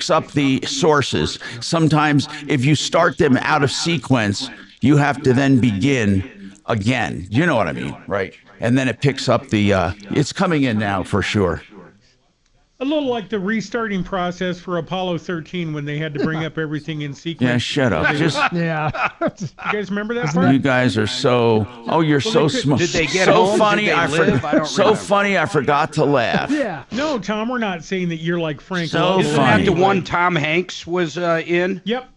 picks up the sources. Sometimes if you start them out of sequence, you have to then begin again. You know what I mean, right? And then it picks up the, it's coming in now for sure. A little like the restarting process for Apollo 13 when they had to bring up everything in sequence. Yeah, shut up. Just Yeah. You guys remember that part? you guys are so. Oh, you're so smart. Did they get so home? funny? Did they live? I don't So remember. funny. I forgot to laugh. Yeah. No, Tom, we're not saying that you're like Frank So Lowe. Isn't funny. that the one Tom Hanks was in? Yep.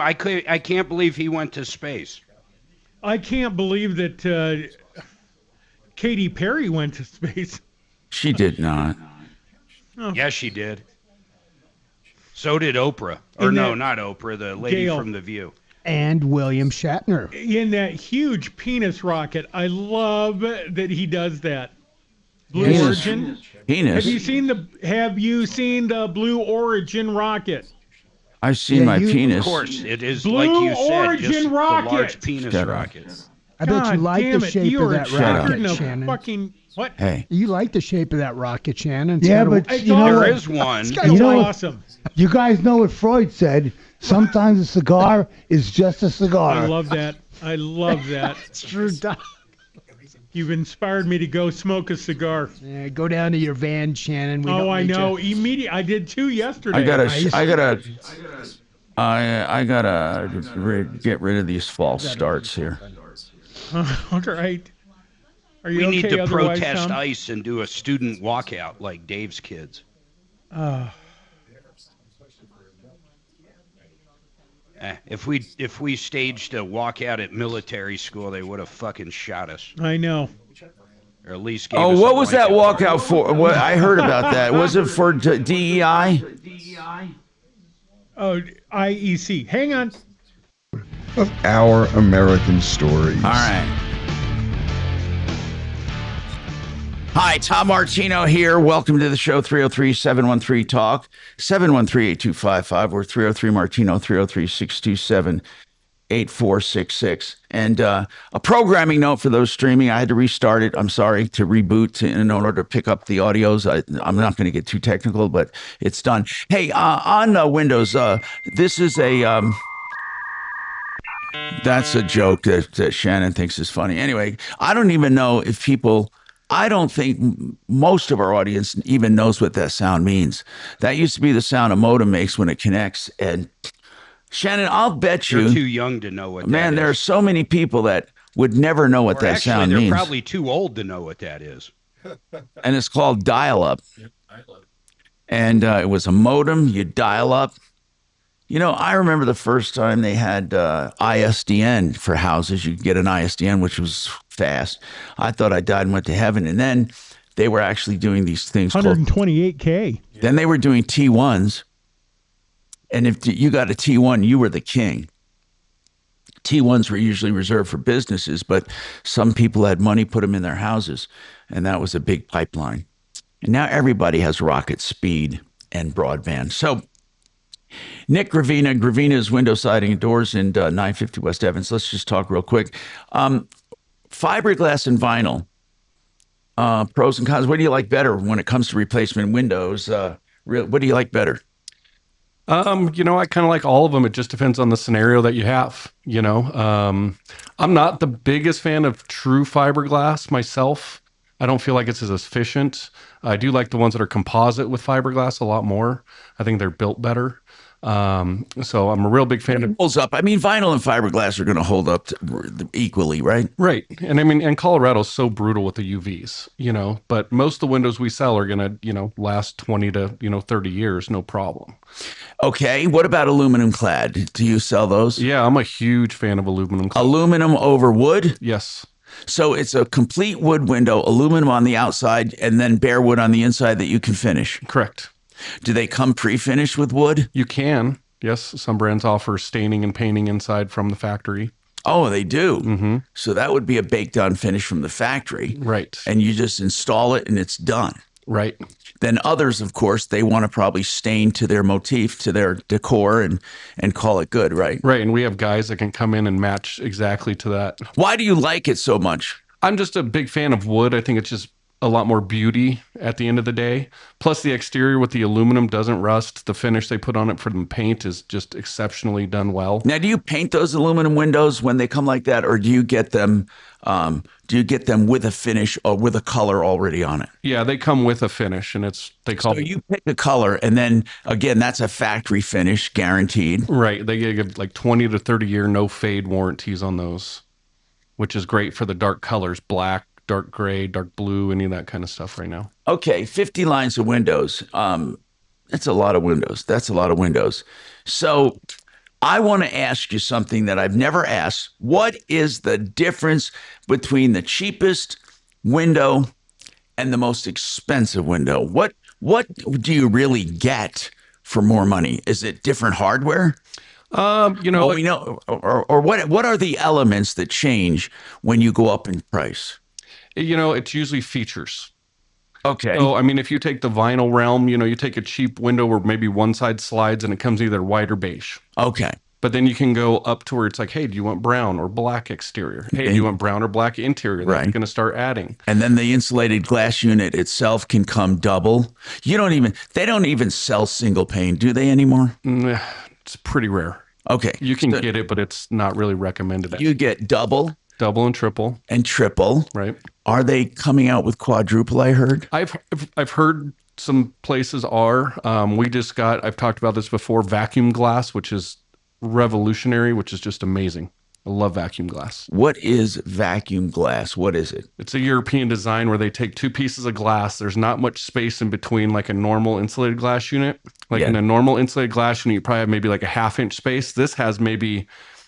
I can't believe he went to space. I can't believe that Katy Perry went to space. She did not. Yes, she did. So did Oprah. Or And no, that- not Oprah, the lady Gail. from The View. And William Shatner. In that huge penis rocket. I love that he does that. Blue Penis. Origin. Penis. Have you seen the Blue Origin rocket? I've seen Yeah, my you- penis. Of course, it is Blue like you said, Origin just rocket. the large penis Shut up. rocket. I bet you God like damn the it, shape you of are that Shut up. rocket, in a Shannon. fucking what? Hey, You like the shape of that rocket, Shannon. It's Yeah, got a- but It's you know all- There what? is one. It's You know what? awesome. You guys know what Freud said. Sometimes a cigar is just a cigar. I love that. I love that. It's true. Doc. You've inspired me to go smoke a cigar. Yeah, go down to your van, Shannon. We Oh, don't I need know. you. Immediately, I did too yesterday. I gotta get rid of these false starts here. All right. Are you We okay need to otherwise, protest Tom? ICE and do a student walkout like Dave's kids. If we staged a walkout at military school, they would have fucking shot us, I know. or at least gave us Oh, a what was that blanket. walkout for? What I heard about that. Was it for DEI? Oh, IEC. Hang on. Of our American stories. All right. Hi, Tom Martino here. Welcome to the show, 303-713-TALK, 713-8255, or 303-MARTINO, 303-627-8466. And a programming note for those streaming. I had to restart it. I'm sorry, to reboot in order to pick up the audios. I'm not going to get too technical, but it's done. Hey, on Windows, this is a... that's a joke that Shannon thinks is funny. Anyway, I don't even know if people... I don't think most of our audience even knows what that sound means. That used to be the sound a modem makes when it connects. And Shannon, I'll bet You're you, too young to know what man, that there are is. so many people that would never know what Or that actually, sound they're means. probably too old to know what that is. And it's called dial-up. And it was a modem. You dial up. You know, I remember the first time they had ISDN for houses. You could get an ISDN, which was fast. I thought I died and went to heaven. And then they were actually doing these things called... 128K. Then they were doing T1s. And if you got a T1, you were the king. T1s were usually reserved for businesses, but some people had money, put them in their houses. And that was a big pipeline. And now everybody has rocket speed and broadband. So Nick Gravina's window siding and doors in 950 West Evans. Let's just talk real quick. Fiberglass and vinyl, pros and cons. What do you like better when it comes to replacement windows? What do you like better? You know, I kind of like all of them. It just depends on the scenario that you have, you know. I'm not the biggest fan of true fiberglass myself. I don't feel like it's as efficient. I do like the ones that are composite with fiberglass a lot more. I think they're built better. So I'm a real big fan of... Holds up. I mean, vinyl and fiberglass are going to hold up equally, right? Right. And I mean, and Colorado's so brutal with the UVs, you know, but most of the windows we sell are going to, you know, last 20 to, 30 years, no problem. Okay. What about aluminum clad? Do you sell those? Yeah, I'm a huge fan of aluminum. Aluminum over wood? Yes. So it's a complete wood window, aluminum on the outside, and then bare wood on the inside that you can finish. Correct. Do they come pre-finished with wood? You can. Yes. Some brands offer staining and painting inside from the factory. Oh, they do. Mm-hmm. So that would be a baked on finish from the factory. Right. And you just install it and it's done. Right. Then others, of course, they want to probably stain to their motif, to their decor, and call it good, right? Right. And we have guys that can come in and match exactly to that. Why do you like it so much? I'm just a big fan of wood. I think it's just a lot more beauty at the end of the day. Plus, the exterior with the aluminum doesn't rust. The finish they put on it for the paint is just exceptionally done well. Now, do you paint those aluminum windows when they come like that, or do you get them? With a finish or with a color already on it? Yeah, they come with a finish, and they call So you pick a color, and then again, that's a factory finish, guaranteed. right. They give like 20 to 30 year no fade warranties on those, which is great for the dark colors, black, dark gray, dark blue, any of that kind of stuff right now. Okay, 50 lines of windows. That's a lot of windows. That's a lot of windows. So I want to ask you something that I've never asked. What is the difference between the cheapest window and the most expensive window? What do you really get for more money? Is it different hardware? Well, we know, or what are the elements that change when you go up in price? it's usually features. Okay. So, I mean, if you take the vinyl realm, you take a cheap window where maybe one side slides and it comes either white or beige. Okay. But then you can go up to where it's like, hey, do you want brown or black exterior? Hey, do you want brown or black interior? Right. You're going to start adding. And then the insulated glass unit itself can come double. They don't even sell single pane, do they anymore? It's pretty rare. Okay. You can get it, but it's not really recommended. You get double and triple. And triple. Right. Are they coming out with quadruple, I heard? I've heard some places are. I've talked about this before, vacuum glass, which is revolutionary, which is just amazing. I love vacuum glass. What is vacuum glass? What is it? It's a European design where they take two pieces of glass. There's not much space in between like a normal insulated glass unit. In a normal insulated glass unit, you probably have maybe like a 1/2 inch space. This has maybe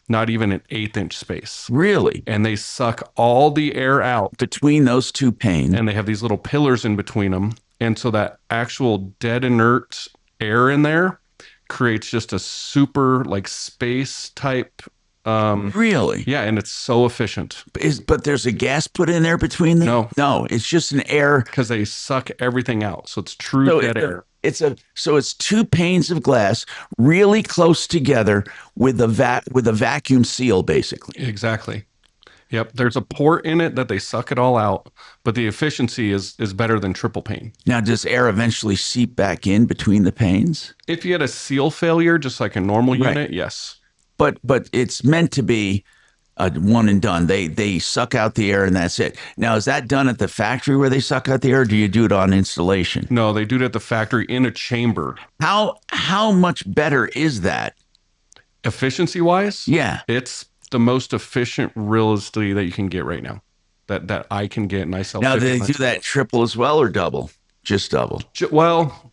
not even an 1/8 inch space. Really? And they suck all the air out between those two panes. And they have these little pillars in between them. And so that actual dead inert air in there creates just a super like space type. Really? Yeah, and it's so efficient. But there's a gas put in there between them? No, it's just an air. Because they suck everything out. So it's true dead air. It's two panes of glass really close together with a vacuum seal, basically. Exactly. Yep. There's a port in it that they suck it all out, but the efficiency is better than triple pane. Now, does air eventually seep back in between the panes? If you had a seal failure, just like a normal unit, yes. But it's meant to be a one and done. They suck out the air and that's it. Now, is that done at the factory where they suck out the air, or do you do it on installation? No, they do it at the factory in a chamber. How much better is that? Efficiency wise? Yeah. It's the most efficient real estate that you can get right now. That I can get, and I sell. Now, do they do that triple as well or double? Just double. Well,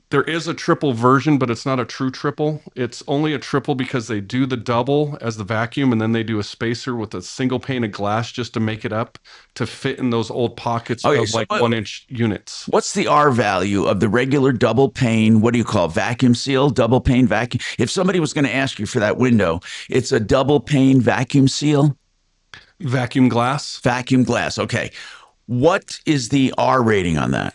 there is a triple version, but it's not a true triple. It's only a triple because they do the double as the vacuum, and then they do a spacer with a single pane of glass just to make it up to fit in those old pockets of 1 inch units. What's the R value of the regular double pane? What do you call it? Vacuum seal? Double pane vacuum? If somebody was going to ask you for that window, it's a double pane vacuum seal? Vacuum glass? Vacuum glass. Okay. What is the R rating on that?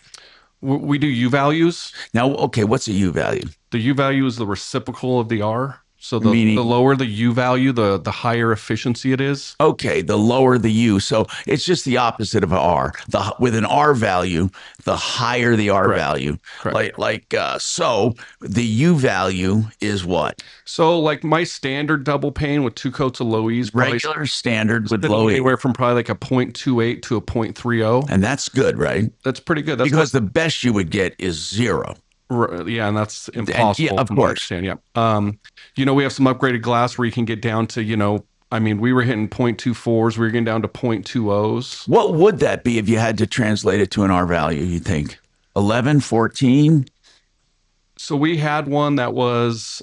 We do U values. Now, okay, what's a U value? The U value is the reciprocal of the R. So the lower the U value, the higher efficiency it is. Okay, the lower the U. So it's just the opposite of an R. With an R value, the higher the R value. Correct. So the U value is what? So like my standard double pane with 2 coats of low E's. Regular standard with low E. Anywhere from probably like a 0.28 to a 0.30. And that's good, right? That's pretty good. Because the best you would get is 0. Yeah, and that's impossible. Yeah, of course. Yeah. We have some upgraded glass where you can get down to, we were hitting 0.24s. We were getting down to 0.20s. What would that be if you had to translate it to an R value, you think? 11, 14? So we had one that was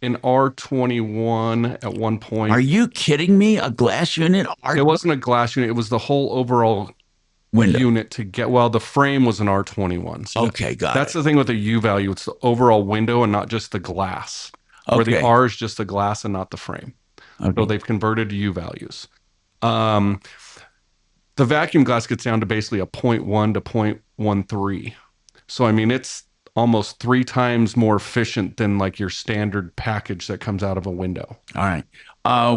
an R21 at one point. Are you kidding me? A glass unit? It wasn't a glass unit. It was the whole overall window unit to get. Well, the frame was an R21. So okay, got it. That's the thing with the U value. It's the overall window and not just the glass. Where the R is just the glass and not the frame. Okay. So they've converted to U values. The vacuum glass gets down to basically a 0.1 to 0.13. So it's almost 3 times more efficient than like your standard package that comes out of a window. All right.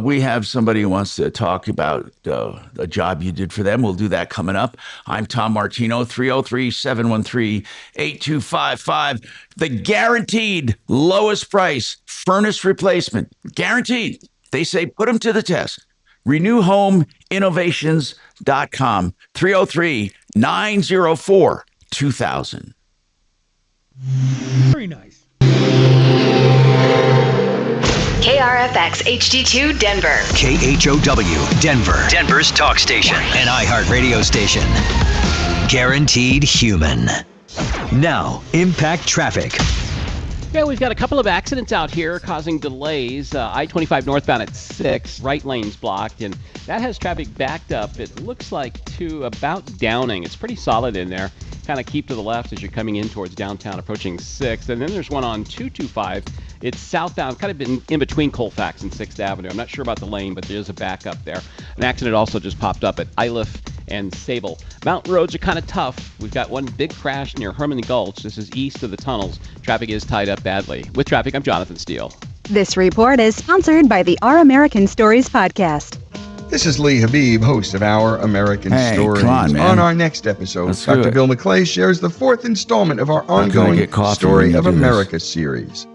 We have somebody who wants to talk about a job you did for them. We'll do that coming up. I'm Tom Martino, 303-713-8255. The guaranteed lowest price furnace replacement. Guaranteed. They say put them to the test. RenewHomeInnovations.com. 303-904-2000. Very nice. KRFX HD2 Denver. KHOW Denver. Denver's talk station. An iHeart radio station. Guaranteed human. Now, impact traffic. Yeah, we've got a couple of accidents out here causing delays. I-25 northbound at 6, right lane's blocked, and that has traffic backed up. It looks like to about Downing. It's pretty solid in there. Kind of keep to the left as you're coming in towards downtown, approaching 6th. And then there's one on 225. It's southbound, kind of in between Colfax and 6th Avenue. I'm not sure about the lane, but there is a backup there. An accident also just popped up at Iliff and Sable. Mountain roads are kind of tough. We've got one big crash near Herman Gulch. This is east of the tunnels. Traffic is tied up badly. With traffic, I'm Jonathan Steele. This report is sponsored by the Our American Stories podcast. This is Lee Habib, host of Our American Stories. Come on, man. On our next episode, Let's do Dr. it. Bill McClay shares the 4th installment of our ongoing get coffee Story when you of do this. America series.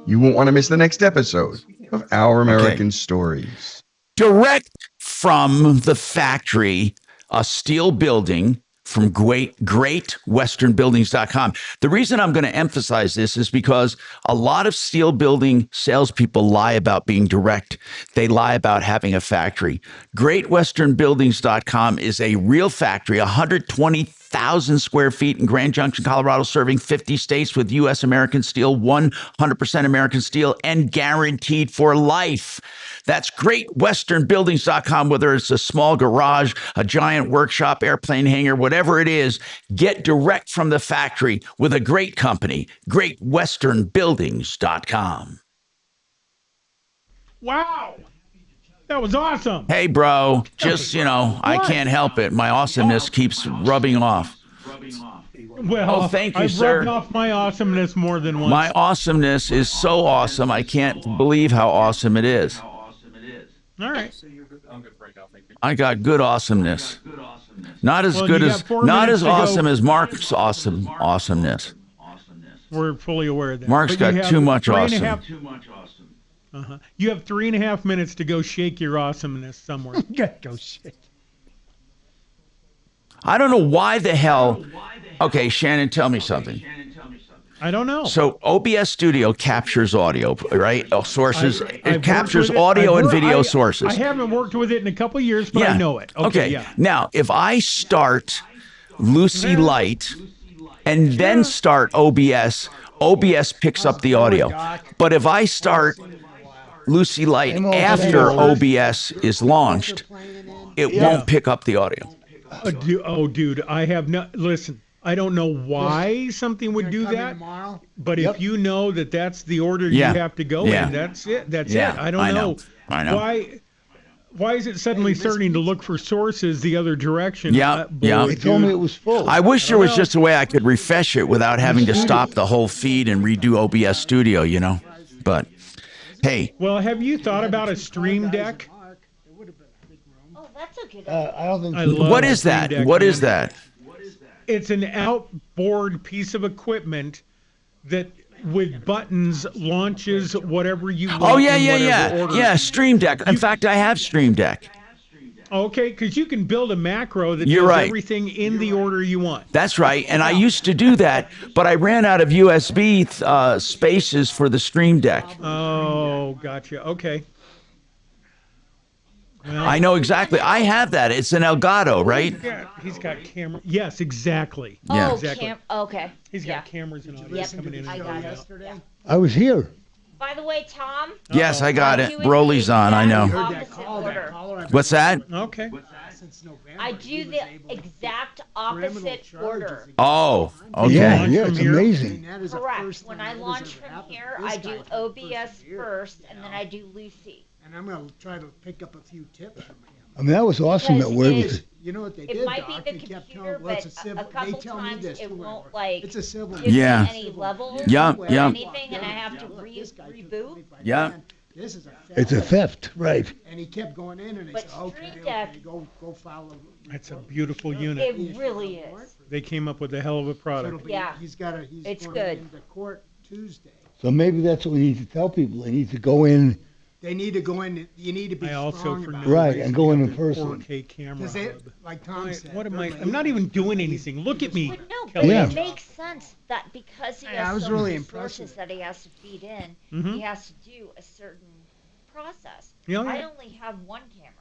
You won't want to miss the next episode of Our American Stories. Direct from the factory, a steel building from greatwesternbuildings.com. The reason I'm going to emphasize this is because a lot of steel building salespeople lie about being direct. They lie about having a factory. Greatwesternbuildings.com is a real factory, 120,000 square feet in Grand Junction, Colorado, serving 50 states with U.S. American steel, 100% American steel, and guaranteed for life. That's greatwesternbuildings.com. Whether it's a small garage, a giant workshop, airplane hangar, whatever it is, get direct from the factory with a great company, greatwesternbuildings.com. Wow. That was awesome. Hey, bro, just, I can't help it. My awesomeness keeps rubbing off. Well, thank you, I've sir. rubbed off my awesomeness more than once. My awesomeness is so awesome, I can't believe how awesome it is. All right. I got good awesomeness. Not as Well, good you as, got 4 not minutes as to go. awesome as Mark's awesomeness. We're fully aware of that. Mark's But you got have too much 3.5 You have 3.5 minutes to go shake your awesomeness somewhere. Go shit. I don't know why the hell. Okay, Shannon, tell me something. I don't know. So OBS Studio captures audio, right? Sources. I've It worked captures with it. audio and I've video worked- sources. I haven't worked with it in a couple of years, but I know it. Okay, yeah. Now, if I start Lucy Light and then start OBS, OBS picks up the audio. But if I start Lucy Light after OBS is launched, it won't pick up the audio. Dude, I have no. Listen, I don't know why something would do that, but if you know that that's the order you have to go in, that's it. That's it. I don't know. I know. Why is it suddenly starting to look for sources the other direction? Yeah. They told me it was full. I wish there was just a way I could refresh it without having to stop the whole feed and redo OBS Studio, But hey. Well, have you thought about a Stream Deck? Oh, that's a good I don't think. What is that? What is that? It's an outboard piece of equipment that, with buttons, launches whatever you want. Oh, yeah, in yeah, whatever yeah. order. Yeah, Stream Deck. In fact, I have Stream Deck. Okay, because you can build a macro that You're does right. everything in the order you want. That's right. And I used to do that, but I ran out of USB spaces for the Stream Deck. Oh, gotcha. Okay. Well, I know exactly. I have that. It's an Elgato, right? He's got camera. Yes, exactly. Yeah. Oh, Exactly. Okay. He's got cameras and all that Yep, coming in and I going got out. it. I was here. By the way, Tom. Yes, I got it. do it Broly's the on. I exact know. opposite order. What's that? Okay. I do the exact opposite order. Oh, okay. Yeah, Launch it's from here? amazing. Correct. When I launch from here, I do OBS first, and then I do Lucy. And I'm going to try to pick up a few tips from him. I mean, that was awesome. That way Because was. You know what they It did, might Doc? be They the kept computer, telling, well, it's but civil. a couple they tell me times this. it too, won't whatever. like It's a civil. give me Yeah. any levels Yeah, or yeah. anything, and I have to reboot. Yeah. This is a theft. It's a theft, right? And he kept going in, and they said, okay, go follow. That's a beautiful unit. It really is. They came up with a hell of a product. Yeah. He's it's going good. into court Tuesday. So maybe that's what we need to tell people. They need to go in. They need to go in. You need to be strong about it. Right, and go in in person. 4K camera. Like Tom said. What am I? I'm not even doing anything. Look at me. But no, Kelly. but it makes sense that because he has I was so really many impressed sources that he has to feed in, he has to do a certain process. Yeah, I only have one camera,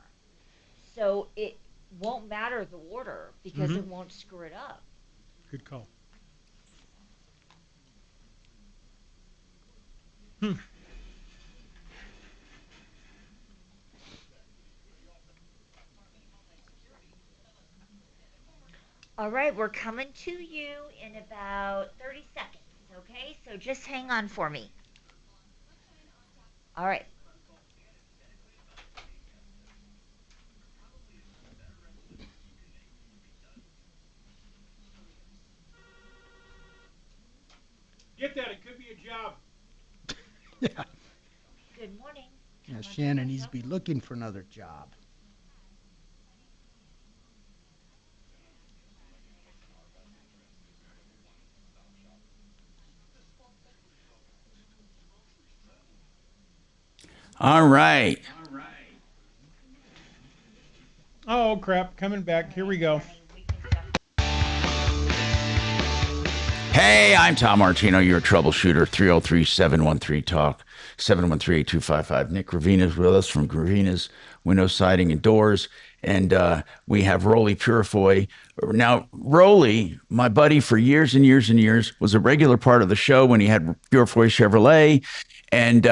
so it won't matter the order because it won't screw it up. Good call. All right, we're coming to you in about 30 seconds, okay? So just hang on for me. All right. Get that. It could be a job. Yeah. Good morning. Yeah, Shannon needs to be looking for another job. All right. Oh, crap. Coming back. Here we go. Hey, I'm Tom Martino, your troubleshooter. 303-713-TALK, 713-8255. Nick Gravina's with us from Gravina's Window Siding and Doors. And we have Rolly Purifoy. Now, Rolly, my buddy for years and years and years, was a regular part of the show when he had Purifoy Chevrolet. And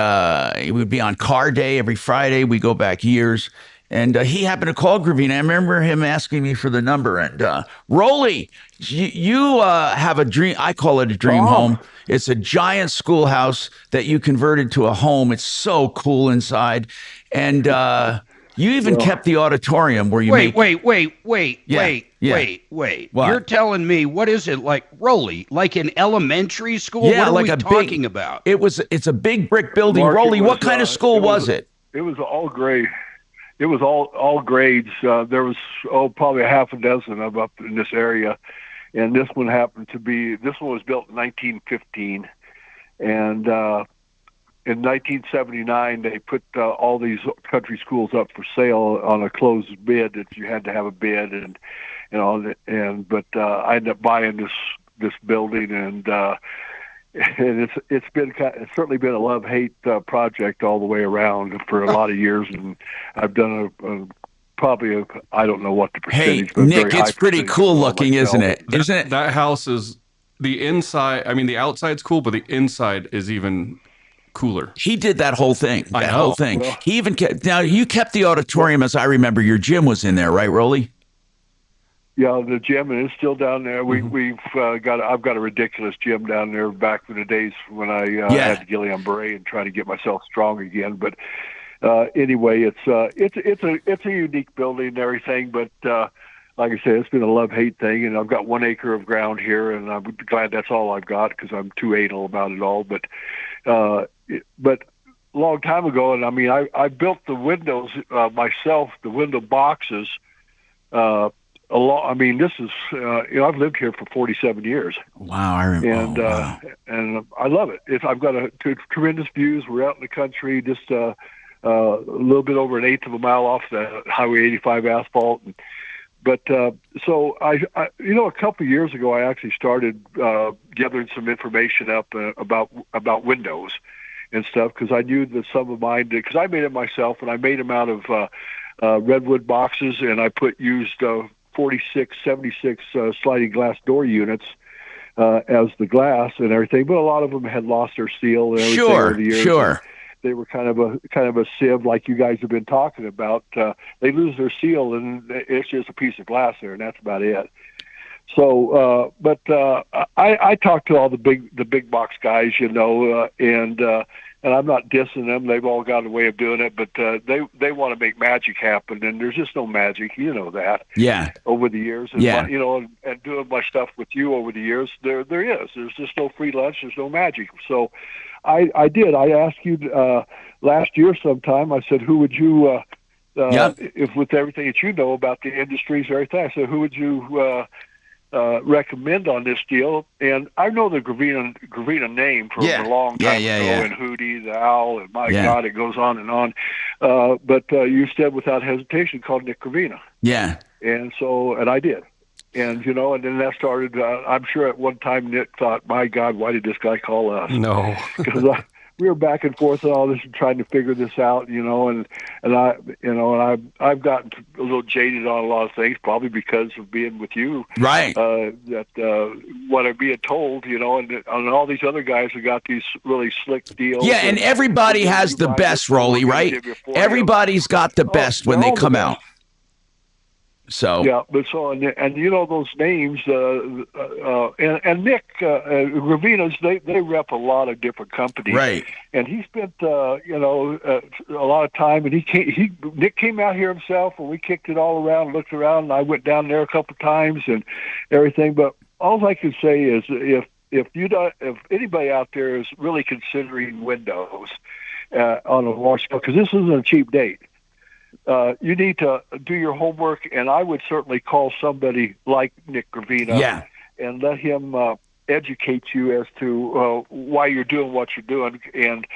he would be on Car Day every Friday. We go back years. And he happened to call Gravina. I remember him asking me for the number. And Rolly, you have a dream. I call it a dream home. It's a giant schoolhouse that you converted to a home. It's so cool inside. And you even kept the auditorium where you wait. What? You're telling me, what is it like, Rolly? Like in elementary school? Yeah, what are like we a talking about? It's a big brick building. Mark, Rolly, what kind of school was it? It was all grade. It was all grades. There was probably a half a dozen of up in this area, and this one happened to be. This one was built in 1915, and in 1979 they put all these country schools up for sale on a closed bid. That you had to have a bid, and but I ended up buying this building, and it's certainly been a love-hate project all the way around for a lot of years, and I've done probably I don't know what the percentage. Hey, Nick, it's pretty cool looking, isn't it? Isn't it? That house is the inside. I mean, the outside's cool, but the inside is even cooler. He did that whole thing. I know. Whole thing. Well, he even kept. Now you kept the auditorium, as I remember. Your gym was in there, right, Rolly? Yeah, the gym is still down there. I've got a ridiculous gym down there back in the days when I had the Guillain-Barré and trying to get myself strong again. But anyway, it's a unique building and everything. But like I said, it's been a love-hate thing, and I've got 1 acre of ground here, and I'm glad that's all I've got because I'm too anal about it all. But a long time ago, and I mean, I built the windows myself, the window boxes. I mean, this is I've lived here for 47 years. Wow, I remember. And I love it. I've got tremendous views. We're out in the country, just a little bit over 1/8 of a mile off the Highway 85 asphalt. So I a couple of years ago, I actually started gathering some information up about windows and stuff because I knew that some of mine did. Because I made it myself, and I made them out of redwood boxes, and I used 46, 76 sliding glass door units as the glass and everything, but a lot of them had lost their seal and everything over the years. Sure. They were kind of a sieve, like you guys have been talking about. They lose their seal, and it's just a piece of glass there, and that's about it. So, I talked to all the big box guys, and and I'm not dissing them. They've all got a way of doing it, but they want to make magic happen, and there's just no magic. You know that. Yeah. Over the years, and and doing my stuff with you over the years, there's just no free lunch. There's no magic. So, I did. I asked you last year sometime. I said, who would you? If with everything that you know about the industries or everything, I said, who would you recommend on this deal? And I know the Gravina name from a long time ago, and Hootie, the Owl, and my God, it goes on and on. But you said without hesitation, called Nick Gravina. Yeah. And so, and I did. And, and then that started, I'm sure at one time Nick thought, my God, why did this guy call us? No. Because we were back and forth and all this and trying to figure this out, and I've gotten a little jaded on a lot of things, probably because of being with you. Right. What I'm being told, and all these other guys have got these really slick deals. Yeah, and everybody has the best, Rolly, right? Everybody's got the best when they come out. So but those names and Nick Gravina's they rep a lot of different companies, right? And he spent a lot of time, and Nick came out here himself, and we kicked it all around, looked around, and I went down there a couple of times and everything. But all I can say is if anybody out there is really considering windows on a large scale, because this isn't a cheap date. You need to do your homework, and I would certainly call somebody like Nick Gravina and let him educate you as to why you're doing what you're doing. And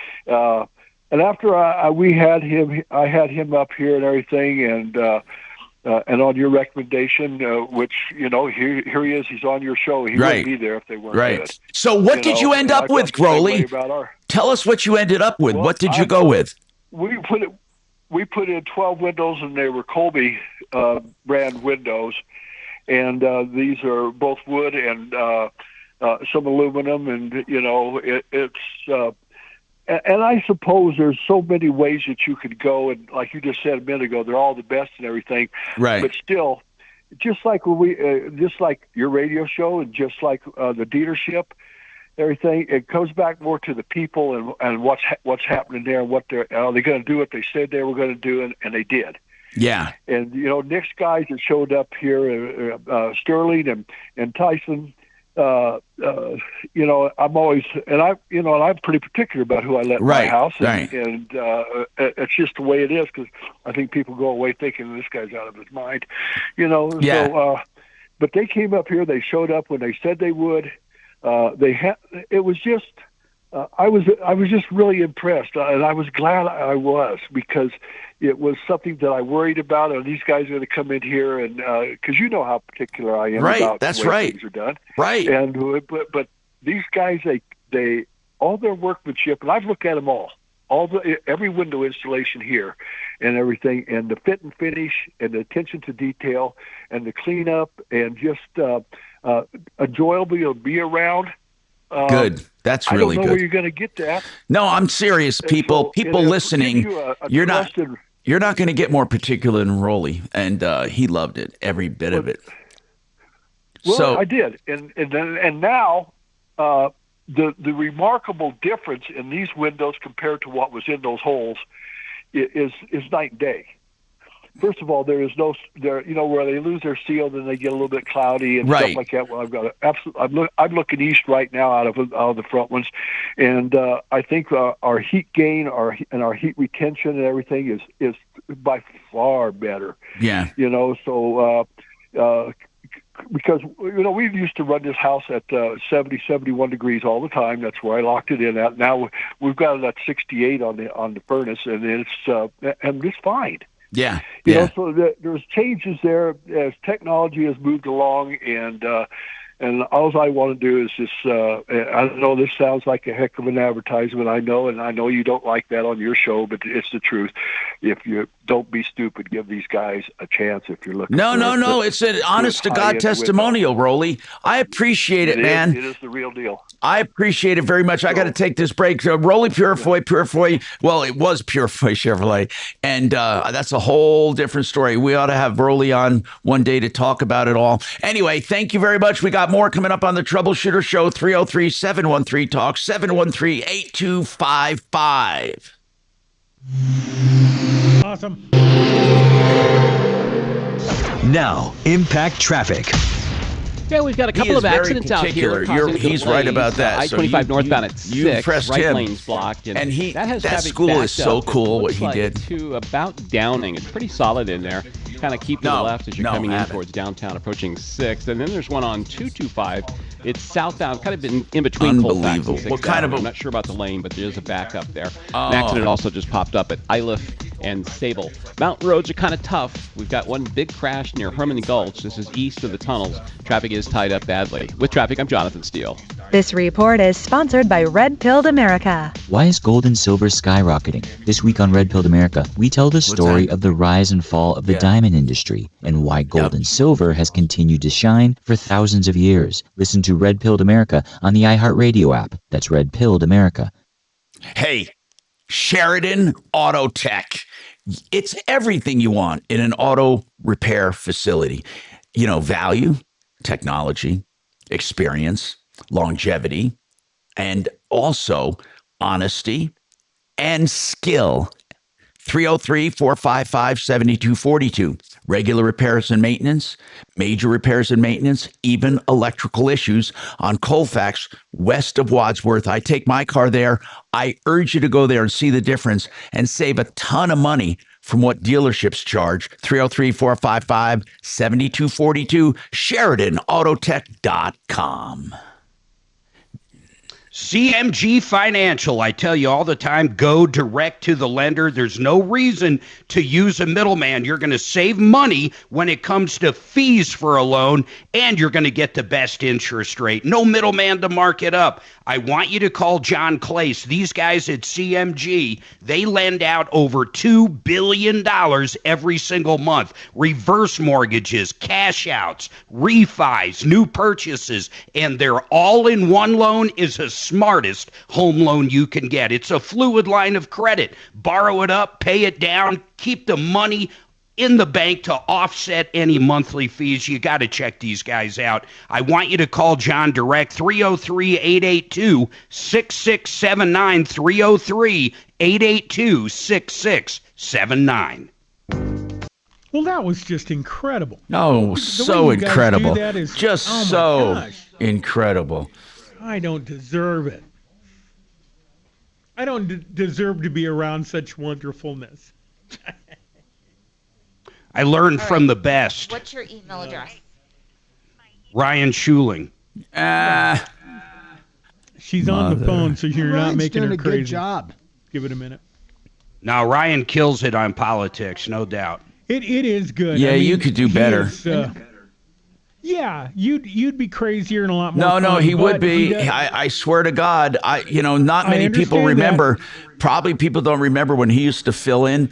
after I had him up here and everything, and on your recommendation, which here he is, he's on your show. He wouldn't be there if they weren't good. So what did you end up with, Rolly? Tell us what you ended up with. Well, what did you go with? We put in 12 windows, and they were Colby brand windows, and these are both wood and some aluminum, and and I suppose there's so many ways that you could go, and like you just said a minute ago, they're all the best and everything, right? But still, just like just like your radio show, and just like the dealership. Everything, it comes back more to the people and what's happening there, and are they going to do what they said they were going to do, and they did. Yeah. And Nick's guys that showed up here, Sterling and Tyson. I'm always I'm pretty particular about who I let in my house, and it's just the way it is, because I think people go away thinking this guy's out of his mind, Yeah. So, but they came up here. They showed up when they said they would. It was just, I was just really impressed, and I was glad I was, because it was something that I worried about. And these guys are going to come in here, and because how particular I am about the way things are done, right? And but these guys, they all their workmanship, and I've looked at them all every window installation here, and everything, and the fit and finish, and the attention to detail, and the cleanup, and just enjoyable to be around. Good. That's really good. I don't know where you're going to get that. No, I'm serious, people. People listening, you're not going to get more particular than Rolly, and he loved it, every bit of it. Well, so I did, and now the remarkable difference in these windows compared to what was in those holes is night and day. First of all, there is where they lose their seal, then they get a little bit cloudy and stuff like that. Well, I've got I'm looking east right now out of the front ones, and I think our heat gain, our heat retention, and everything is by far better. Yeah. So because we used to run this house at 70, 71 degrees all the time. That's where I locked it in at. Now we've got it at 68 on the furnace, and it's fine. Yeah. So there's changes there as technology has moved along, and all I want to do is just, I know this sounds like a heck of an advertisement, I know you don't like that on your show, but it's the truth. If you don't be stupid, give these guys a chance if you're looking. No. It's an honest to God testimonial, Rolly. I appreciate it, man. It is the real deal. I appreciate it very much. I got to take this break. Rolly Purefoy. Well, it was Purefoy Chevrolet, and that's a whole different story. We ought to have Rolly on one day to talk about it all. Anyway, thank you very much. We got got more coming up on the Troubleshooter Show. 303-713-TALK, 713-8255. Awesome. Now, Impact Traffic. Yeah, we've got a couple of accidents out here. He's right about that. I-25 northbound at 6, right him. lane's blocked. And that has that school is so cool what he did. To about Downing. It's pretty solid in there. Kind of keep to the left as you're coming in towards downtown, approaching 6th. And then there's one on 225. It's southbound, kind of in between Colfax and 6th. I'm not sure about the lane, but there is a backup there. An accident also just popped up at Iliff and Sable. Mountain roads are kind of tough. We've got one big crash near Herman Gulch. This is east of the tunnels. Traffic is tied up badly. With traffic, I'm Jonathan Steele. This report is sponsored by Red Pilled America. Why is gold and silver skyrocketing? This week on Red Pilled America, we tell the story of the rise and fall of the diamond industry and why gold and silver has continued to shine for thousands of years. Listen to Red Pilled America on the iHeartRadio app. That's Red Pilled America. Hey, Sheridan Auto Tech. It's everything you want in an auto repair facility. You know, value, technology, experience, longevity, and also honesty and skill. 303-455-7242. Regular repairs and maintenance, major repairs and maintenance, even electrical issues on Colfax, west of Wadsworth. I take my car there. I urge you to go there and see the difference and save a ton of money from what dealerships charge. 303-455-7242, SheridanAutotech.com. CMG Financial, I tell you all the time, go direct to the lender. There's no reason to use a middleman. You're going to save money when it comes to fees for a loan, and you're going to get the best interest rate. No middleman to mark it up. I want you to call John Clace. These guys at CMG, they lend out over $2 billion every single month. Reverse mortgages, cash outs, refis, new purchases, and their all-in-one loan is a smartest home loan you can get. It's a fluid line of credit. Borrow it up, pay it down, keep the money in the bank to offset any monthly fees. You got to check these guys out. I want you to call John direct, 303-882-6679, 303-882-6679. Well, that was just incredible. Oh, so incredible. Just so incredible. I don't deserve it. I don't deserve to be around such wonderfulness. I learned from the best. What's your email address? Ryan Schuling. She's on the phone, so you're not making her crazy. Good job. Give it a minute. Now, Ryan kills it on politics, no doubt. It is good. Yeah, you could do better. Yeah, you'd be crazier and a lot more. No, he would be. I swear to God, not many people remember. Probably people don't remember when he used to fill in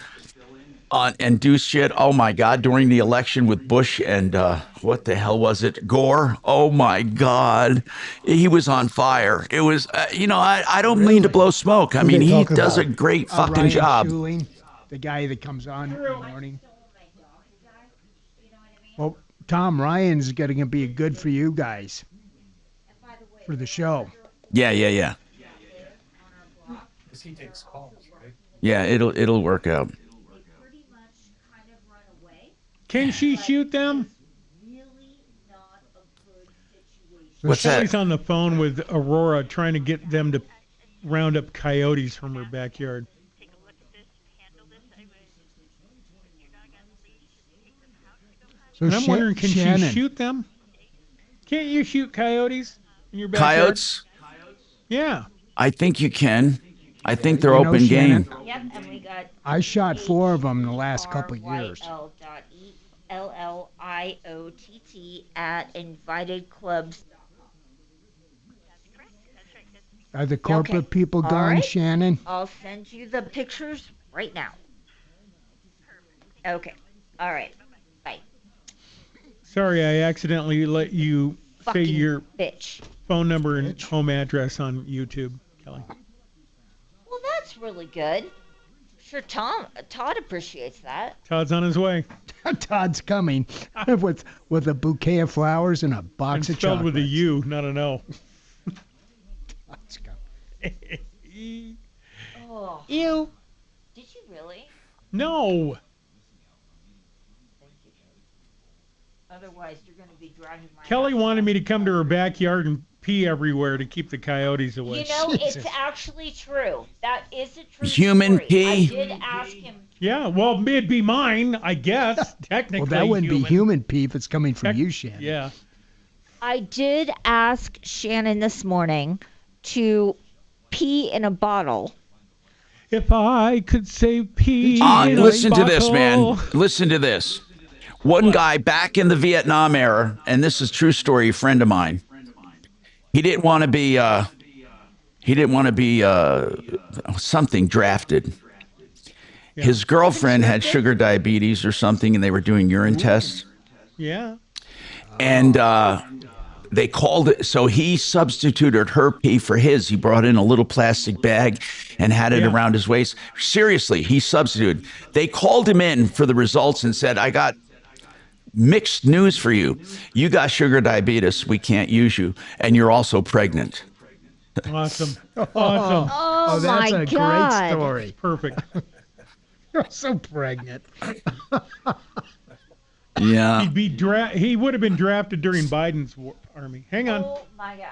and do shit. Oh my God, during the election with Bush and what the hell was it? Gore. Oh my God, he was on fire. It was, I don't mean to blow smoke. I mean, he does a great fucking Ryan job. Schuling, the guy that comes on in the morning. Well, Tom, Ryan's going to be good for you guys for the show. Yeah. Because he takes calls, right? Yeah, it'll work out. Can she shoot them? What's that? She's on the phone with Aurora trying to get them to round up coyotes from her backyard. So and I'm wondering, can she shoot them? Can't you shoot coyotes in your backyard? Coyotes? Yeah. I think you can. I think they're open game. Yep, and we got. I shot 4 of them in the last couple of years. LLIOTT at Invited Clubs. Are the corporate people gone, Shannon? I'll send you the pictures right now. Okay. All right. Bye. Sorry, I accidentally let you say your phone number and home address on YouTube, Kelly. Well, that's really good. sure Todd appreciates that. Todd's on his way. Todd's coming with a bouquet of flowers and a box of spelled chocolates. with a U, not an O. Todd's coming. Oh. Ew. Did you really? No. Otherwise, you're going to be driving my Kelly wanted me to come to her backyard and pee everywhere to keep the coyotes away. You know, it's actually true. That is a true Human story. pee? I did ask him. Yeah, well, it'd be mine, I guess, technically. Well, that wouldn't be human pee if it's coming from you, Shannon. Yeah. I did ask Shannon this morning to pee in a bottle. If I could say pee listen to this, man. Listen to this. One guy back in the Vietnam era, and this is a true story, a friend of mine. He didn't want to be something drafted. Yeah. His girlfriend had sugar diabetes or something, and they were doing urine tests. Yeah. And they called it, so he substituted her pee for his. He brought in a little plastic bag and had it around his waist. Seriously, he substituted. They called him in for the results and said, I got mixed news for you. You got sugar diabetes. We can't use you. And you're also pregnant. Awesome. Awesome. Oh, that's my a God. great story. Perfect. You're so pregnant. Yeah. He would have been drafted during Biden's army. Hang on. Oh, my God.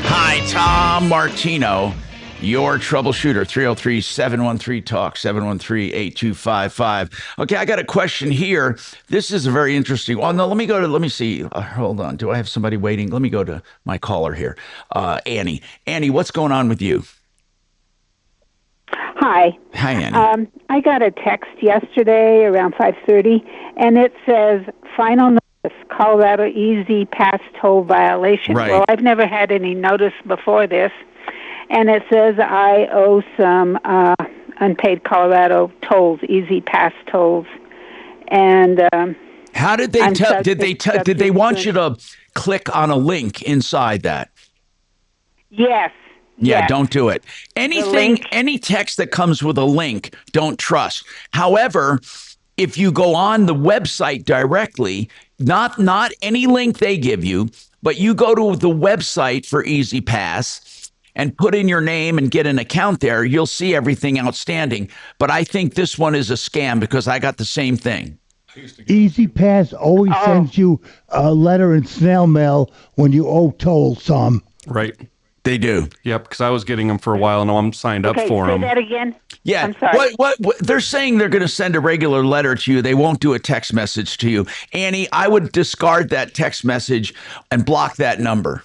Hi, Tom Martino, your troubleshooter, 303-713-TALK, 713-8255. Okay, I got a question here. This is a very interesting. Oh, no, let me see. Hold on. Do I have somebody waiting? Let me go to my caller here. Annie. Annie, what's going on with you? Hi. Hi, Annie. I got a text yesterday around 5:30, and it says, final notice, Colorado Easy Pass Toll violation. Right. Well, I've never had any notice before this, and it says I owe some unpaid Colorado tolls, Easy Pass tolls. And how did they tell? Did they want you to click on a link inside that? Yes. Yeah, yes. don't do it. Any text that comes with a link, don't trust. However, if you go on the website directly, not any link they give you, but you go to the website for Easy Pass and put in your name and get an account there, you'll see everything outstanding. But I think this one is a scam because I got the same thing. Easy Pass always sends you a letter in snail mail when you owe toll some. Right. They do. Yep, because I was getting them for a while, and I'm signed up for them. Say that again. Yeah. I'm sorry. What they're saying they're going to send a regular letter to you. They won't do a text message to you. Annie, I would discard that text message and block that number.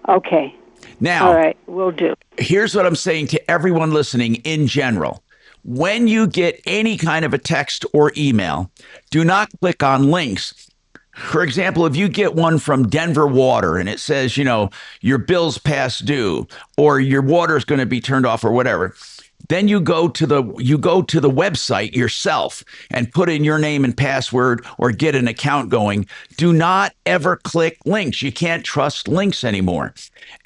Okay. Now, all right, we'll do. Here's what I'm saying to everyone listening in general. When you get any kind of a text or email, do not click on links. For example, if you get one from Denver Water and it says, your bill's past due or your water is going to be turned off or whatever, then you go to the website yourself and put in your name and password or get an account going. Do not ever click links. You can't trust links anymore.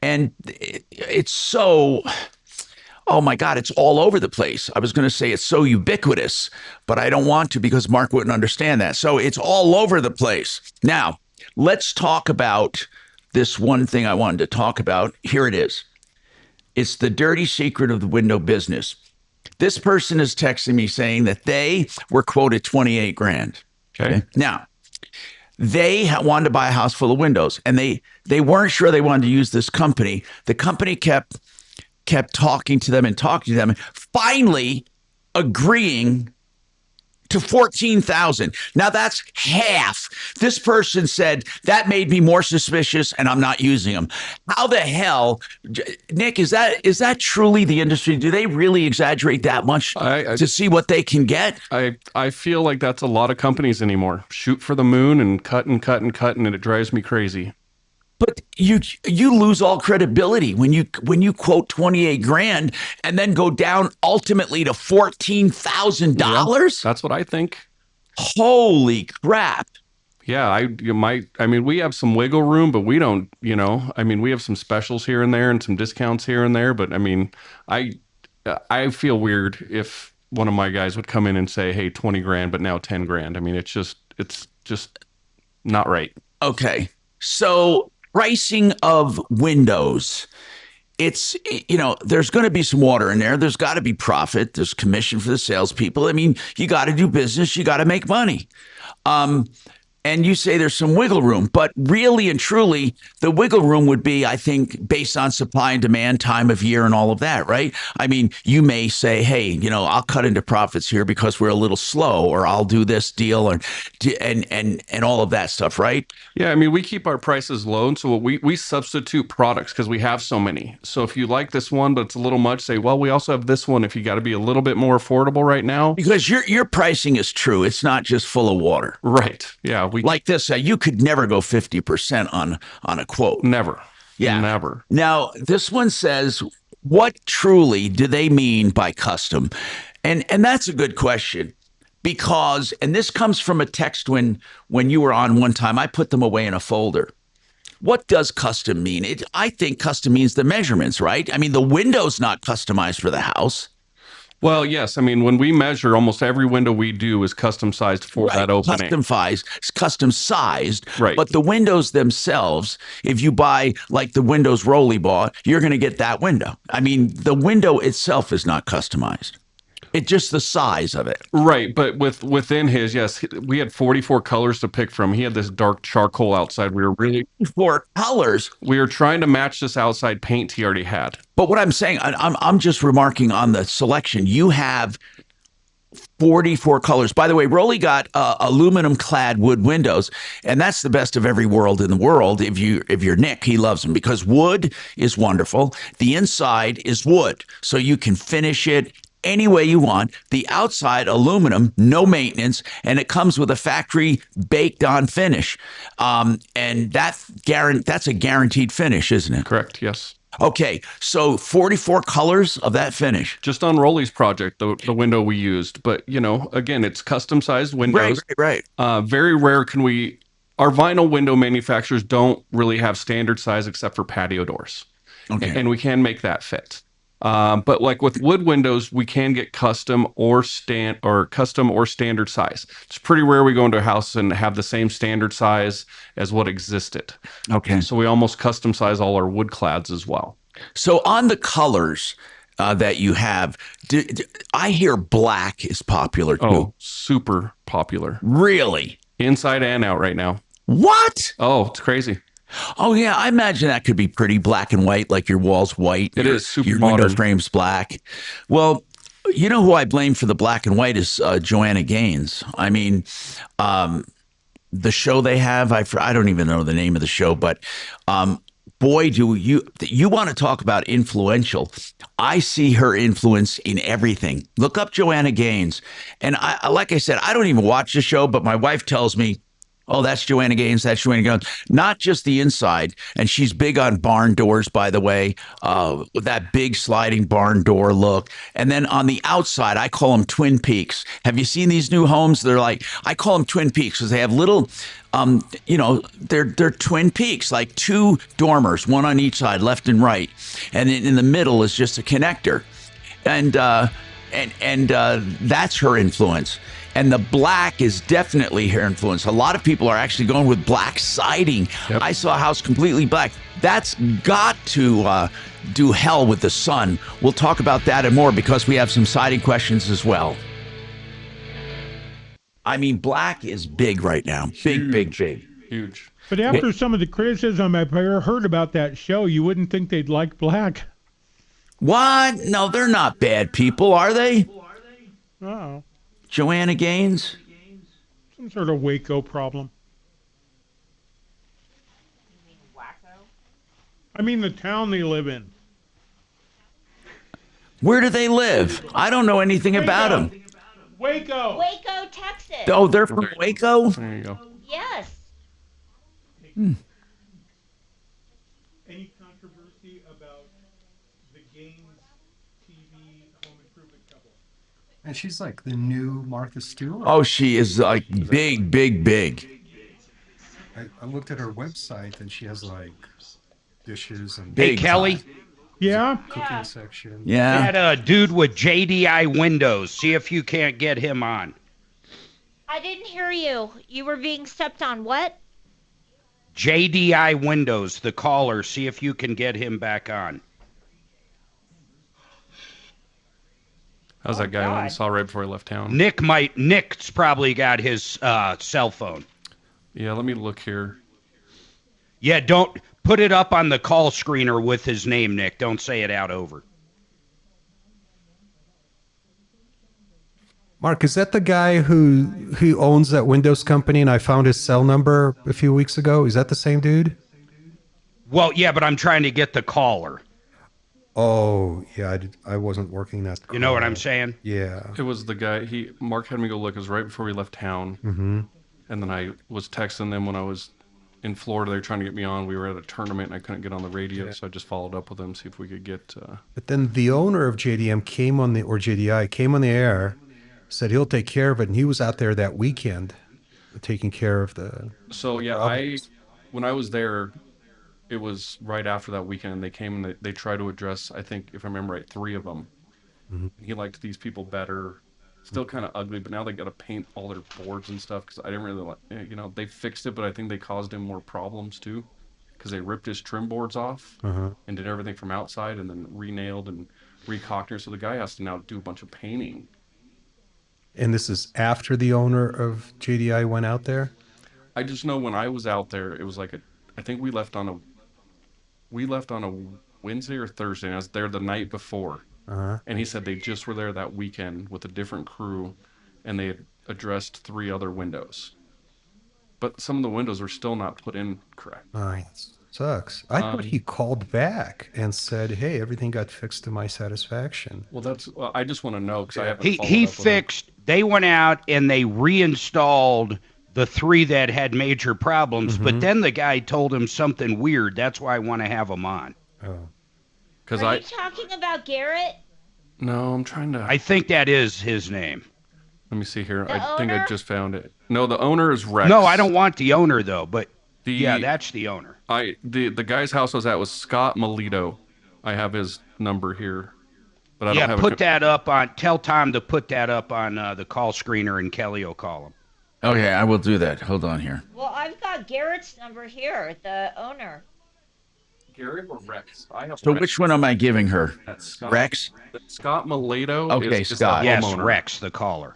And it's so... Oh my God, it's all over the place. I was going to say it's so ubiquitous, but I don't want to because Mark wouldn't understand that. So it's all over the place. Now, let's talk about this one thing I wanted to talk about. Here it is. It's the dirty secret of the window business. This person is texting me saying that they were quoted 28 grand. Okay. Now, they wanted to buy a house full of windows and they weren't sure they wanted to use this company. The company kept talking to them and finally agreeing to 14,000. Now that's half. This person said that made me more suspicious and I'm not using them. How the hell, Nick, is that truly the industry? Do they really exaggerate that much to see what they can get? I feel like that's a lot of companies anymore. Shoot for the moon and cut and it drives me crazy. But you lose all credibility when you quote 28 grand and then go down ultimately to $14,000. That's what I think. Holy crap! I mean, we have some wiggle room, but we don't, I mean, we have some specials here and there and some discounts here and there. But I mean, I feel weird if one of my guys would come in and say, hey, 20 grand, but now 10 grand. I mean, it's just not right. Okay. So pricing of windows. It's, there's going to be some water in there. There's got to be profit. There's commission for the salespeople. I mean, you got to do business. You got to make money. And you say there's some wiggle room, but really and truly, the wiggle room would be, I think, based on supply and demand, time of year, and all of that, right? I mean, you may say, hey, I'll cut into profits here because we're a little slow, or I'll do this deal, and all of that stuff, right? Yeah, I mean, we keep our prices low, and so we substitute products because we have so many. So if you like this one, but it's a little much, say, well, we also have this one if you got to be a little bit more affordable right now. Because your pricing is true. It's not just full of water. Right. Yeah. Like this, you could never go 50% on a quote. Never. Yeah. Never. Now, this one says, what truly do they mean by custom? And that's a good question. Because, and this comes from a text when you were on one time, I put them away in a folder. What does custom mean? I think custom means the measurements, right? I mean, the window's not customized for the house. Well, yes. I mean, when we measure, almost every window we do is custom sized for that opening. Custom sized. Right. But the windows themselves, if you buy like the windows Rolly bought, you're going to get that window. I mean, the window itself is not customized. It's just the size of it. Right. But within his, yes, we had 44 colors to pick from. He had this dark charcoal outside. We were really... 4 colors? We were trying to match this outside paint he already had. But what I'm saying, I'm just remarking on the selection. You have 44 colors. By the way, Rolly got aluminum clad wood windows, and that's the best of every world in the world. If you're Nick, he loves them because wood is wonderful. The inside is wood, so you can finish it any way you want. The outside, aluminum, no maintenance, and it comes with a factory baked on finish. And that's a guaranteed finish, isn't it? Correct, yes. Okay, so 44 colors of that finish. Just on Rolly's project, the window we used. But, again, it's custom-sized windows. Right. Very rare our vinyl window manufacturers don't really have standard size except for patio doors. Okay. And we can make that fit. But like with wood windows, we can get custom or standard size. It's pretty rare we go into a house and have the same standard size as what existed. Okay. So we almost custom size all our wood clads as well. So on the colors that you have, I hear black is popular too. Oh, super popular. Really? Inside and out right now. What? Oh, it's crazy. Oh, yeah. I imagine that could be pretty black and white, like your walls white. It is super your modern. Window frames black. Well, you know who I blame for the black and white is Joanna Gaines. I mean, the show they have, I don't even know the name of the show, but boy, do you want to talk about influential. I see her influence in everything. Look up Joanna Gaines. And like I said, I don't even watch the show, but my wife tells me, oh, that's Joanna Gaines. That's Joanna Gaines. Not just the inside. And she's big on barn doors, by the way, with that big sliding barn door look. And then on the outside, I call them Twin Peaks. Have you seen these new homes? I call them Twin Peaks because they have little, they're Twin Peaks, like 2 dormers, one on each side, left and right. And in the middle is just a connector. And that's her influence. And the black is definitely her influence. A lot of people are actually going with black siding. Yep. I saw a house completely black. That's got to do hell with the sun. We'll talk about that and more because we have some siding questions as well. I mean, black is big right now. Big. Huge. But after some of the criticism I've heard about that show, you wouldn't think they'd like black. What? No, they're not bad people, are they? Oh. Joanna Gaines? Some sort of Waco problem. You mean wacko? I mean the town they live in. Where do they live? I don't know anything about them. Waco, Texas. Oh, they're from Waco? There you go. Yes. Any controversy about the Gaines TV home improvement couple? And she's like the new Martha Stewart. Oh, she is like big. I looked at her website, and she has like dishes and. Hey, Kelly. Yeah. Cooking section. Yeah. That dude with JDI Windows. See if you can't get him on. I didn't hear you. You were being stepped on. What? JDI Windows, the caller. See if you can get him back on. How's that guy one I saw right before he left town? Nick's probably got his cell phone. Yeah, let me look here. Yeah, don't put it up on the call screener with his name, Nick. Don't say it out over. Mark, is that the guy who owns that Windows company and I found his cell number a few weeks ago? Is that the same dude? Well, yeah, but I'm trying to get the caller. Oh, yeah, I wasn't working that call. You know what I'm saying? Yeah. It was the guy. Mark had me go look. It was right before we left town. Mm-hmm. And then I was texting them when I was in Florida. They were trying to get me on. We were at a tournament and I couldn't get on the radio, so I just followed up with them, see if we could get. But then the owner of JDI came on the air, said he'll take care of it, and he was out there that weekend taking care of the. So yeah, when I was there, it was right after that weekend. And they came and they tried to address, I think, if I remember right, 3 of them. Mm-hmm. He liked these people better. Still kind of ugly, but now they got to paint all their boards and stuff because I didn't really like. They fixed it, but I think they caused him more problems too, because they ripped his trim boards off and did everything from outside and then re-nailed and re-caulked. So the guy has to now do a bunch of painting. And this is after the owner of JDI went out there? I just know when I was out there, it was like I think we left on a Wednesday or Thursday, and I was there the night before. And he said they just were there that weekend with a different crew, and they had addressed 3 other windows. But some of the windows were still not put in correct. Sucks. I thought he called back and said, "Hey, everything got fixed to my satisfaction." Well, I just want to know because I haven't. He fixed. They went out and they reinstalled the 3 that had major problems. Mm-hmm. But then the guy told him something weird. That's why I want to have him on. Oh. Are you talking about Garrett? No, I'm trying to. I think that is his name. Let me see here. The I think I owner? just found it. No, the owner is Rex. No, I don't want the owner though. But yeah, that's the owner. The guy's house I was at was Scott Melito. I have his number here, but I don't have. Put that up on. Tell Tom to put that up on the call screener, and Kelly will call him. Okay, I will do that. Hold on here. Well, I've got Garrett's number here, the owner. Gary or Rex? So which one am I giving her? Rex? Scott Melito. Okay, Scott. Yes, Rex, the caller.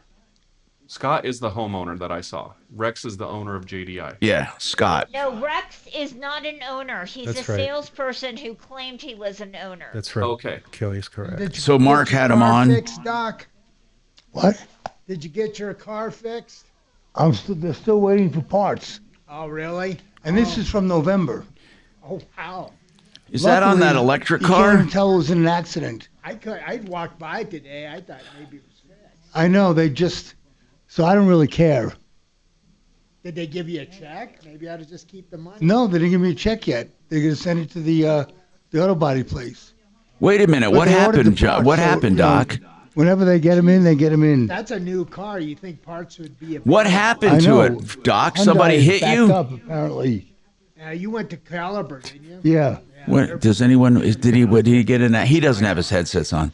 Scott is the homeowner that I saw. Rex is the owner of JDI. Yeah, Scott. No, Rex is not an owner. He's That's a right. salesperson who claimed he was an owner. That's right. Okay. Kelly's correct. So Mark had him on. Fixed, Doc? What? Did you get your car fixed? They're still waiting for parts. Oh, really? And this is from November. Oh, wow. Is that on that electric You car? can't even tell it was in an accident. I'd walked by today. I thought maybe it was fixed. I know, so I don't really care. Did they give you a check? Maybe I ought to just keep the money. No, they didn't give me a check yet. They're going to send it to the auto body place. Wait a minute. But What they ordered happened, the parts, What so, happened, Doc? Whenever they get them in, they get them in. That's a new car. You think parts would be a What happened to it, Doc? Hyundai Somebody is hit backed you? up, apparently. You went to Caliber, didn't you? Yeah. What, does anyone? Did he get in that? He doesn't have his headsets on.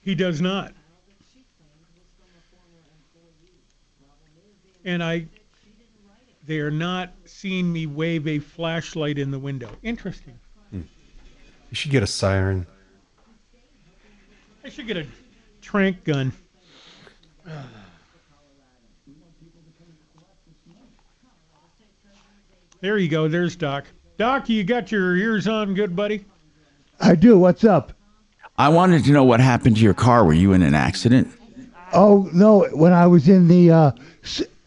He does not. And they are not seeing me wave a flashlight in the window. Interesting. You should get a siren. I should get a trank gun. There you go. There's Doc. Doc, you got your ears on good, buddy? I do. What's up? I wanted to know what happened to your car. Were you in an accident? Oh, no. When I was in the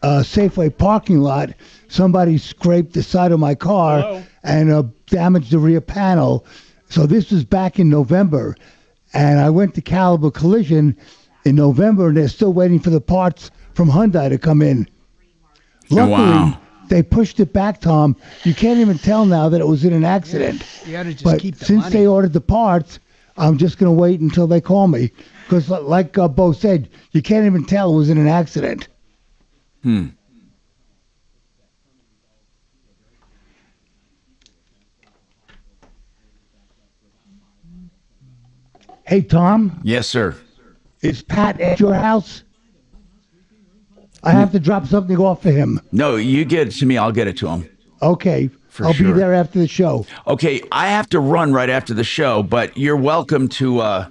Safeway parking lot, somebody scraped the side of my car and damaged the rear panel. So this was back in November. And I went to Caliber Collision in November, and they're still waiting for the parts from Hyundai to come in. Luckily, they pushed it back, Tom. You can't even tell now that it was in an accident. You ought to just But keep the since money. they ordered the parts, I'm just going to wait until they call me. Because like Bo said, you can't even tell it was in an accident. Hey, Tom. Yes, sir. Is Pat at your house? I have to drop something off for him. No, you get it to me. I'll get it to him. Okay. I'll be there after the show. Okay, I have to run right after the show, but you're welcome to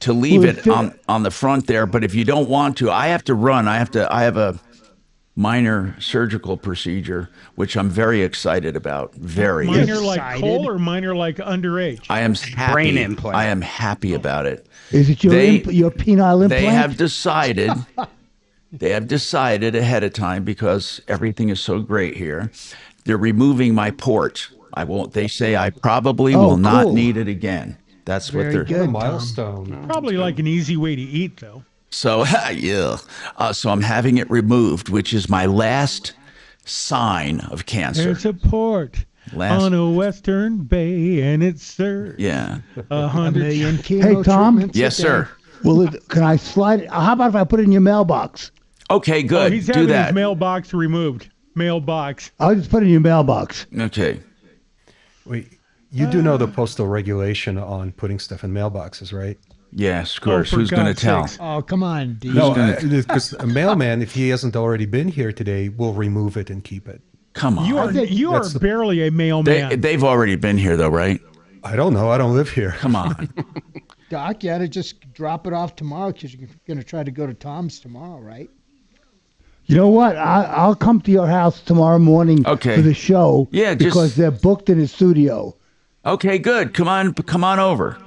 leave it on the front there. But if you don't want to, I have to run. I have a minor surgical procedure, which I'm very excited about. Very minor like Cole or minor like underage? I am happy. Brain implant. I am happy about it. Is it your penile implant? They have decided. They have decided ahead of time, because everything is so great here. They're removing my port. I won't. They say I probably will not need it again. That's what they're. Good milestone. Probably like an easy way to eat, though. So yeah. So I'm having it removed, which is my last sign of cancer. There's a port on a western bay, and it's served. Yeah. 100 million chemo Hey, Tom. treatments a Yes, day. sir. Can I slide it? How about if I put it in your mailbox? Okay, good. He's Do having that. his mailbox removed. Mailbox. I'll just put it in your mailbox. Okay. Wait, you do know the postal regulation on putting stuff in mailboxes, right? Yes, of course. Who's going to tell? Sakes. Oh, come on, D. No, because a mailman, if he hasn't already been here today, will remove it and keep it. Come on. You are barely a mailman. They've already been here, though, right? I don't know. I don't live here. Come on. Doc, you ought to just drop it off tomorrow because you're going to try to go to Tom's tomorrow, right? You know what? I'll come to your house tomorrow morning for the show. Yeah, because they're booked in the studio. Okay, good. Come on over.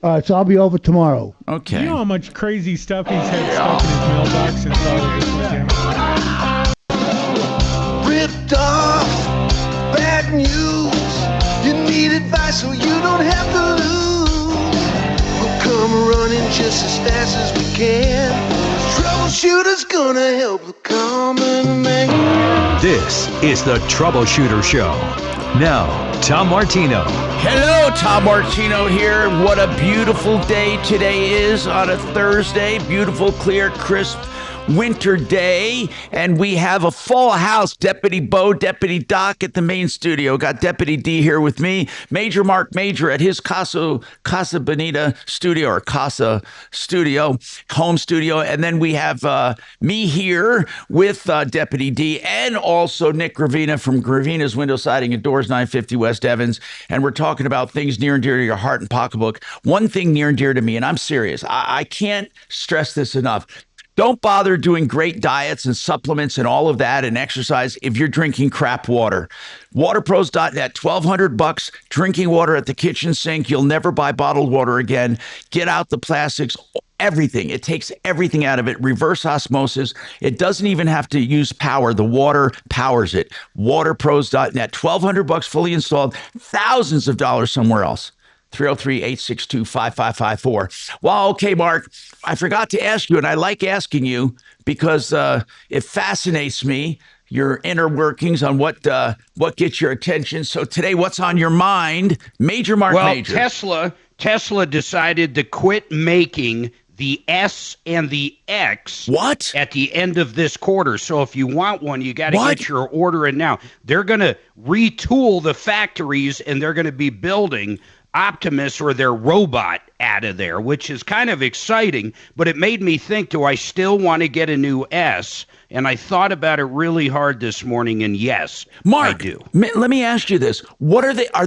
All right, so I'll be over tomorrow. Okay. You know how much crazy stuff he's had stuck in his mailbox since all this was Ripped off, bad news. You need advice so you don't have to lose. We'll come running just as fast as we can. Troubleshooter's gonna help the common man. This is the Troubleshooter Show. Now, Tom Martino. Hello, Tom Martino here. What a beautiful day today is on a Thursday. Beautiful, clear, crisp winter day. And we have a full house. Deputy Bo, Deputy Doc at the main studio. Got Deputy D here with me. Major Marc Mager at his Casa Bonita studio, or Casa studio, home studio. And then we have me here with Deputy D, and also Nick Gravina from Gravina's Window Siding and Doors, 950 West Evans. And we're talking about things near and dear to your heart and pocketbook. One thing near and dear to me, and I'm serious, I can't stress this enough. Don't bother doing great diets and supplements and all of that and exercise if you're drinking crap water. Waterpros.net, $1,200, drinking water at the kitchen sink. You'll never buy bottled water again. Get out the plastics, everything. It takes everything out of it. Reverse osmosis. It doesn't even have to use power. The water powers it. Waterpros.net, $1,200 fully installed, thousands of dollars somewhere else. 303-862-5554. Well, okay, Mark, I forgot to ask you, and I like asking you because it fascinates me, your inner workings on what gets your attention. So today, what's on your mind? Major Marc Mager. Well, Tesla decided to quit making the S and the X at the end of this quarter. So if you want one, you got to get your order in now. They're going to retool the factories, and they're going to be building Optimus, or their robot, out of there, which is kind of exciting. But it made me think, do I still want to get a new S? And I thought about it really hard this morning, and yes, Mark, I do. Let me ask you this: what are they? Are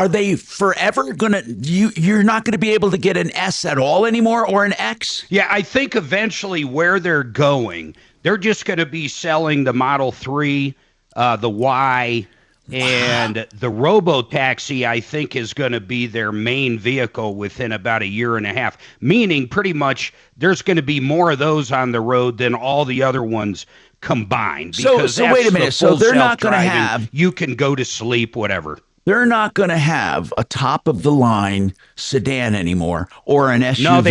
they forever gonna? You're not going to be able to get an S at all anymore, or an X? Yeah, I think eventually where they're going, they're just going to be selling the Model 3, the Y. And the robo-taxi, I think, is going to be their main vehicle within about a year and a half, meaning pretty much there's going to be more of those on the road than all the other ones combined. So wait a minute. So they're not going to have... You can go to sleep, whatever. They're not going to have a top-of-the-line sedan anymore, or an SUV. No,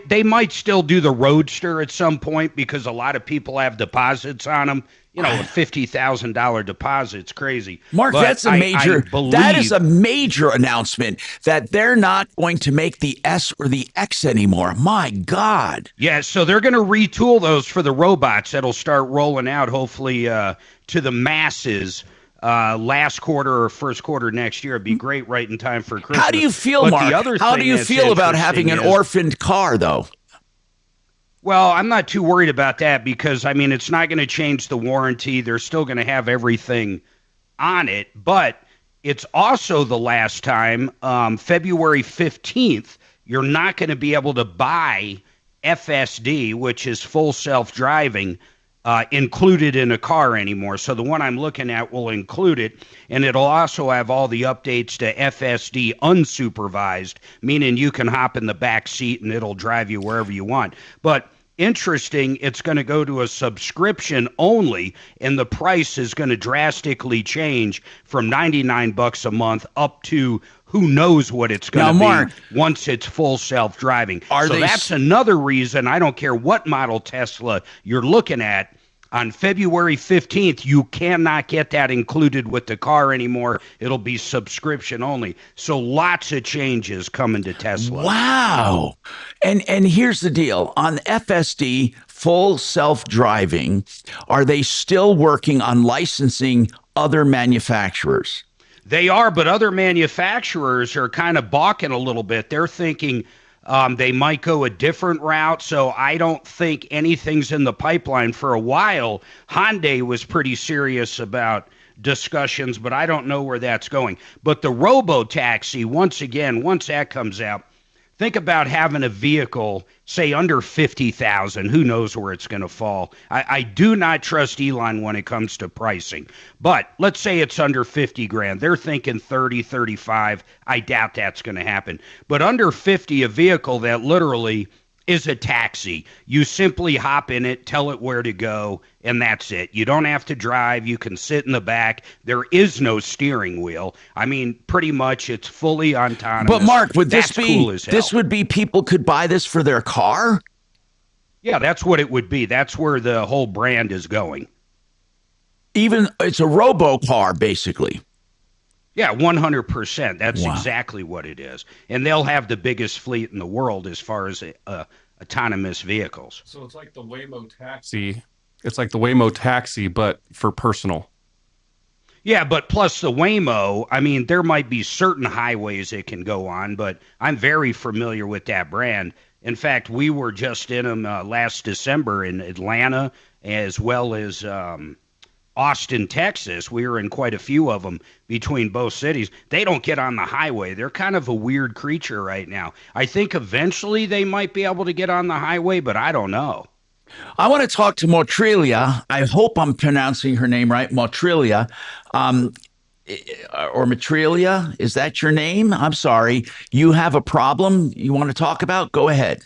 they might still do the Roadster at some point, because a lot of people have deposits on them. You know, a $50,000 deposit. It's crazy. Mark, but that is a major announcement that they're not going to make the S or the X anymore. My God. Yeah, so they're going to retool those for the robots that'll start rolling out, hopefully, to the masses last quarter or first quarter next year. It'd be great right in time for Christmas. How do you feel, but Mark? The other How do thing you that's feel about having an interesting orphaned car, though? Well, I'm not too worried about that because, I mean, it's not going to change the warranty. They're still going to have everything on it. But it's also the last time, February 15th, you're not going to be able to buy FSD, which is full self-driving, included in a car anymore. So the one I'm looking at will include it, and it'll also have all the updates to FSD unsupervised, meaning you can hop in the back seat and it'll drive you wherever you want. But interesting, it's going to go to a subscription only, and the price is going to drastically change from $99 a month up to who knows what it's going to Mark, be once it's full self-driving. So that's another reason, I don't care what model Tesla you're looking at, on February 15th, you cannot get that included with the car anymore. It'll be subscription only. So lots of changes coming to Tesla. Wow. And here's the deal. On FSD, full self-driving, are they still working on licensing other manufacturers? They are, but other manufacturers are kind of balking a little bit. They're thinking they might go a different route, so I don't think anything's in the pipeline for a while. Hyundai was pretty serious about discussions, but I don't know where that's going. But the robo-taxi, once again, once that comes out, think about having a vehicle, say, under 50,000. Who knows where it's going to fall? I do not trust Elon when it comes to pricing. But let's say it's under 50 grand. They're thinking 30, 35. I doubt that's going to happen. But under 50, a vehicle that literally is a taxi. You simply hop in it, tell it where to go, and that's it. You don't have to drive. You can sit in the back. There is no steering wheel. I mean, pretty much it's fully autonomous. But Mark, would this be cool as hell. This would be people could buy this for their car? Yeah, that's what it would be. That's where the whole brand is going. Even it's a robo car, basically. Yeah, 100%. That's exactly what it is. And they'll have the biggest fleet in the world as far as autonomous vehicles. So it's like the Waymo taxi. It's like the Waymo taxi, but for personal. Yeah, but plus the Waymo, I mean, there might be certain highways it can go on, but I'm very familiar with that brand. In fact, we were just in them last December in Atlanta, as well as Austin, Texas. We were in quite a few of them between both cities. They don't get on the highway. They're kind of a weird creature right now. I think eventually they might be able to get on the highway, but I don't know. I want to talk to Motrilia. I hope I'm pronouncing her name right. Motrilia. Or Matrilia. Is that your name? I'm sorry. You have a problem you want to talk about? Go ahead.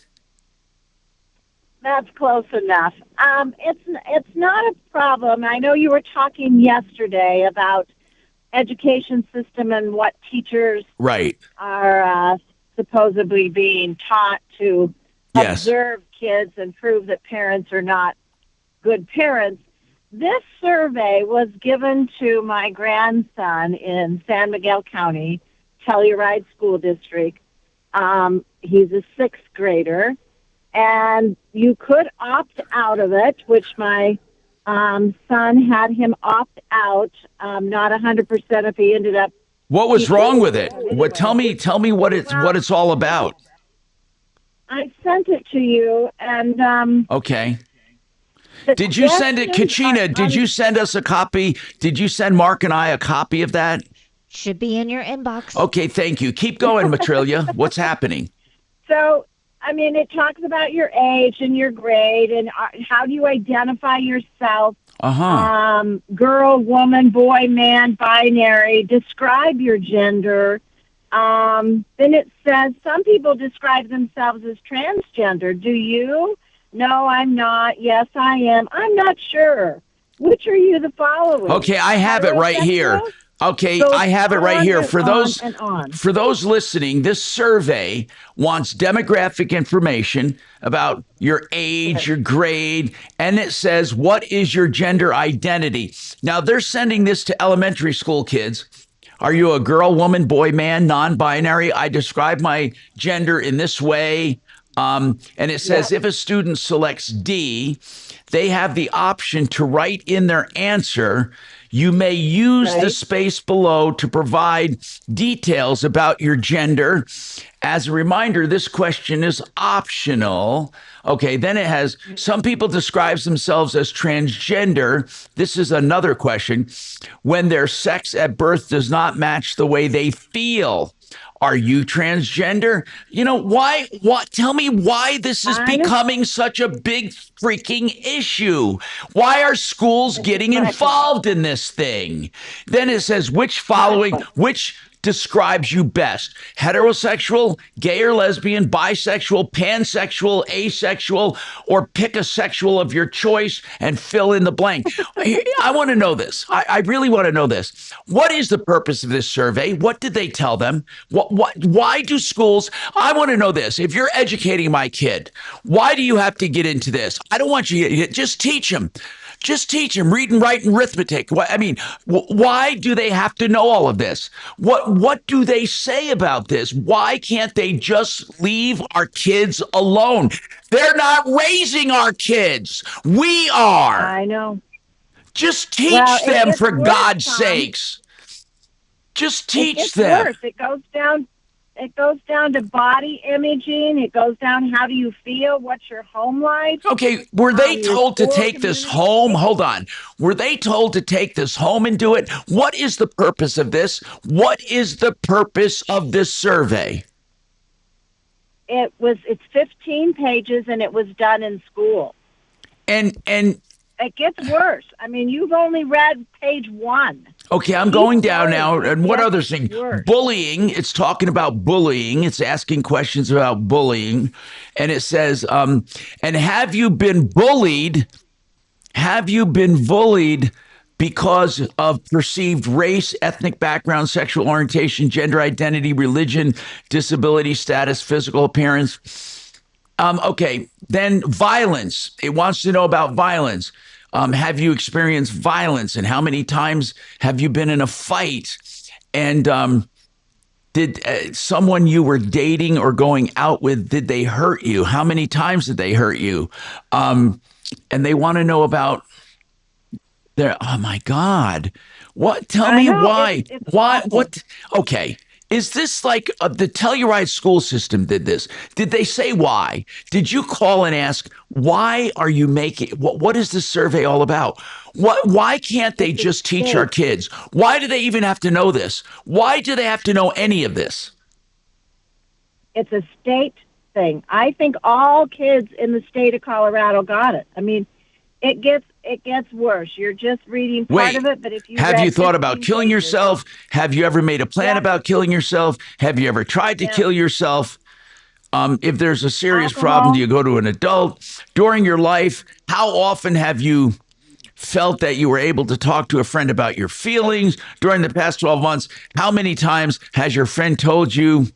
That's close enough. It's not a problem. I know you were talking yesterday about education system and what teachers are supposedly being taught to observe kids and prove that parents are not good parents. This survey was given to my grandson in San Miguel County, Telluride School District. He's a sixth grader. And you could opt out of it, which my son had him opt out, not 100% if he ended up. What was wrong with it? What? Tell me what it's all about. I sent it to you, and okay. Did you send it, Kachina? Did you send us a copy? Did you send Mark and I a copy of that? Should be in your inbox. Okay, thank you. Keep going, Matrilia. What's happening? So, I mean, it talks about your age and your grade and how do you identify yourself. Girl, woman, boy, man, binary. Describe your gender. Then it says some people describe themselves as transgender. Do you? No, I'm not. Yes, I am. I'm not sure. Which are you the following? Okay, I have it right here. Okay, So I have it right here. For those on. for those listening, this survey wants demographic information about your age, your grade, and it says, what is your gender identity? Now, they're sending this to elementary school kids. Are you a girl, woman, boy, man, non-binary? I describe my gender in this way. And it says if a student selects D, they have the option to write in their answer, You may use the space below to provide details about your gender. As a reminder, this question is optional. Okay, then it has, some people describe themselves as transgender. This is another question. When their sex at birth does not match the way they feel. Are you transgender? You know, why? What? Tell me why this is becoming such a big freaking issue. Why are schools getting involved in this thing? Then it says, which describes you best? Heterosexual, gay or lesbian, bisexual, pansexual, asexual, or pick a sexual of your choice and fill in the blank. I want to know this. I really want to know this. What is the purpose of this survey? What did they tell them? Why do schools? I want to know this. If you're educating my kid, why do you have to get into this? I don't want you to just teach him. Just teach them reading, writing, arithmetic. I mean, why do they have to know all of this? What do they say about this? Why can't they just leave our kids alone? They're not raising our kids. We are. I know. Just teach them, for God's sakes. Just teach them. Worse. It goes down to body imaging. It goes down, how do you feel? What's your home life? Okay, were they told to take this home? Hold on. Were they told to take this home and do it? What is the purpose of this? What is the purpose of this survey? It's 15 pages, and it was done in school. And it gets worse. I mean, you've only read page 1. Okay, I'm going down now. And what other thing? Bullying. It's talking about bullying. It's asking questions about bullying. And it says, and have you been bullied? Have you been bullied because of perceived race, ethnic background, sexual orientation, gender identity, religion, disability status, physical appearance? Okay, then violence. It wants to know about violence. Have you experienced violence, and how many times have you been in a fight? And did someone you were dating or going out with, did they hurt you? How many times did they hurt you? And they want to know about their, oh my God. What? Tell me why. Why? What? Okay. Is this like the Telluride school system did this? Did they say why? Did you call and ask, why are you making, what is this survey all about? Why can't they just teach our kids? Why do they even have to know this? Why do they have to know any of this? It's a state thing. I think all kids in the state of Colorado got it. I mean, it gets worse. You're just reading part of it, but if you have you thought about killing yourself? Have you ever made a plan about killing yourself? Have you ever tried to kill yourself? If there's a serious problem, do you go to an adult? During your life, how often have you felt that you were able to talk to a friend about your feelings? During the past 12 months, how many times has your friend told you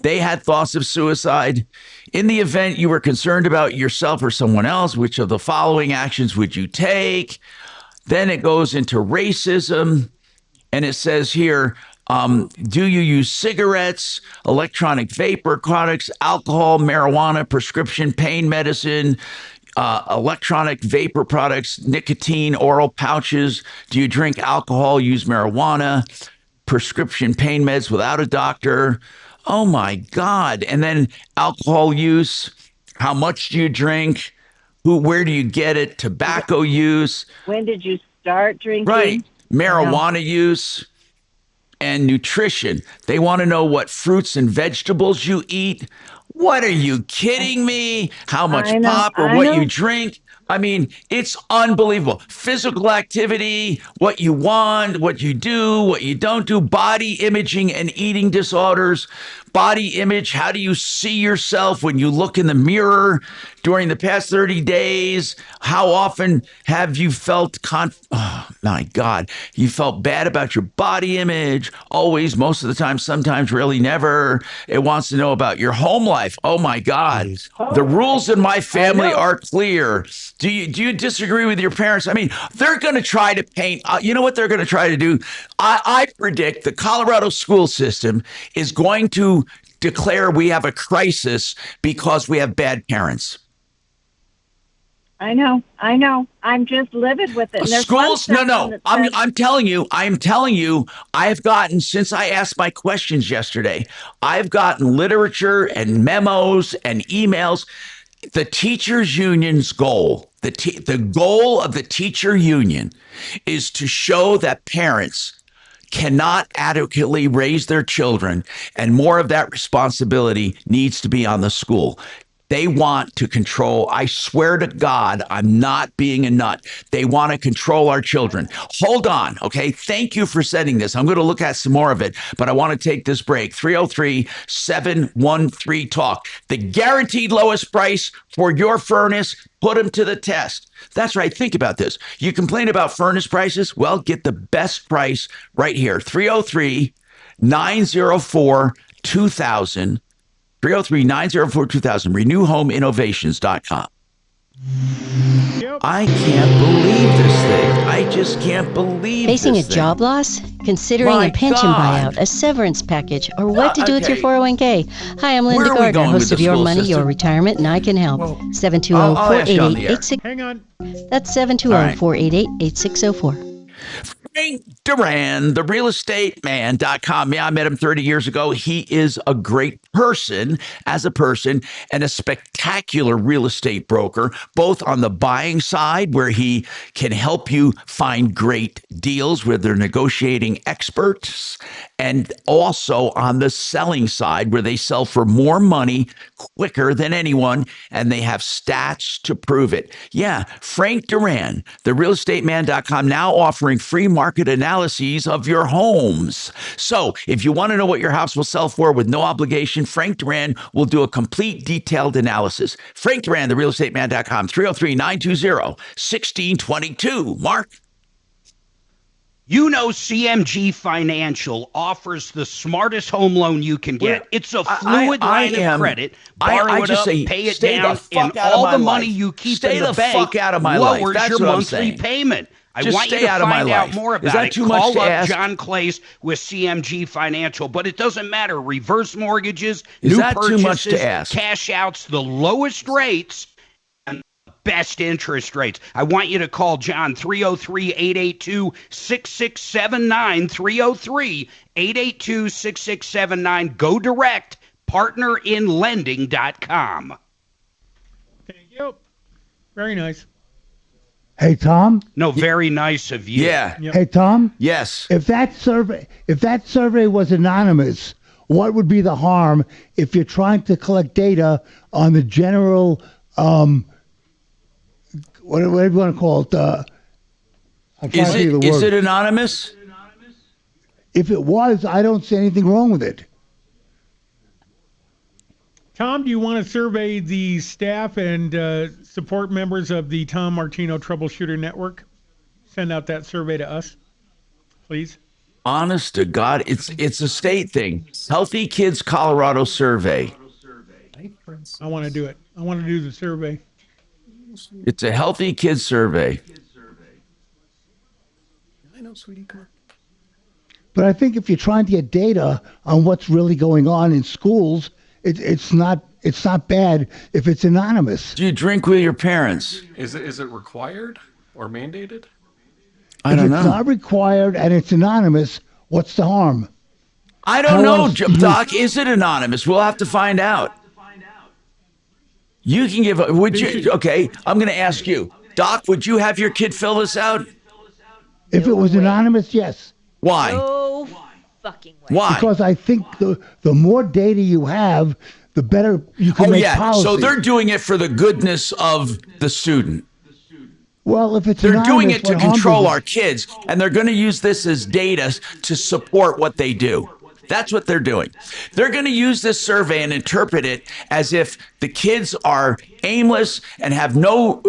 they had thoughts of suicide? In the event you were concerned about yourself or someone else, which of the following actions would you take? Then it goes into racism. And it says here, do you use cigarettes, electronic vapor products, alcohol, marijuana, prescription pain medicine, electronic vapor products, nicotine, oral pouches? Do you drink alcohol, use marijuana, prescription pain meds without a doctor? Oh my God. And then alcohol use, how much do you drink? Where do you get it? Tobacco use. When did you start drinking? Right. Marijuana use and nutrition. They want to know what fruits and vegetables you eat. What are you kidding me? How much pop or what you drink? I mean, it's unbelievable. Physical activity, what you want, what you do, what you don't do, body imaging and eating disorders. Body image, how do you see yourself when you look in the mirror during the past 30 days? How often have you felt oh my God, you felt bad about your body image? Always, most of the time, sometimes, really never. It wants to know about your home life. Oh my God. The rules in my family are clear. Do you disagree with your parents? I mean, they're going to try to paint, you know what they're going to try to do? I predict the Colorado school system is going to declare we have a crisis because we have bad parents. I know. I'm just livid with it. And there's Schools, one no. section that I'm telling you, I've gotten, since I asked my questions yesterday, I've gotten literature and memos and emails. The teachers union's goal, the goal of the teacher union is to show that parents cannot adequately raise their children, and more of that responsibility needs to be on the school. They want to control. I swear to God, I'm not being a nut. They want to control our children. Hold on, okay? Thank you for sending this. I'm going to look at some more of it, but I want to take this break. 303-713-TALK. The guaranteed lowest price for your furnace. Put them to the test. That's right. Think about this. You complain about furnace prices? Well, get the best price right here. 303-904-2000. 303-904-2000, renewhomeinnovations.com. I can't believe this thing. I just can't believe Facing this a thing. job loss? Considering My a pension God. buyout, a severance package, or what to do with your Okay. 401k? Hi, I'm Linda Where are we Gardner, going with host of the Your school Money, Your system? Retirement, and I can help. I'll ask you on the air. 720-488-86... Hang on. That's 720-488-8604. Frank Duran, the realestateman.com. Yeah, I met him 30 years ago. He is a great person as a person and a spectacular real estate broker, both on the buying side, where he can help you find great deals with their negotiating experts, and also on the selling side, where they sell for more money quicker than anyone, and they have stats to prove it. Yeah, Frank Duran, the realestateman.com, now offering free market analyses of your homes. So if you want to know what your house will sell for with no obligation, Frank Duran will do a complete detailed analysis. Frank Duran, the realestateman.com, 303-920-1622. Mark? You know, CMG Financial offers the smartest home loan you can get. It's a fluid line of credit. Borrow it up, pay it down, and all the money you keep in the bank lowers your monthly payment. I want you to find out more about it. Call up John Clace with CMG Financial, but it doesn't matter. Reverse mortgages, new purchases, cash outs, the lowest rates, and best interest rates. I want you to call John, 303-882-6679, 303-882-6679. Go direct, partnerinlending.com. Thank you. Very nice. Hey, Tom? No, very nice of you. Yeah. Hey, Tom? Yes. If that survey was anonymous, what would be the harm if you're trying to collect data on the general, whatever you want to call it? Is it anonymous? If it was, I don't see anything wrong with it. Tom, do you want to survey the staff and support members of the Tom Martino Troubleshooter Network? Send out that survey to us, please. Honest to God, it's a state thing. Healthy Kids Colorado survey. I want to do it. I want to do the survey. It's a Healthy Kids survey. I know, sweetie. Come on. But I think if you're trying to get data on what's really going on in schools, it's not bad if it's anonymous. Do you drink with your parents? Is it required or mandated? I don't know. If it's not required and it's anonymous, what's the harm? I don't know, Doc. Is it anonymous? We'll have to find out. You can give. Would you? Okay, I'm going to ask you, Doc. Would you have your kid fill this out? If it was anonymous, yes. Why? No fucking way. Why? Because I think the more data you have, the better you can make policy. So they're doing it for the goodness of the student. Well, if it's they're doing it to what harm control is it? our kids, and they're going to use this as data to support what they do. That's what they're doing. They're going to use this survey and interpret it as if the kids are aimless and have no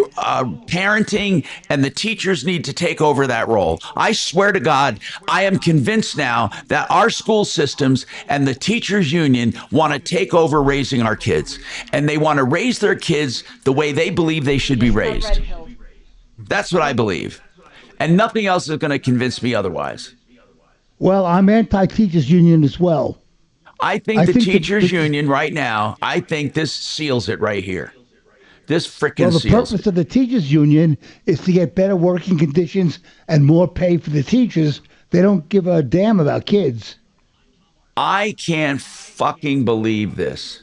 parenting, and the teachers need to take over that role. I swear to God, I am convinced now that our school systems and the teachers union want to take over raising our kids, and they want to raise their kids the way they believe they should be raised. That's what I believe. And nothing else is going to convince me otherwise. Well, I'm anti-teachers union as well. I think the teachers union right now, I think this seals it right here. This freaking Well, the seals purpose of the teachers union is to get better working conditions and more pay for the teachers. They don't give a damn about kids. I can't fucking believe this.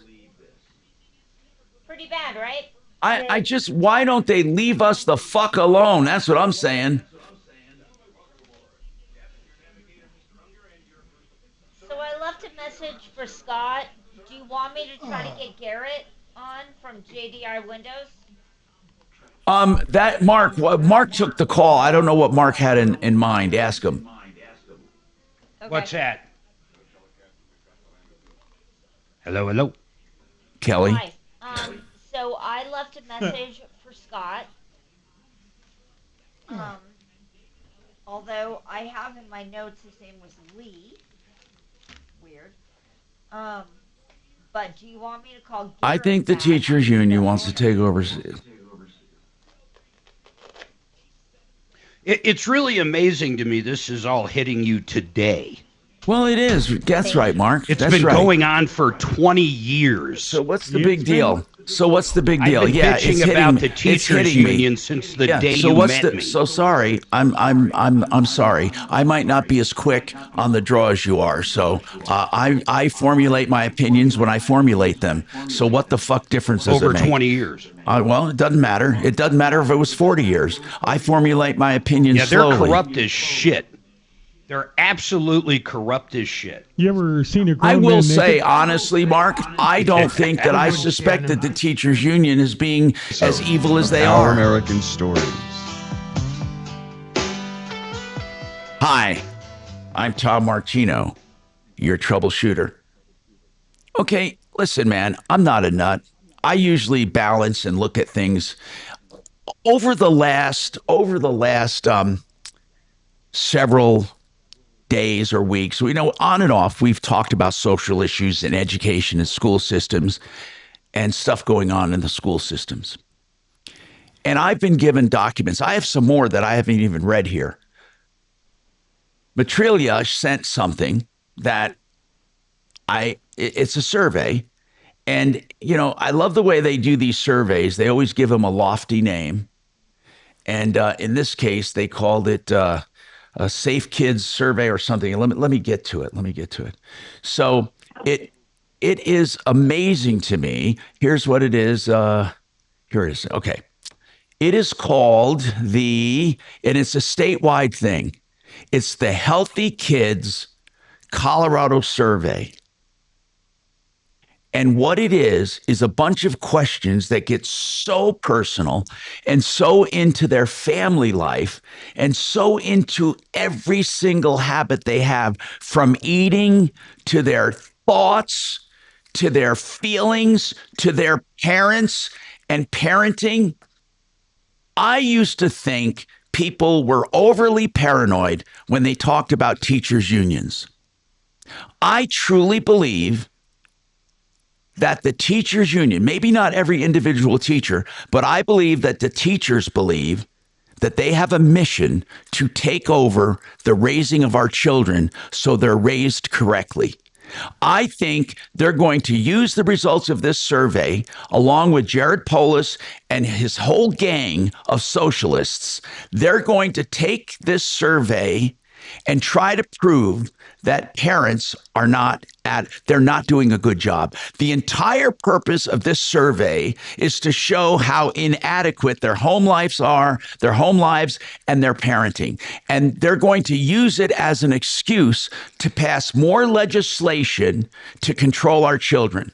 Pretty bad, right? I just, why don't they leave us the fuck alone? That's what I'm saying. So I left a message for Scott. Do you want me to try to get Garrett on from JDI Windows? That Mark took the call. I don't know what Mark had in mind. Ask him. Okay. What's that? Hello. Kelly. Hi. So I left a message for Scott. Although I have in my notes his name was Lee. Weird. But do you want me to call Garrett I think the back? teachers union wants to take over. It's really amazing to me this is all hitting you today. Well, it is. That's right, Mark. It's That's been right. going on for 20 years. So what's the big deal? So what's the big deal? I've been yeah, bitching it's about hitting, the teachers union since the day so you what's met me. So sorry. I'm sorry. I might not be as quick on the draw as you are. So I formulate my opinions when I formulate them. So what the fuck difference does Over it make? 20 years. Well, it doesn't matter. It doesn't matter if it was 40 years. I formulate my opinions Yeah, they're slowly. corrupt as shit. They're absolutely corrupt as shit. You ever seen a grown I will man say, naked? honestly, Mark, I don't think that I suspect that the teachers union is being as evil as they Our are. American Stories. Hi, I'm Tom Martino, your troubleshooter. Okay, listen, man, I'm not a nut. I usually balance and look at things over the last several days or weeks. We know on and off, we've talked about social issues in education and school systems and stuff going on in the school systems. And I've been given documents. I have some more that I haven't even read here. Matrilia sent something that it's a survey. And, you know, I love the way they do these surveys. They always give them a lofty name. And in this case, they called it a Safe Kids Survey or something. Let me get to it. So it is amazing to me. Here's what it is. Here it is. Okay. It is called and it's a statewide thing. It's the Healthy Kids Colorado Survey. And what it is a bunch of questions that get so personal and so into their family life and so into every single habit they have, from eating to their thoughts, to their feelings, to their parents and parenting. I used to think people were overly paranoid when they talked about teachers' unions. I truly believe that the teachers union, maybe not every individual teacher, but I believe that the teachers believe that they have a mission to take over the raising of our children so they're raised correctly. I think they're going to use the results of this survey, along with Jared Polis and his whole gang of socialists. They're going to take this survey and try to prove that parents they're not doing a good job. The entire purpose of this survey is to show how inadequate their home lives and their parenting. And they're going to use it as an excuse to pass more legislation to control our children.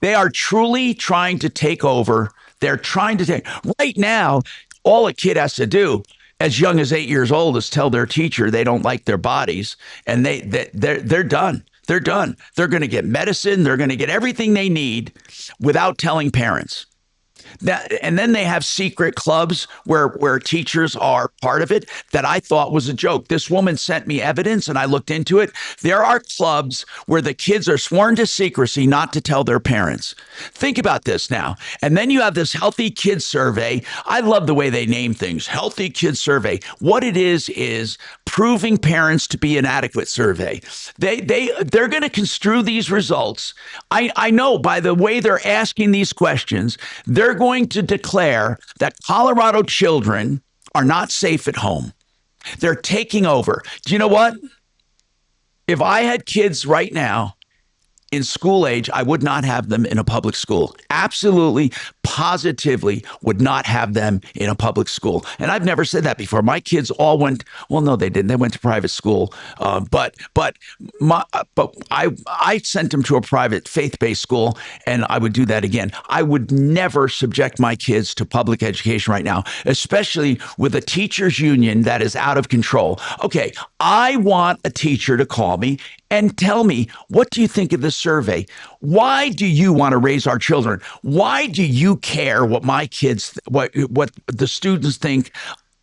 They are truly trying to take over. Right now, all a kid has to do as young as 8 years old is tell their teacher they don't like their bodies, and they're done. They're done. They're going to get medicine. They're going to get everything they need without telling parents. And then they have secret clubs where teachers are part of it that I thought was a joke. This woman sent me evidence and I looked into it. There are clubs where the kids are sworn to secrecy not to tell their parents. Think about this now. And then you have this Healthy Kids Survey. I love the way they name things. Healthy Kids Survey. What it is proving parents to be inadequate survey. They're going to construe these results. I know by the way they're asking these questions, they're going going to declare that Colorado children are not safe at home. They're taking over. Do you know what? If I had kids right now in school age, I would not have them in a public school. Absolutely, positively would not have them in a public school. And I've never said that before. My kids all went, well, no, they didn't. They went to private school. But I sent them to a private faith-based school, and I would do that again. I would never subject my kids to public education right now, especially with a teachers union that is out of control. Okay, I want a teacher to call me and tell me, what do you think of this survey? Why do you want to raise our children? Why do you care what my kids, what the students think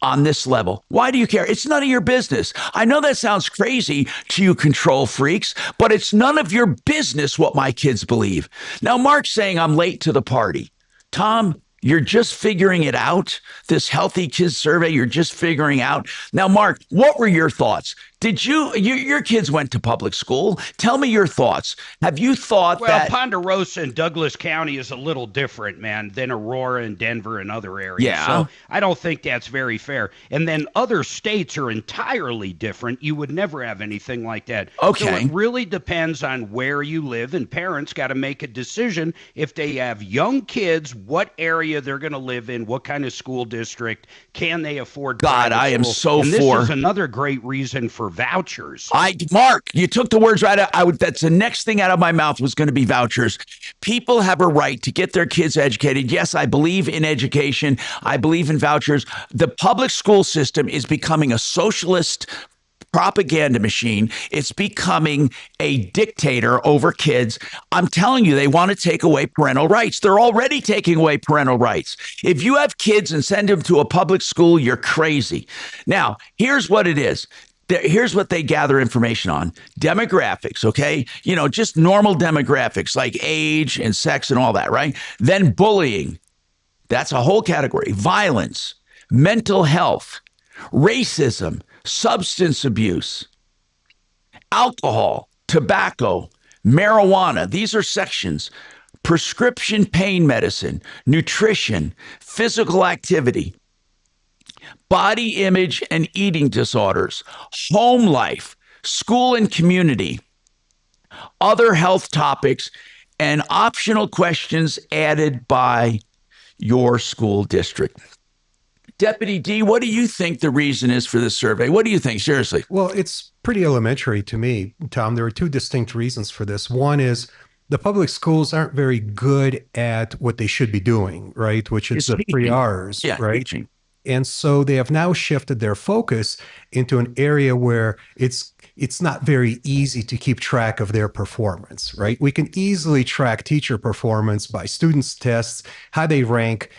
on this level? Why do you care? It's none of your business. I know that sounds crazy to you control freaks, but it's none of your business what my kids believe. Now, Mark's saying I'm late to the party. Tom, you're just figuring it out. This Healthy Kids survey, you're just figuring out. Now, Mark, what were your thoughts? Did your kids went to public school? Tell me your thoughts. Have you thought that... Well, Ponderosa and Douglas County is a little different, man, than Aurora and Denver and other areas. Yeah. So I don't think that's very fair. And then other states are entirely different. You would never have anything like that. Okay. So it really depends on where you live, and parents got to make a decision if they have young kids, what area they're going to live in, what kind of school district, can they afford God, I am so and for... This is another great reason for vouchers. Mark, you took the words right out. That's the next thing out of my mouth was going to be vouchers. People have a right to get their kids educated. Yes, I believe in education. I believe in vouchers. The public school system is becoming a socialist propaganda machine. It's becoming a dictator over kids. I'm telling you, they want to take away parental rights. They're already taking away parental rights. If you have kids and send them to a public school, you're crazy. Now, here's what it is. Here's what they gather information on. Demographics, okay? You know, just normal demographics like age and sex and all that, right? Then bullying. That's a whole category. Violence, mental health, racism, substance abuse, alcohol, tobacco, marijuana. These are sections. Prescription pain medicine, nutrition, physical activity, body image and eating disorders, home life, school and community, other health topics, and optional questions added by your school district. Deputy D, what do you think the reason is for this survey? What do you think? Seriously. Well, it's pretty elementary to me, Tom. There are two distinct reasons for this. One is the public schools aren't very good at what they should be doing, right? Which is the 3 R's, right? Teaching. And so they have now shifted their focus into an area where it's not very easy to keep track of their performance, right? We can easily track teacher performance by students' tests, how they rank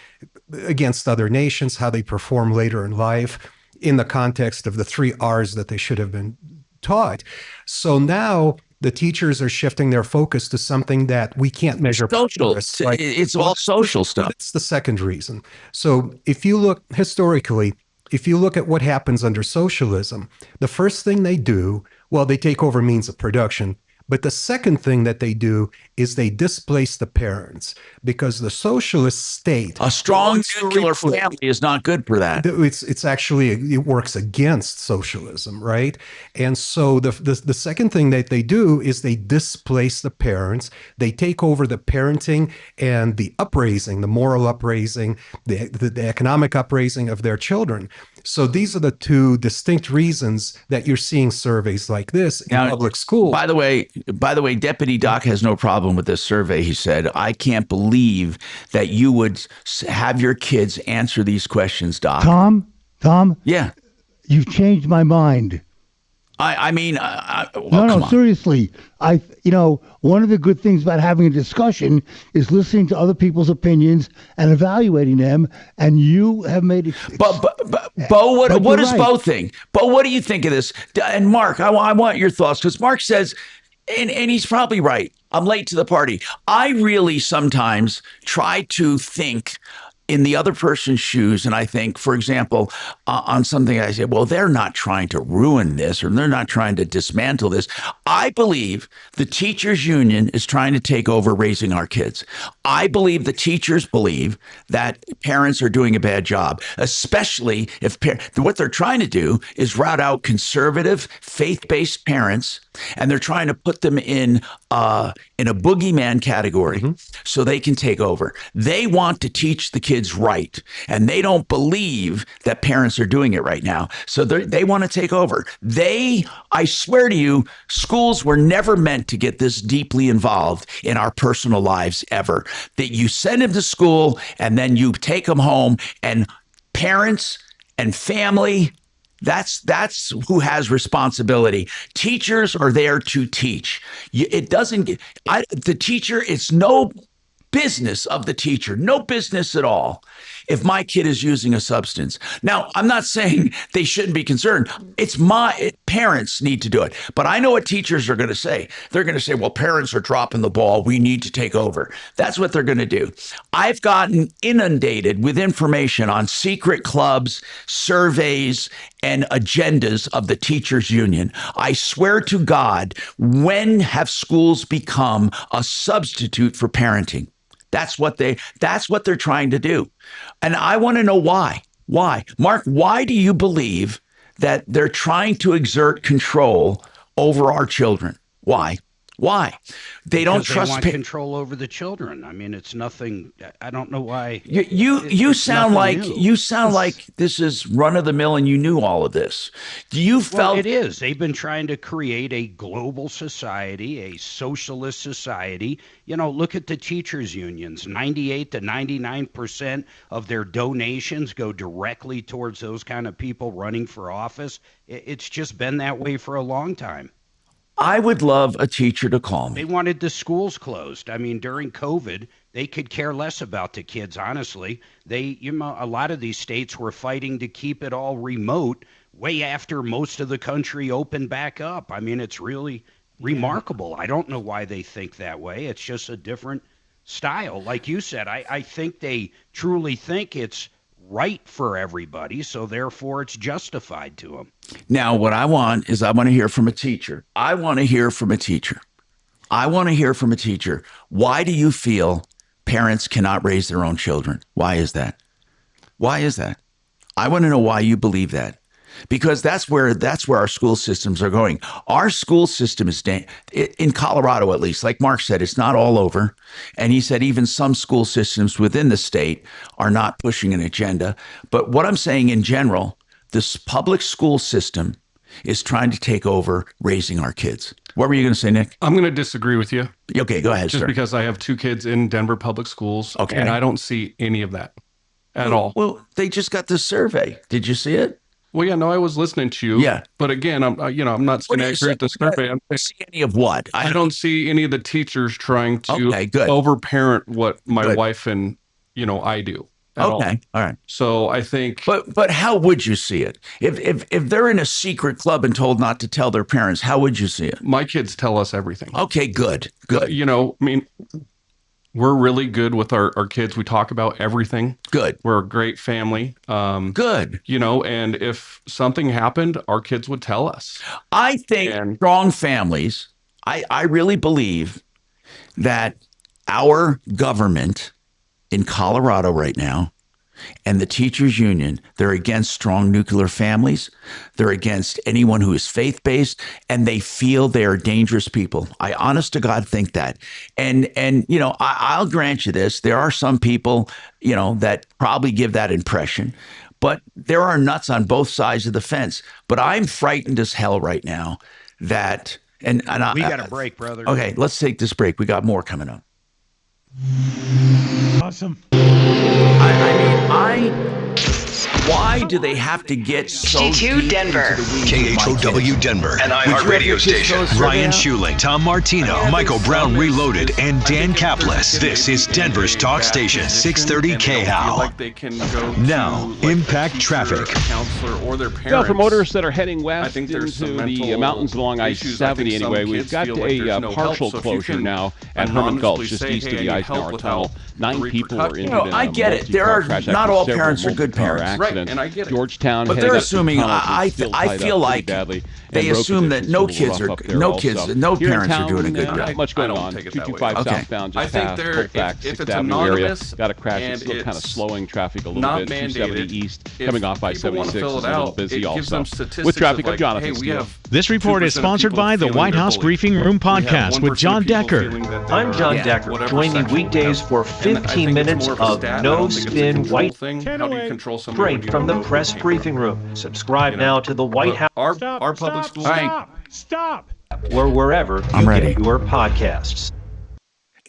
against other nations, how they perform later in life in the context of the 3 R's that they should have been taught. So now the teachers are shifting their focus to something that we can't measure. Social. It's all social stuff. That's the second reason. So if you look historically, if you look at what happens under socialism, the first thing they do, well, they take over means of production. But the second thing that they do is they displace the parents, because the socialist state, a strong nuclear family is not good for that. It's actually, it works against socialism, right? And so the second thing that they do is they displace the parents. They take over the parenting and the upraising, the moral upraising, the economic upraising of their children. So these are the two distinct reasons that you're seeing surveys like this in public schools. By the way, Deputy Doc has no problem with this survey. He said, I can't believe that you would have your kids answer these questions, Doc. Tom? Yeah. You've changed my mind. No, seriously. One of the good things about having a discussion is listening to other people's opinions and evaluating them. And you have made it. But Bo, what does Bo think? Bo, what do you think of this? And Mark, I want your thoughts, because Mark says, and he's probably right, I'm late to the party. I really sometimes try to think in the other person's shoes, and I think, for example, on something I say, well, they're not trying to ruin this or they're not trying to dismantle this. I believe the teachers union is trying to take over raising our kids. I believe the teachers believe that parents are doing a bad job, especially if what they're trying to do is route out conservative, faith-based parents, and they're trying to put them in a boogeyman category so they can take over. They want to teach the kids right, and they don't believe that parents are doing it right now. So they want to take over. I swear to you, schools were never meant to get this deeply involved in our personal lives ever. That you send them to school and then you take them home, and parents and family, that's who has responsibility. Teachers are there to teach. The teacher, it's no business of the teacher, no business at all if my kid is using a substance. Now, I'm not saying they shouldn't be concerned. Parents need to do it. But I know what teachers are going to say. They're going to say, well, parents are dropping the ball. We need to take over. That's what they're going to do. I've gotten inundated with information on secret clubs, surveys, and agendas of the teachers union. I swear to God, when have schools become a substitute for parenting? That's what they're trying to do. And I want to know why. Why? Mark, why do you believe that they're trying to exert control over our children? Why? Why? They don't trust. They want control over the children. I mean, it's nothing. I don't know why. You sound like this is run of the mill, and you knew all of this. Well, it is. They've been trying to create a global society, a socialist society. You know, look at the teachers unions. 98 to 99% of their donations go directly towards those kind of people running for office. It's just been that way for a long time. I would love a teacher to call me. They wanted the schools closed. I mean, during COVID, they could care less about the kids, honestly. A lot of these states were fighting to keep it all remote way after most of the country opened back up. I mean, it's really remarkable. I don't know why they think that way. It's just a different style. Like you said, I think they truly think it's right for everybody, so therefore it's justified to them. Now, what I want is I want to hear from a teacher. I want to hear from a teacher. Why do you feel parents cannot raise their own children? Why is that? I want to know why you believe that. Because that's where our school systems are going. Our school system is in Colorado, at least, like Mark said, it's not all over. And he said even some school systems within the state are not pushing an agenda. But what I'm saying in general, this public school system is trying to take over raising our kids. What were you going to say, Nick? I'm going to disagree with you. Okay, go ahead, Just sir. because I have 2 kids in Denver public schools, okay, and I don't see any of that at all. Well, they just got this survey. Did you see it? Well, yeah, no, I was listening to you. Yeah, but again, I'm not saying I agree with the survey. I don't see any of what? I don't see any of the teachers trying to overparent what my wife and I do. All right. So I think, but how would you see it if they're in a secret club and told not to tell their parents? How would you see it? My kids tell us everything. Okay, good. I mean, we're really good with our kids. We talk about everything. Good. We're a great family. Good. And if something happened, our kids would tell us. I think strong families, I really believe that our government in Colorado right now and the teachers union, they're against strong nuclear families. They're against anyone who is faith-based, and they feel they are dangerous people. I honest to God think that. And I'll grant you this. There are some people, that probably give that impression, but there are nuts on both sides of the fence. But I'm frightened as hell right now that, and we got a break, brother. Okay, let's take this break. We got more coming up. Awesome. Why do they have to get so HD2 Denver. KHOW Denver. An iHeart radio station. Ryan Schuling, Tom Martino, Michael Brown Reloaded, and Dan Caplis. This is Denver's talk station, 630 KHOW. Like they can go now, impact traffic. Counselor or their parents. Well, for motorists that are heading west I think there's into some the mental mountains along issues. I-70 I think some anyway, we've kids got feel like there's a no partial help. So if you closure can now at Herman Gulch, just say, east hey, of the I need help Eisenhower with Tunnel. how 9 people are injured in I a get it. There multi-car are crash not after all several parents are good multi-car parents. accidents. And I get it. Georgetown But heading they're up to the assuming. tunnel is I still I tied feel up like pretty badly, they and road assume that conditions no still a kids little are rough up there no also. kids, no Here in parents are town, doing a good not job. much going I don't on. take it that way. 225 Okay. southbound, I just think past they're- Colfax, if 6th it's Avenue area. anonymous Got a crash. and It's still kind of it's slowing traffic a little not bit. 270 mandated, east, if coming off people wanna I-76 is fill a it little out, busy it gives also. them statistics With traffic, of I'm Jonathan hey, we Steele. have This report is 2% of sponsored people by the feeling White they're House bullied. Briefing Room We have podcast with 1% John of people Decker. feeling that I'm they're, John yeah, Decker. whatever Join me section we weekdays have. for And I think 15 it's minutes more of a of stat. I no don't think it's a spin control white thing. Ten How do you away. control somebody when straight you from don't the know press who briefing room. Subscribe now to the White House Our Stop. public Stop. schools. Stop. or wherever I'm you ready. get your podcasts.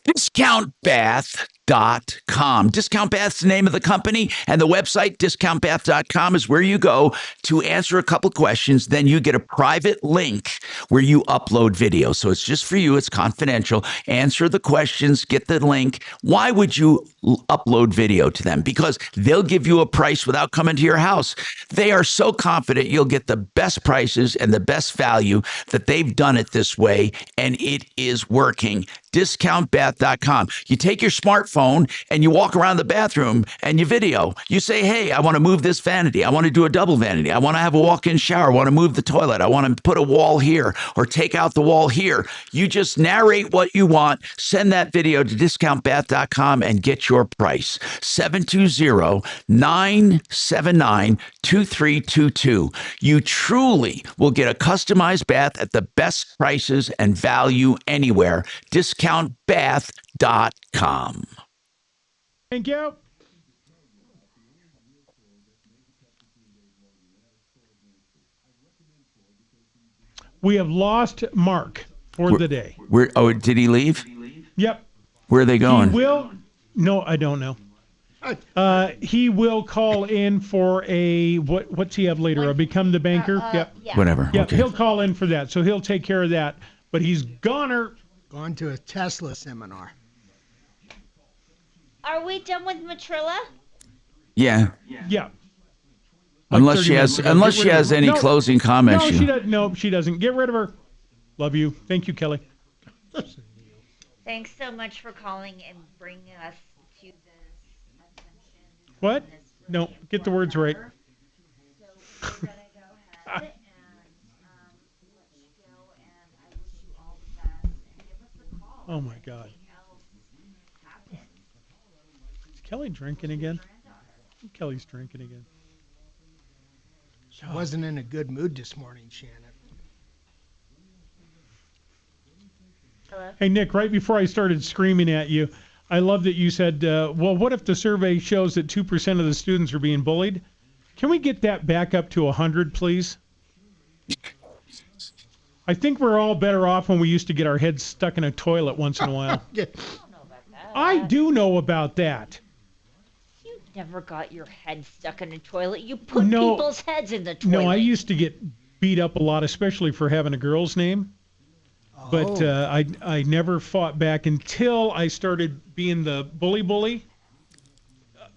DiscountBath.com. Discount Bath's the name of the company, and the website, discountbath.com, is where you go to answer a couple questions. Then you get a private link where you upload video. So it's just for you. It's confidential. Answer the questions, get the link. Why would you upload video to them? Because they'll give you a price without coming to your house. They are so confident you'll get the best prices and the best value that they've done it this way, and it is working. DiscountBath.com. You take your smartphone and you walk around the bathroom and you video. You say, hey, I want to move this vanity. I want to do a double vanity. I want to have a walk-in shower. I want to move the toilet. I want to put a wall here or take out the wall here. You just narrate what you want. Send that video to discountbath.com and get your price. 720-979-2322. You truly will get a customized bath at the best prices and value anywhere. DiscountBath.com. Thank you. We have lost Mark for the day. Oh, did he leave? Yep. Where are they going? He will. No, I don't know. He will call in for a what's he have later? A become the banker? Yep. Yeah. Whatever. Yep. Okay. He'll call in for that. So he'll take care of that. But he's goner. Gone to a Tesla seminar. Are we done with Matrilla? Yeah. Yeah. Unless 30 she has, minutes ago. unless Get she rid of has her. any No. closing comments. No, she doesn't. No, she doesn't. Get rid of her. Love you. Thank you, Kelly. Thanks so much for calling and bringing us to this attention. What? No, get the words right. So we're gonna go ahead and let you go, and I wish you all the best. And give us a call. Oh my God. Is Kelly drinking again? Kelly's drinking again. She wasn't in a good mood this morning, Shannon. Hello? Hey, Nick, right before I started screaming at you, I love that you said, well, what if the survey shows that 2% of the students are being bullied? Can we get that back up to 100, please? I think we're all better off when we used to get our heads stuck in a toilet once in a while. I do know about that. You never got your head stuck in a toilet. You put No. people's heads in the toilet. No, I used to get beat up a lot, especially for having a girl's name. But I never fought back until I started being the bully.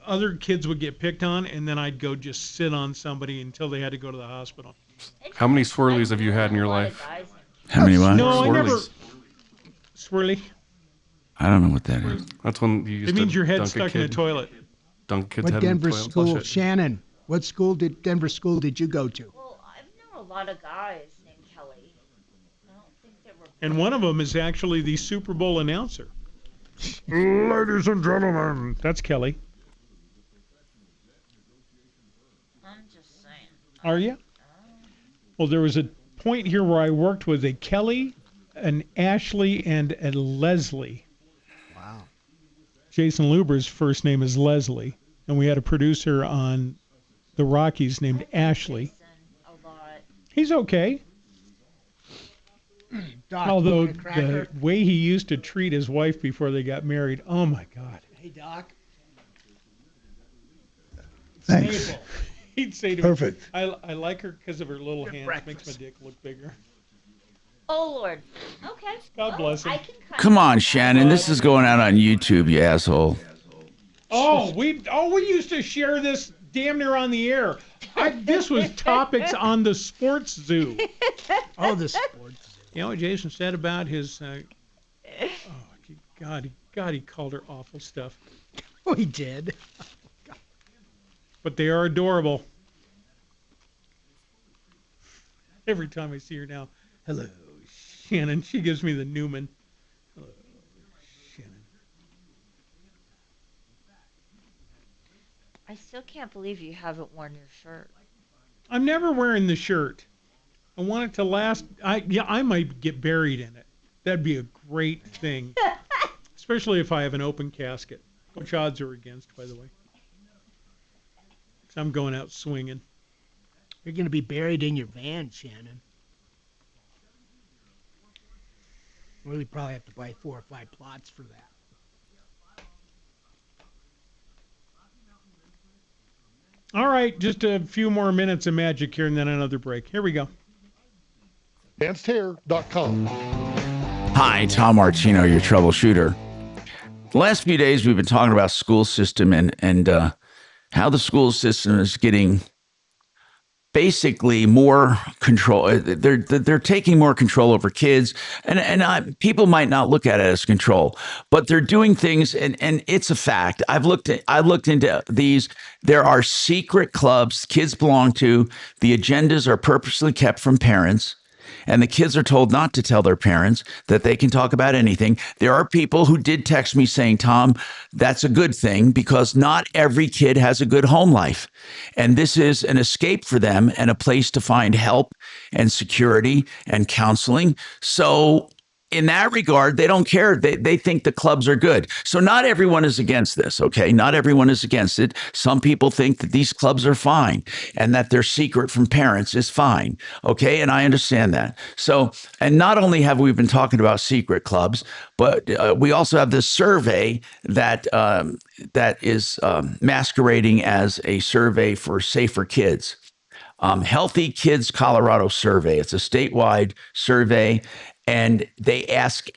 Other kids would get picked on, and then I'd go just sit on somebody until they had to go to the hospital. How many swirlies have you had in your life? How many what? No, I Swirlies. never. Swirly. I don't know what that is. That's when you used It means to your head's dunk stuck in a toilet. Dunk a kid's What head in Denver the toilet and school, flush it. Shannon? What Denver school did you go to? Well, I've known a lot of guys named Kelly. I don't think there were. And one of them is actually the Super Bowl announcer. Ladies and gentlemen, that's Kelly. I'm just saying. Are you? Well, there was a point here where I worked with a Kelly, an Ashley, and a Leslie. Wow. Jason Luber's first name is Leslie, and we had a producer on the Rockies named Ashley. He's okay. Doc, Although you want a cracker? the way he used to treat his wife before they got married, oh my God. Hey, Doc. Thanks. He'd say to Perfect. me, I like her because of her little hands. Makes my dick look bigger. Oh, Lord. Okay. God bless him. Come on, Shannon. This is going out on YouTube, you asshole. Oh, we used to share this damn near on the air. This was topics on the sports zoo. Oh, the sports zoo. You know what Jason said about his? God, he called her awful stuff. Oh, he did. But they are adorable. Every time I see her now, hello, Shannon. She gives me the Newman. Hello, Shannon. I still can't believe you haven't worn your shirt. I'm never wearing the shirt. I want it to last. I might get buried in it. That'd be a great thing. Especially if I have an open casket, which odds are against, by the way. 'Cause I'm going out swinging. You're going to be buried in your van, Shannon. Well, you probably have to buy 4 or 5 plots for that. All right, just a few more minutes of magic here and then another break. Here we go. AdvancedHair.com. Hi, Tom Martino, your troubleshooter. The last few days we've been talking about school system and how the school system is getting basically more control. They're taking more control over kids, and people might not look at it as control, but they're doing things, and it's a fact. I looked into these. There are secret clubs kids belong to. The agendas are purposely kept from parents. And the kids are told not to tell their parents that they can talk about anything. There are people who did text me saying, Tom, that's a good thing because not every kid has a good home life. And this is an escape for them and a place to find help and security and counseling. So in that regard, they don't care. They think the clubs are good. So not everyone is against this, okay? Not everyone is against it. Some people think that these clubs are fine and that their secret from parents is fine, okay? And I understand that. So, and not only have we been talking about secret clubs, but we also have this survey that is masquerading as a survey for safer kids. Healthy Kids Colorado survey. It's a statewide survey. And they ask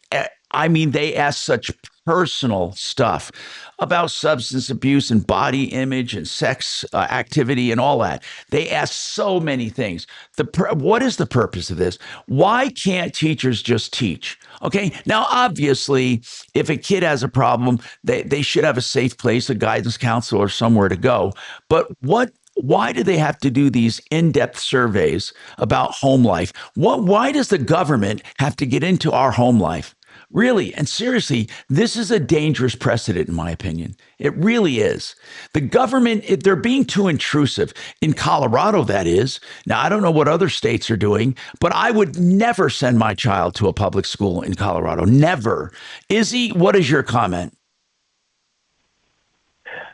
such personal stuff about substance abuse and body image and sex activity and all that. They ask so many things. What is the purpose of this? Why can't teachers just teach? Okay, now obviously, if a kid has a problem, they should have a safe place, a guidance counselor, or somewhere to go. But why do they have to do these in-depth surveys about home life? Why does the government have to get into our home life? Really, and seriously, this is a dangerous precedent, in my opinion. It really is. The government, they're being too intrusive. In Colorado, that is. Now, I don't know what other states are doing, but I would never send my child to a public school in Colorado. Never. Izzy, what is your comment?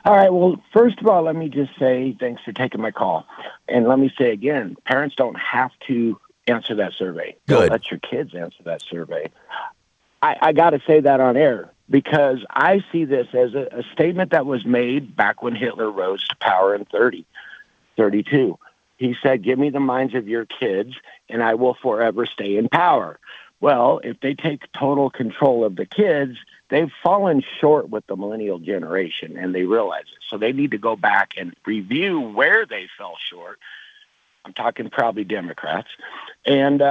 All right. Well, first of all, let me just say thanks for taking my call. And let me say again, parents don't have to answer that survey. Good. Don't let your kids answer that survey. I got to say that on air because I see this as a statement that was made back when Hitler rose to power in 32. He said, give me the minds of your kids and I will forever stay in power. Well, if they take total control of the kids, they've fallen short with the millennial generation, and they realize it. So they need to go back and review where they fell short. I'm talking probably Democrats, and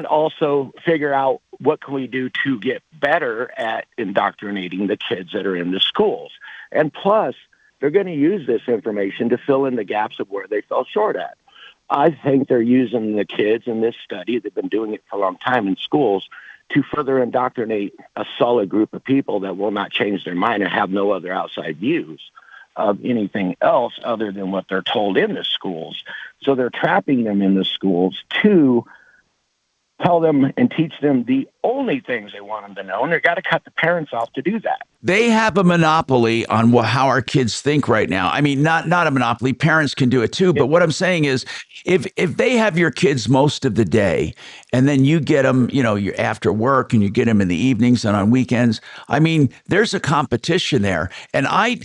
also figure out what can we do to get better at indoctrinating the kids that are in the schools. And plus, they're going to use this information to fill in the gaps of where they fell short at. I think they're using the kids in this study. They've been doing it for a long time in schools to further indoctrinate a solid group of people that will not change their mind and have no other outside views of anything else other than what they're told in the schools. So they're trapping them in the schools to tell them and teach them the only things they want them to know, and they've got to cut the parents off to do that. They have a monopoly on how our kids think right now. I mean, not a monopoly. Parents can do it too. But what I'm saying is, if they have your kids most of the day, and then you get them, you're after work, and you get them in the evenings and on weekends. I mean, there's a competition there. And I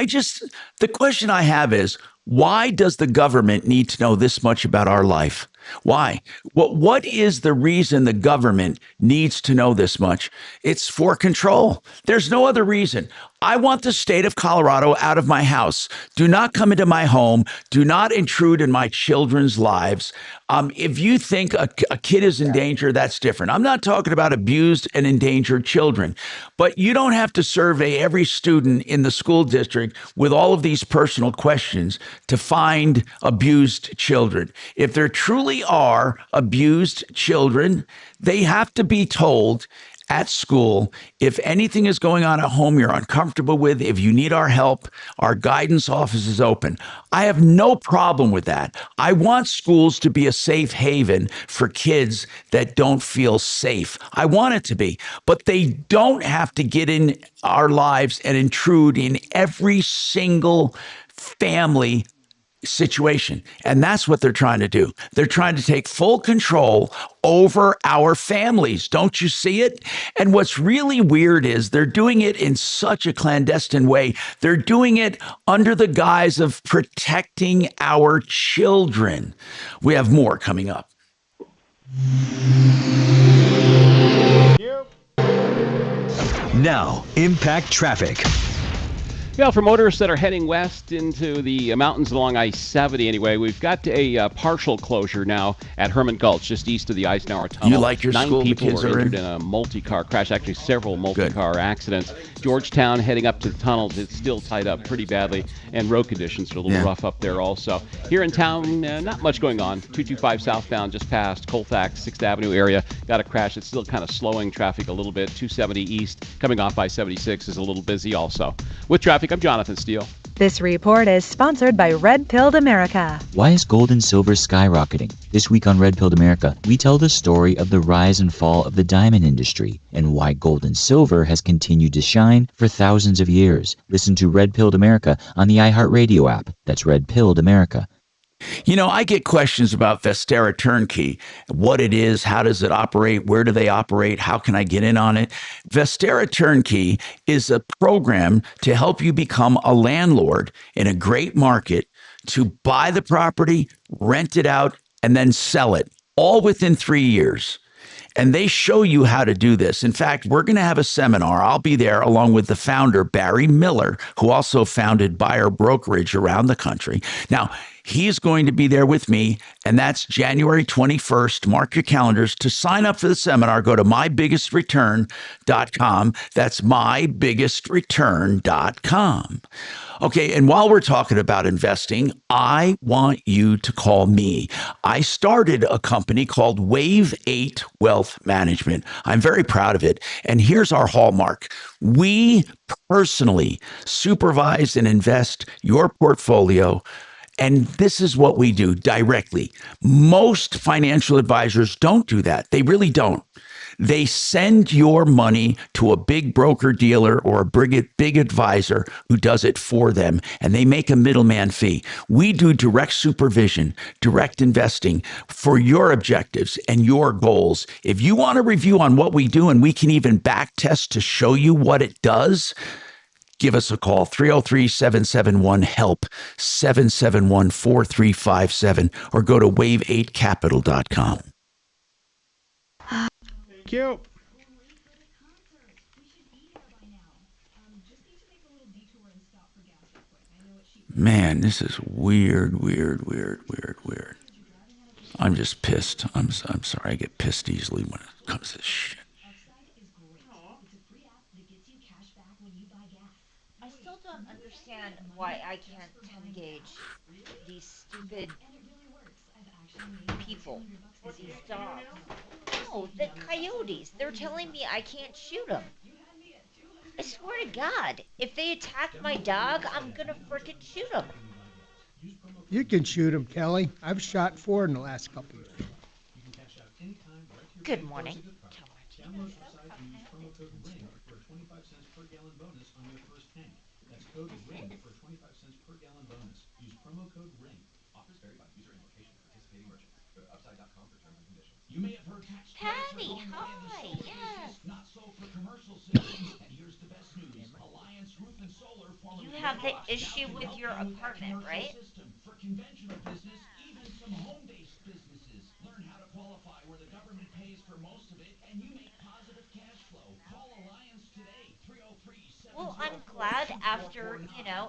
just, the question I have is, why does the government need to know this much about our life? Why? What is the reason the government needs to know this much? It's for control. There's no other reason. I want the state of Colorado out of my house. Do not come into my home. Do not intrude in my children's lives. If you think a kid is in danger, that's different. I'm not talking about abused and endangered children, but you don't have to survey every student in the school district with all of these personal questions to find abused children. If there truly are abused children, they have to be told at school, if anything is going on at home you're uncomfortable with, if you need our help, our guidance office is open. I have no problem with that. I want schools to be a safe haven for kids that don't feel safe. I want it to be, but they don't have to get in our lives and intrude in every single family situation. And that's what they're trying to do. They're trying to take full control over our families. Don't you see it? And what's really weird is they're doing it in such a clandestine way. They're doing it under the guise of protecting our children. We have more coming up. Now, Impact Traffic. Well, for motorists that are heading west into the mountains along I-70 anyway, we've got a partial closure now at Herman Gulch, just east of the Eisenhower Tunnel. You like your 9 school? people The kids were are injured in? in a multi-car crash, actually several multi-car accidents. Georgetown heading up to the tunnels, it's still tied up pretty badly, and road conditions are a little rough up there also. Here in town, not much going on. 225 southbound just past Colfax, 6th Avenue area, got a crash. It's still kind of slowing traffic a little bit. 270 east, coming off I-76 is a little busy also. With traffic, I'm Jonathan Steele. This report is sponsored by Red Pilled America. Why is gold and silver skyrocketing? This week on Red Pilled America, we tell the story of the rise and fall of the diamond industry and why gold and silver has continued to shine for thousands of years. Listen to Red Pilled America on the iHeartRadio app. That's Red Pilled America. I get questions about Vestera Turnkey, what it is, how does it operate, where do they operate, how can I get in on it? Vestera Turnkey is a program to help you become a landlord in a great market to buy the property, rent it out, and then sell it, all within 3 years. And they show you how to do this. In fact, we're going to have a seminar. I'll be there along with the founder, Barry Miller, who also founded Buyer Brokerage around the country. Now, he's going to be there with me, and that's January 21st. Mark your calendars. To sign up for the seminar, go to mybiggestruturn.com. That's mybiggestruturn.com. Okay, and while we're talking about investing, I want you to call me. I started a company called Wave 8 Wealth Management. I'm very proud of it. And here's our hallmark. We personally supervise and invest your portfolio. And this is what we do directly. Most financial advisors don't do that. They really don't. They send your money to a big broker dealer or a big advisor who does it for them, and they make a middleman fee. We do direct supervision, direct investing for your objectives and your goals. If you want a review on what we do, and we can even back test to show you what it does, give us a call, 303-771-HELP, 771-4357, or go to wave8capital.com. Thank you. Man, this is weird. I'm just pissed. I'm sorry. I get pissed easily when it comes to this shit. I still don't understand why I can't engage these stupid people, these dogs. No, the coyotes. They're telling me I can't shoot them. I swear to God, if they attack my dog, I'm gonna frickin' shoot them. You can shoot them, Kelly. I've shot 4 in the last couple of years. Good morning. That's code RING for 25 cents per gallon bonus. Use promo code RING. Offers vary by user and location of participating merchants. Go to upside.com for terms and conditions. You may have heard tax Patty, hi. Yes. Not so for commercial systems. And here's the best news. Alliance Roof and Solar You have the issue with your apartment, right? for conventional business, even some home-based businesses. Learn how to qualify where the government pays for most of it and you make positive cash flow. Call Alliance today. 303 Well, I'm glad after,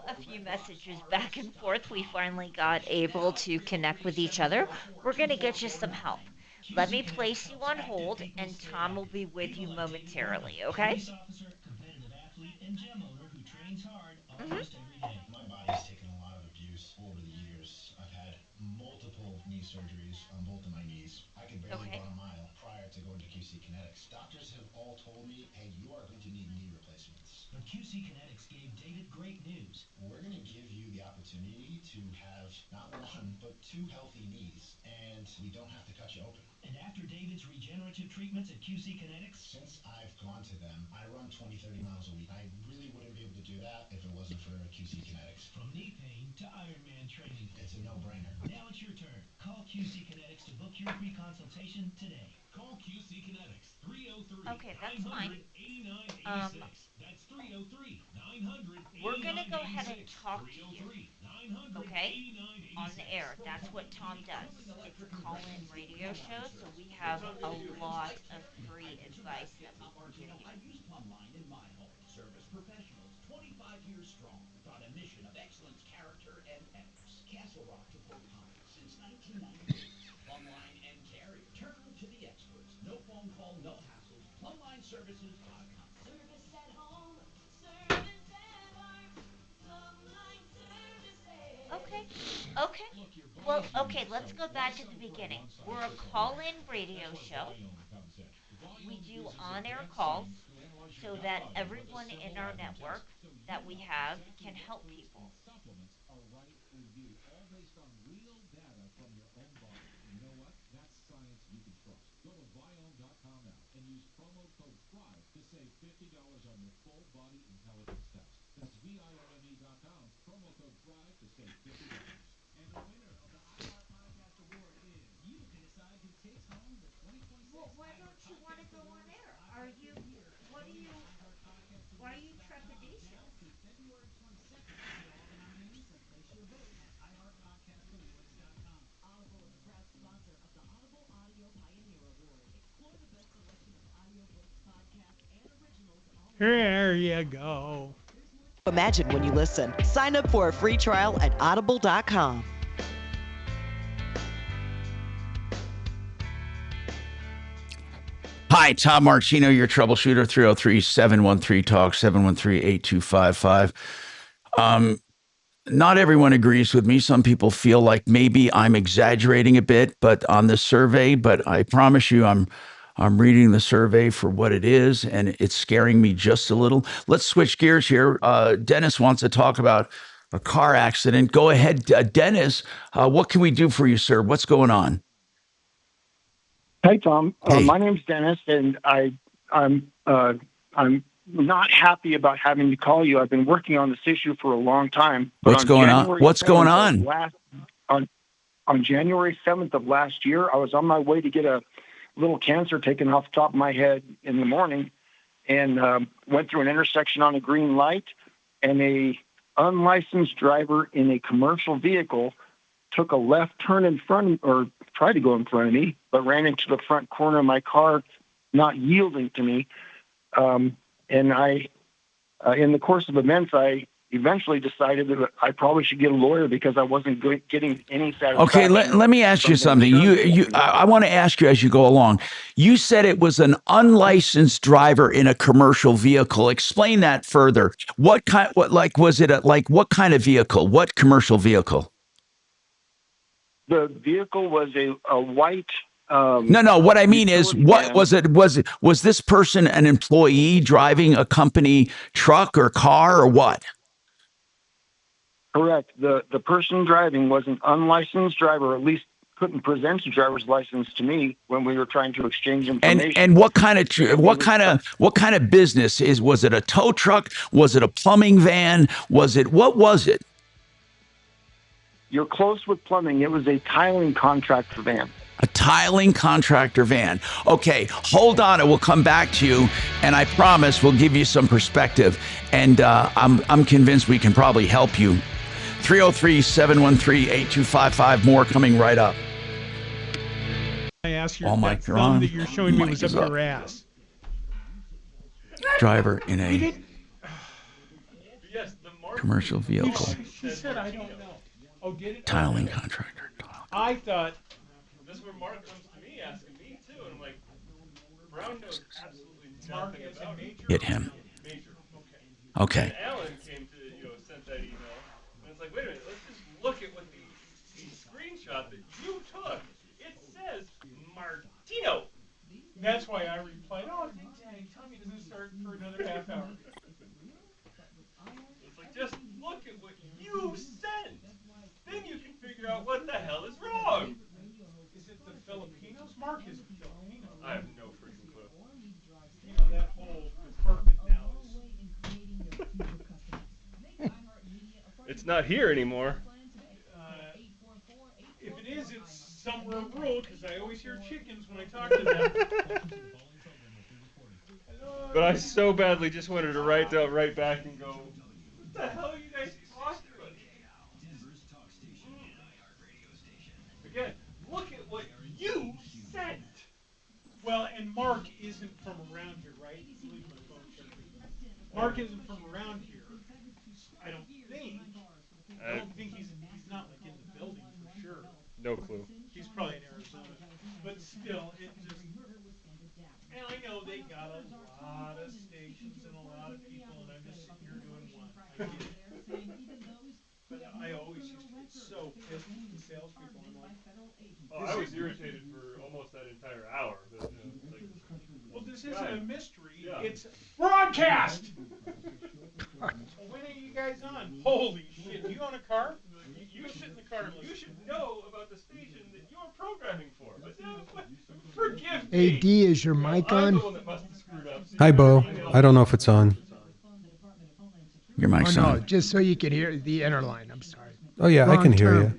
a few messages back and forth, we finally got able to connect with each other. We're going to get you some help. Let me place you on hold, and Tom will be with you momentarily, okay? Mhm. My body's taken a lot of abuse over the years. I've had multiple knee surgeries on both of my knees. I could barely run a mile prior to going to QC Kinetics. Doctors have all told me, hey, you are going to need knee replacements. But QC Kinetics gave David great news. We're going to give you the opportunity to have not one, but two healthy knees, and we don't have to cut you open. And after David's regenerative treatments at QC Kinetics? Since I've gone to them, I run 20, 30 miles a week. I really wouldn't be able to do that if it wasn't for QC Kinetics. From knee pain to Ironman training. It's a no-brainer. Now it's your turn. Call QC Kinetics to book your free consultation today. Call QC Kinetics. 303 Okay, that's fine. 8986. That's 303 900. We're going to go ahead and talk to you, okay, on the air. That's what Tom does. It's a call-in radio show, so we have a lot of free advice that we can give you. I use Plumline in my home. Service professionals, 25 years strong, on a mission of excellence, character, and ethics. Castle Rock to Fort Collins since 1998. Plumline and Carrier. Turn to the experts. No phone call, no hassles. PlumlineServices.com. Service at home. Service at work. Plumline Services. Okay. Well, okay, let's go back to the beginning. We're a call-in radio show. We do on-air calls so that everyone in our network that we have can help people. Supplements are right for you, all based on real data from your own body. And you know what? That's science you can trust. Go to Viome.com now and use promo code THRIVE to save $50 on your full body intelligence test. That's Viome.com, promo code THRIVE to save $50. And the winner of the iHeart Podcast Award is you can decide who takes home the 2026. Well, why don't you want to go on air? Why are you trepidatious? February 22nd. See all the nominees and place your vote at iHeartPodcastAwards.com. Audible is a proud sponsor of the Audible Audio Pioneer Award. Explore the best selection of audiobooks, podcasts, and originals. There you go. Imagine when you listen. Sign up for a free trial at audible.com. Hi, Tom Martino, your troubleshooter, 303-713-TALK, 713-8255. Not everyone agrees with me. Some people feel like maybe I'm exaggerating a bit, but on this survey, but I promise you I'm reading the survey for what it is, and it's scaring me just a little. Let's switch gears here. Dennis wants to talk about a car accident. Go ahead, Dennis. What can we do for you, sir? What's going on? Hey, Tom. Hey. My name's Dennis, and I'm not happy about having to call you. I've been working on this issue for a long time. What's going on? What's going on? On January 7th of last year, I was on my way to get a little cancer taken off the top of my head in the morning, and went through an intersection on a green light, and a unlicensed driver in a commercial vehicle took a left turn in front, or tried to go in front of me, but ran into the front corner of my car, not yielding to me. And I, in the course of events, I eventually decided that I probably should get a lawyer because I wasn't getting any satisfaction. Okay, let me ask you something. I want to ask you as you go along. You said it was an unlicensed driver in a commercial vehicle. Explain that further. What kind of vehicle? What commercial vehicle? The vehicle was a white. No. What I mean is, what was it? Was this person an employee driving a company truck or car or what? Correct. The person driving was an unlicensed driver, at least couldn't present a driver's license to me when we were trying to exchange information. And what kind of business was it? A tow truck? Was it a plumbing van? What was it? You're close with plumbing. It was a tiling contractor van. A tiling contractor van. Okay, hold on. We'll come back to you, and I promise we'll give you some perspective. And I'm convinced we can probably help you. 303-713-8255. More coming right up. I asked you Oh, that Mike, you're thumb on. that you're showing me Mike was is up up. your ass. Driver in a commercial vehicle. She said, I don't know. Oh, did it? Tiling contractor. I thought. That's where Mark comes to me asking me too, and I'm like, Brown knows absolutely nothing about it. Hit him. Major. Okay. And Alan came to, sent that email, and it's like, wait a minute, let's just look at what the screenshot that you took. It says Martino. That's why I replied, oh, dang, Tommy doesn't start for another half hour. It's like, just look at what you sent. Then you can figure out what the hell is wrong. Is it the Filipinos? Mark is Filipino. I have no freaking clue. That whole department now is. It's not here anymore. If it is, it's somewhere rural because I always hear chickens when I talk to them. But I so badly just wanted to write back and go, what the hell are you guys talking about? Again, look at what you sent. Well, and Mark isn't from around here, right? Leave my phone check. Mark isn't from around here. I don't think. I don't think he's not like in the building for sure. No clue. He's probably in Arizona. But still, it just. And I know they got a lot of stations and a lot of people, and I'm just sitting here doing one. I get it. But I always used to get so pissed with the salespeople. I'm like, Oh, I was irritated for almost that entire hour. But, well, this isn't a mystery. Yeah. It's broadcast. Well, when are you guys on? Holy shit! Do you own a car? You sit in the car. You should know about the station that you're programming for. But no, forgive me. AD, is your mic I'm on? the one that must have screwed up. Hi, Bo. I don't know if it's on. Your mic's Oh, no, on. just so you can hear the inner line. I'm sorry. Oh, yeah, I can hear you.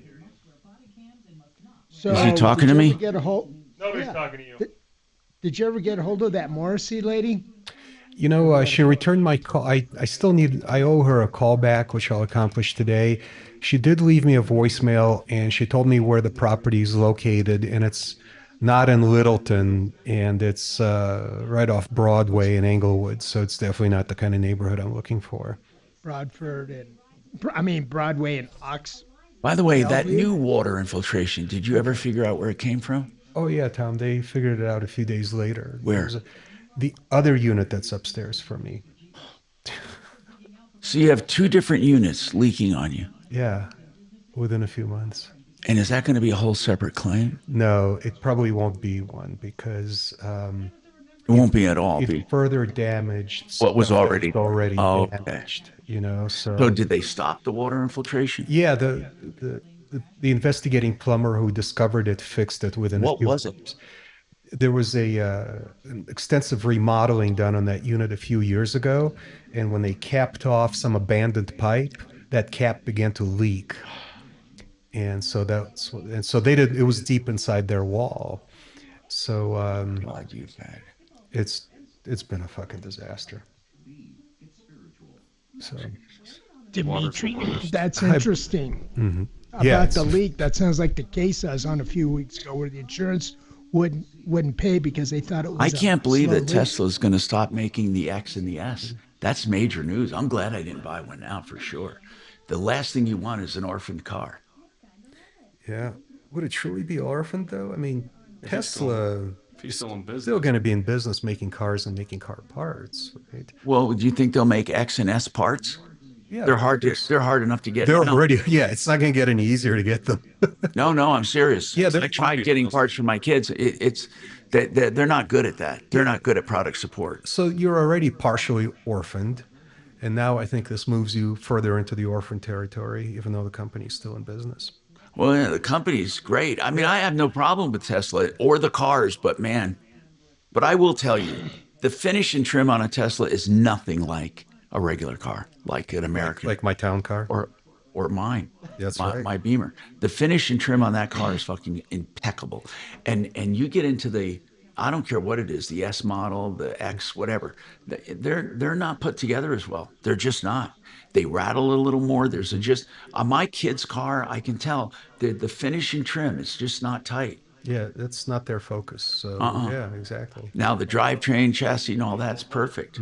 So, Is he talking to did you me? ever get a hold? Nobody's Yeah. talking to you. Did you ever get a hold of that Morrissey lady? She returned my call. I owe her a call back, which I'll accomplish today. She did leave me a voicemail, and she told me where the property is located, and it's not in Littleton, and it's right off Broadway in Englewood, so it's definitely not the kind of neighborhood I'm looking for. Broadway and Ox. By the way, that Bellevue? new water infiltration, did you ever figure out where it came from? Oh, yeah, Tom, they figured it out a few days later. Where? The other unit that's upstairs from me. So you have two different units leaking on you. Yeah, within a few months. And is that going to be a whole separate claim? No, it probably won't be one because it won't be at all. It further damaged what was stuff already that's already oh, damaged. You know, so did they stop the water infiltration? Yeah, the investigating plumber who discovered it fixed it within. What a few was months. There was an extensive remodeling done on that unit a few years ago, and when they capped off some abandoned pipe, that cap began to leak. And so they did. It was deep inside their wall. So God, you've had it's been a fucking disaster. So Dimitri, that's interesting. Mhm. About Yeah, the leak, that sounds like the case I was on a few weeks ago where the insurance wouldn't pay because they thought it was. I can't believe slow that leak. Tesla's going to stop making the X and the S. That's major news. I'm glad I didn't buy one now for sure. The last thing you want is an orphaned car. Yeah. Would it truly be orphaned though? I mean, Tesla. If he's still in business. Still going to be in business making cars and making car parts, right? Well, do you think they'll make X and S parts? Yeah, they're hard enough to get. They're now. already. Yeah, it's not going to get any easier to get them. No, I'm serious. Yeah, I tried getting parts for my kids. It's they're not good at that. They're not good at product support. So you're already partially orphaned, and now I think this moves you further into the orphan territory, even though the company's still in business. Well, yeah, the company's great. I mean, I have no problem with Tesla or the cars, but man, but I will tell you, the finish and trim on a Tesla is nothing like a regular car, like an American, like my town car, or mine. That's my, right. my Beamer. The finish and trim on that car is fucking impeccable, and you get into the, I don't care what it is, the S model, the X, whatever. They're not put together as well. They're just not. They rattle a little more. There's just on my kid's car, I can tell the finish and trim is just not tight. Yeah, that's not their focus. So yeah, exactly. Now the drivetrain, chassis, and all that's perfect.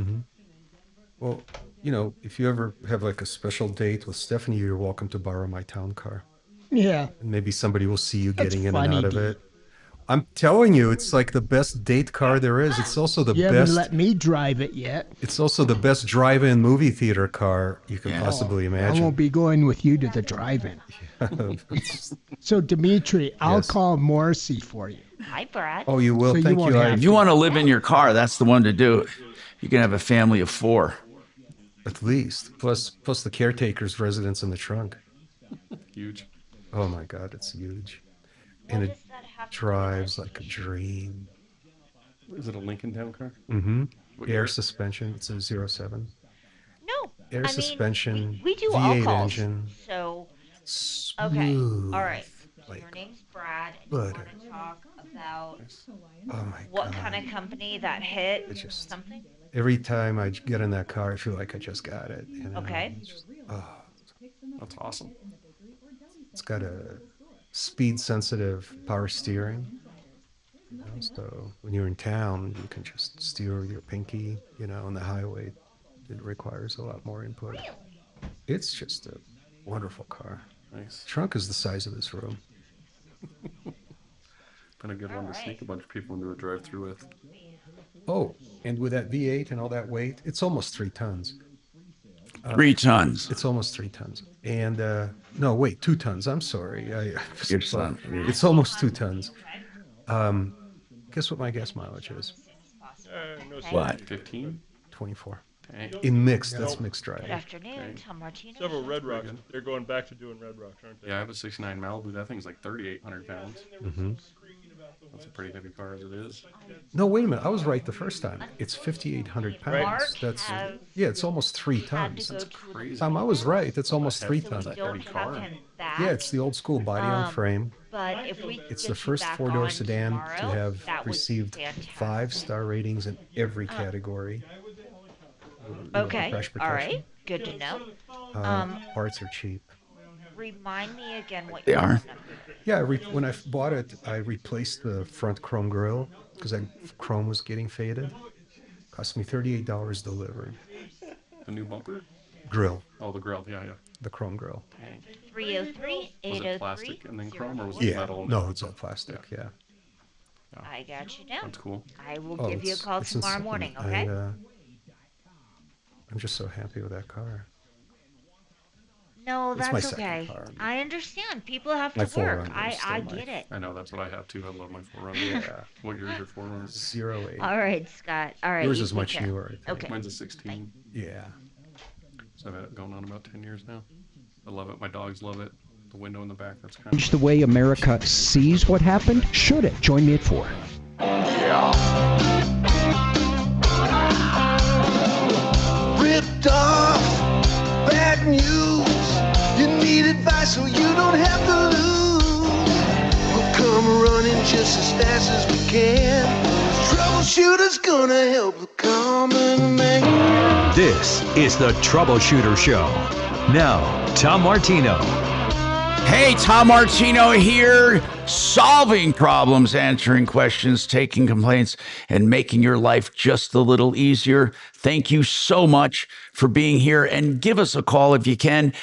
Well, you know, if you ever have like a special date with Stephanie, you're welcome to borrow my town car. Yeah. And maybe somebody will see you That's getting in and funny, out of dude. it. I'm telling you, it's like the best date car there is. It's also the You haven't best. let me drive it yet. It's also the best drive-in movie theater car you can possibly I imagine. won't be going with you to the drive-in. So, Dimitri, I'll Yes. call Morrissey for you. Hi, Brad. Oh, you will. So you Thank won't you. have If you want to live in your car, that's the one to do. You can have a family of 4. At least. Plus the caretaker's residence in the trunk. Huge. Oh my God, it's huge. And it drives like a dream. Is it a Lincoln Town car? Mm-hmm. What Air year? suspension. It's a 07. No. Air suspension. We do V8 all calls. engine. So, okay. Smooth, All right. like Your name's Brad, and butter. you want to talk about Oh my what God. kind of company that hit It's just something? every time I get in that car, I feel like I just got it. You know? Okay. It's just, oh, That's awesome. it's got a speed-sensitive power steering. You know, so when you're in town, you can just steer with your pinky. You know, on the highway, it requires a lot more input. It's just a wonderful car. Nice. Trunk is the size of this room. Been a good one to sneak a bunch of people into a drive-through with. Oh, and with that V8 and all that weight, it's almost 3 tons. 3 tons. It's almost 3 tons. And no, wait, 2 tons. I'm sorry. Your son. It's almost 2 tons. Guess what my gas mileage is? What? 15? 24. Dang. In mixed, that's mixed Good driving. afternoon, Tom Martino. Several Red Rocks. They're going back to doing Red Rocks, aren't they? Yeah, I have a 69 Malibu. That thing's like 3,800 pounds. Mm-hmm. That's a pretty heavy car as it is. No, wait a minute. I was right the first time. It's 5,800 pounds. Mark That's has yeah. It's almost 3 had tons. to go That's to crazy. Tom, I was right. It's almost 3 tons. We don't have him back. Yeah, it's the old school body on frame. But if we It's get the you first back 4-door on sedan to tomorrow, have that would be received fantastic. 5-star ratings in every category. You know, Okay. crash All protection. right. Good to know. Parts are cheap. Remind me again what They your are? number is. Yeah, when I bought it, I replaced the front chrome grille because that chrome was getting faded. Cost me $38 delivered. The new bumper? Grill, Oh, the grill. Yeah, yeah. the chrome grill. Dang. 303 Was it plastic and then chrome, or was it Yeah, metal? no, it's all plastic. Yeah. I got you down. That's cool. I will Oh, give you a it's- call it's tomorrow insane. morning, okay? I'm just so happy with that car. No, It's my that's second okay. car. I understand. People have My to work. 4Runner I is still my- get it. I know, that's what I have too. I love my 4Runner. Yeah. What year is your 4Runner? 08. All right, Scott. All right. Yours you is take much care. newer, I think. Okay. Mine's a 16. Yeah. So I've had it going on about 10 years now. I love it. My dogs love it. The window in the back, that's kind Change the way America sees what happened? Should it? Join me at 4. Ripped off, bad news. You need advice so you don't have to lose. We'll come running just as fast as we can. Troubleshooter's gonna help the common man. This is the Troubleshooter Show. Now, Tom Martino. Hey, Tom Martino here, solving problems, answering questions, taking complaints, and making your life just a little easier. Thank you so much for being here, and give us a call if you can.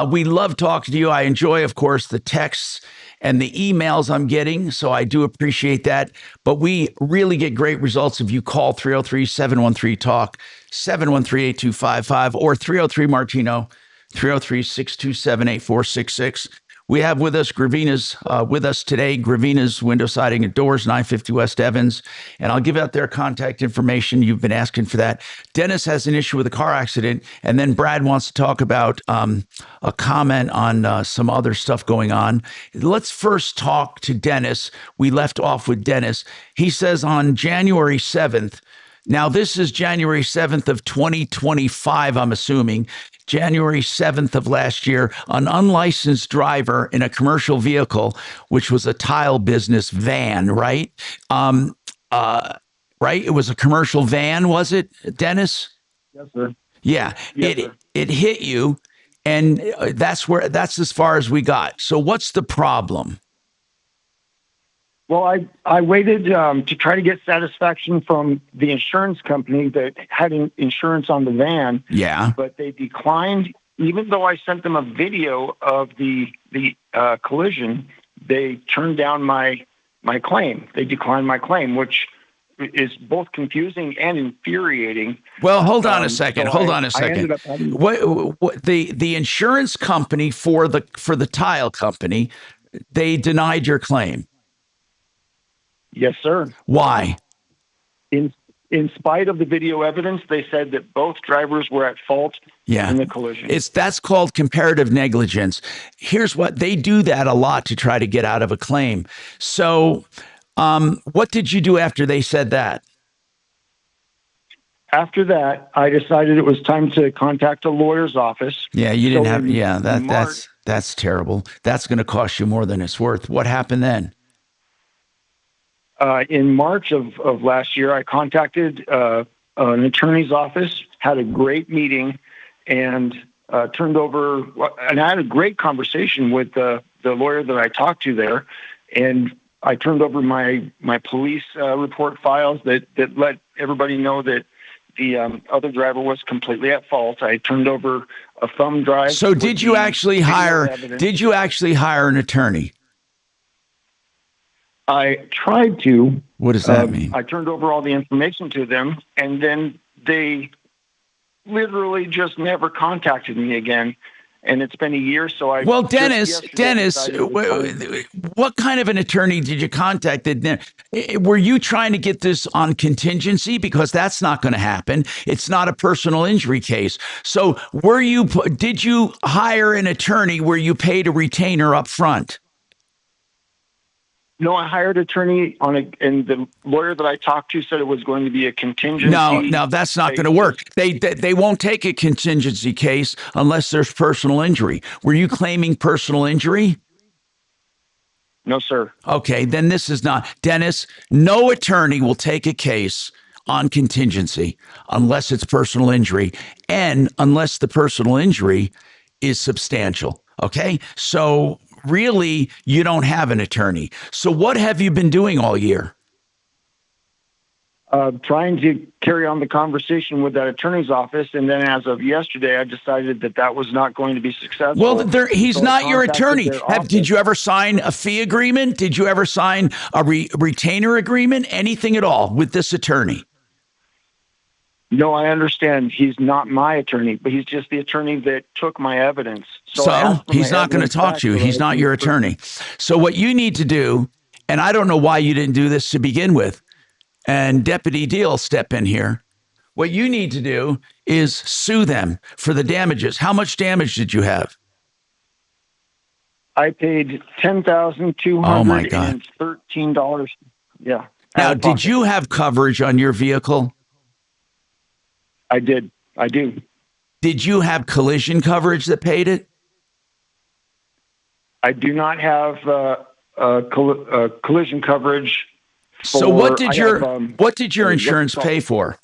We love talking to you. I enjoy, of course, the texts and the emails I'm getting, so I do appreciate that. But we really get great results if you call 303-713-TALK, 713-8255, or 303-MARTINO, 303-627-8466. We have with us Gravina's with us today. Gravina's Window Siding and Doors, 950 West Evans, and I'll give out their contact information. You've been asking for that. Dennis has an issue with a car accident, and then Brad wants to talk about a comment on some other stuff going on. Let's first talk to Dennis. We left off with Dennis. He says on January 7th. Now, this is January 7th of 2025, I'm assuming. January 7th of last year, an unlicensed driver in a commercial vehicle, which was a tile business van, right? Right? It was a commercial van, was it, Dennis? Yes, sir. Yeah. Yes, sir. It hit you, and that's as far as we got. So what's the problem? Well, I waited to try to get satisfaction from the insurance company that had insurance on the van. Yeah. But they declined, even though I sent them a video of the collision. They turned down my claim. They declined my claim, which is both confusing and infuriating. Well, hold on a second. So hold on a I second. ended up having- What the insurance company for the tile company, they denied your claim. Yes, sir. Why? In spite of the video evidence, they said that both drivers were at fault in the collision. That's called comparative negligence. Here's what they do that a lot to try to get out of a claim. So, what did you do after they said that? After that, I decided it was time to contact a lawyer's office. Yeah, you didn't have. Yeah, that's terrible. That's going to cost you more than it's worth. What happened then? In March of last year, I contacted an attorney's office, had a great meeting, and turned over. And I had a great conversation with the lawyer that I talked to there, and I turned over my police report files that let everybody know that the other driver was completely at fault. I turned over a thumb drive. So did you actually hire an attorney? I tried to. What does that mean? I turned over all the information to them, and then they literally just never contacted me again. And it's been a year, so I. Well, Dennis, what kind of an attorney did you contact? Were you trying to get this on contingency? Because that's not going to happen. It's not a personal injury case. So, did you hire an attorney where you paid a retainer up front? No, I hired an attorney and the lawyer that I talked to said it was going to be a contingency. No, that's not going to work. They won't take a contingency case unless there's personal injury. Were you claiming personal injury? No, sir. Okay, then this is not. Dennis, no attorney will take a case on contingency unless it's personal injury and unless the personal injury is substantial. Okay, so really, you don't have an attorney. So what have you been doing all year? Trying to carry on the conversation with that attorney's office. And then as of yesterday, I decided that was not going to be successful. Well, he's not your attorney. Did you ever sign a fee agreement? Did you ever sign a retainer agreement? Anything at all with this attorney? No, I understand. He's not my attorney, but he's just the attorney that took my evidence. So he's not going to talk to you. He's not your attorney. So what you need to do, and I don't know why you didn't do this to begin with, and Deputy Deal step in here. What you need to do is sue them for the damages. How much damage did you have? I paid $10,213. Yeah. Now, did you have coverage on your vehicle? I did. I do. Did you have collision coverage that paid it? I do not have collision coverage. So what did your insurance pay for?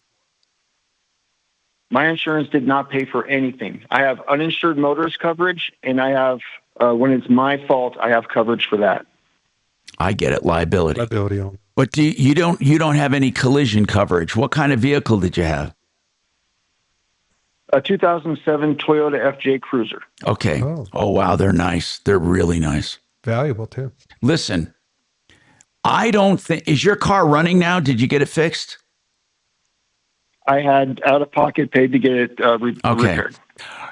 My insurance did not pay for anything. I have uninsured motorist coverage, and I have when it's my fault, I have coverage for that. I get it, liability. Liability only. But you don't have any collision coverage. What kind of vehicle did you have? A 2007 Toyota FJ Cruiser. Okay. Oh, wow. They're nice. They're really nice. Valuable, too. Listen, I don't think... Is your car running now? Did you get it fixed? I had out-of-pocket paid to get it repaired.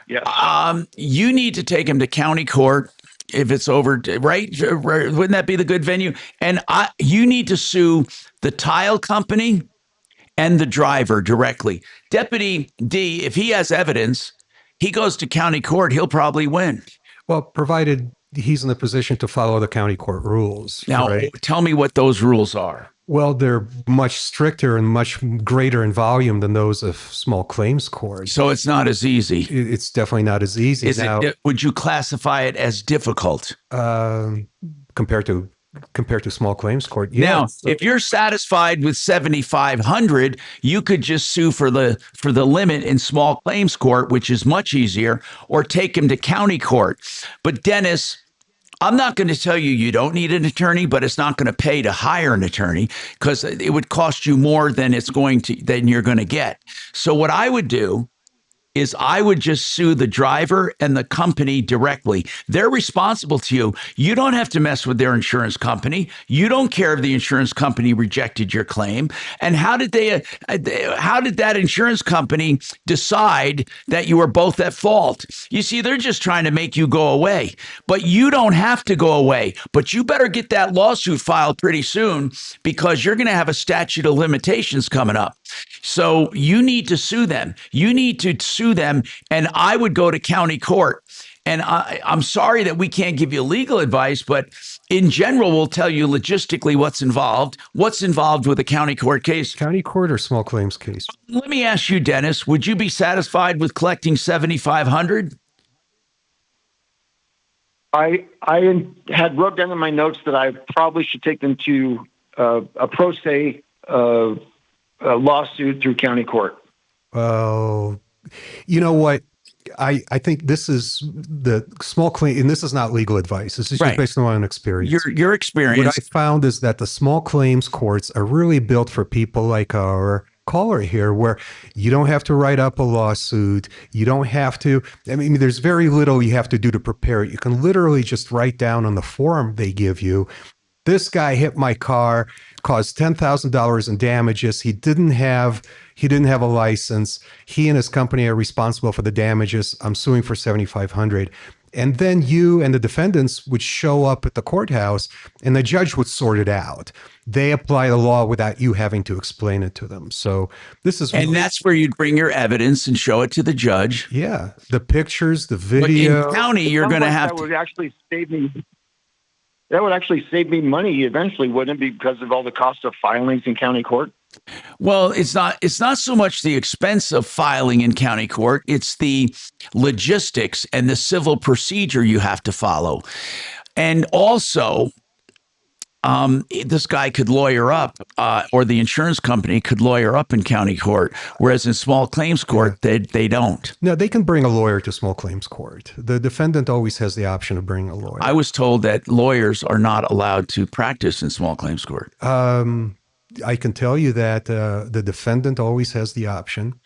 Yeah. You need to take him to county court If it's over, right? Wouldn't that be the good venue? And you need to sue the tile company and the driver directly. Deputy D, if he has evidence, he goes to county court, he'll probably win. Well, provided he's in the position to follow the county court rules. Now, right? Tell me what those rules are. Well, they're much stricter and much greater in volume than those of small claims courts. So it's not as easy. It's definitely not as easy. Would you classify it as difficult? Compared to small claims court? Yeah. Now, if you're satisfied with 7,500, you could just sue for the limit in small claims court, which is much easier, or take him to county court. But Dennis, I'm not going to tell you don't need an attorney, but it's not going to pay to hire an attorney because it would cost you more than you're going to get. So what I would do is I would just sue the driver and the company directly. They're responsible to you. You don't have to mess with their insurance company. You don't care if the insurance company rejected your claim. And how did that insurance company decide that you were both at fault? You see, they're just trying to make you go away, but you don't have to go away. But you better get that lawsuit filed pretty soon because you're going to have a statute of limitations coming up. So you need to sue them. You need to sue them, and I would go to county court. And I'm sorry that we can't give you legal advice, but in general, we'll tell you logistically what's involved with a county court case. County court or small claims case? Let me ask you, Dennis, would you be satisfied with collecting $7,500? I had wrote down in my notes that I probably should take them to a pro se lawsuit through county court. Well, you know what? I think this is the small claim, and this is not legal advice. This is just based on my own experience. Your experience. What I found is that the small claims courts are really built for people like our caller here, where you don't have to write up a lawsuit. You don't have to. I mean, there's very little you have to do to prepare it. You can literally just write down on the form they give you, this guy hit my car, caused $10,000 in damages. He didn't have a license. He and his company are responsible for the damages. I'm suing for $7,500. And then you and the defendants would show up at the courthouse and the judge would sort it out. They apply the law without you having to explain it to them. So this is and that's where you'd bring your evidence and show it to the judge. Yeah, the pictures, the video. But in county, you're going to have that would actually save me. That would actually save me money eventually, wouldn't it? Because of all the cost of filings in county court. Well, it's not so much the expense of filing in county court. It's the logistics and the civil procedure you have to follow. And also, this guy could lawyer up, or the insurance company could lawyer up in county court, whereas in small claims court, they don't. No, they can bring a lawyer to small claims court. The defendant always has the option of bringing a lawyer. I was told that lawyers are not allowed to practice in small claims court. I can tell you that the defendant always has the option.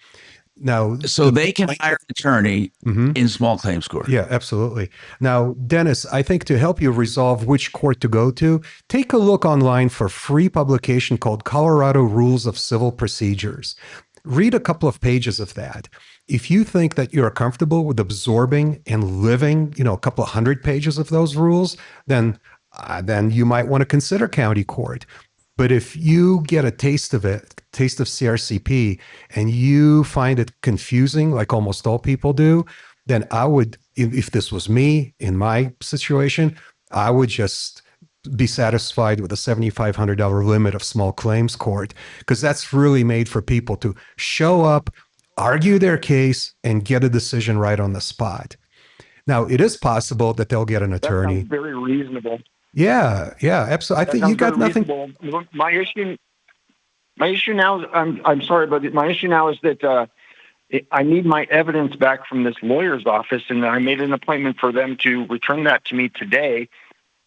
Now, so they can hire an attorney in small claims court. Yeah, absolutely. Now, Dennis, I think to help you resolve which court to go to, take a look online for a free publication called Colorado Rules of Civil Procedures. Read a couple of pages of that. If you think that you're comfortable with absorbing and living, a couple of 100 pages of those rules, then you might want to consider county court. But if you get a taste of CRCP, and you find it confusing, like almost all people do, then I would, if this was me in my situation, I would just be satisfied with a $7,500 limit of small claims court, because that's really made for people to show up, argue their case, and get a decision right on the spot. Now, it is possible that they'll get an attorney. That sounds very reasonable. Yeah, absolutely. I think you got nothing. Reasonable. My issue now. I'm sorry, but my issue now is that I need my evidence back from this lawyer's office, and I made an appointment for them to return that to me today.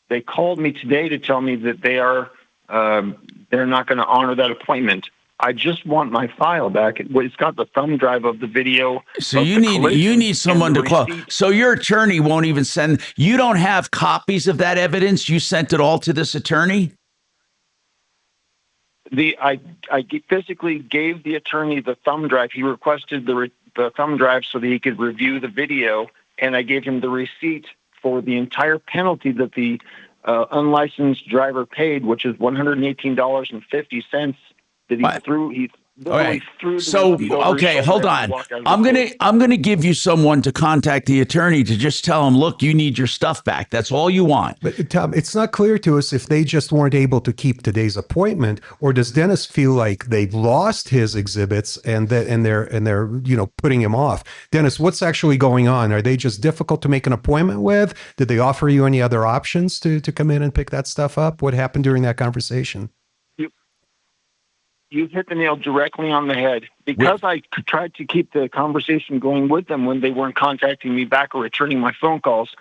They called me today to tell me that they're not going to honor that appointment. I just want my file back. It's got the thumb drive of the video. So you need someone to call. So your attorney won't even send. You don't have copies of that evidence. You sent it all to this attorney. I physically gave the attorney the thumb drive. He requested the thumb drive so that he could review the video, and I gave him the receipt for the entire penalty that the unlicensed driver paid, which is $118.50 that he threw. He literally threw the So, receipt over his okay, shoulder hold and on. walked out of the court. I'm gonna give you someone to contact the attorney to just tell him, look, you need your stuff back. That's all you want. But Tom, it's not clear to us if they just weren't able to keep today's appointment, or does Dennis feel like they've lost his exhibits and they're putting him off? Dennis, what's actually going on? Are they just difficult to make an appointment with? Did they offer you any other options to come in and pick that stuff up? What happened during that conversation? You hit the nail directly on the head. Because I tried to keep the conversation going with them when they weren't contacting me back or returning my phone calls,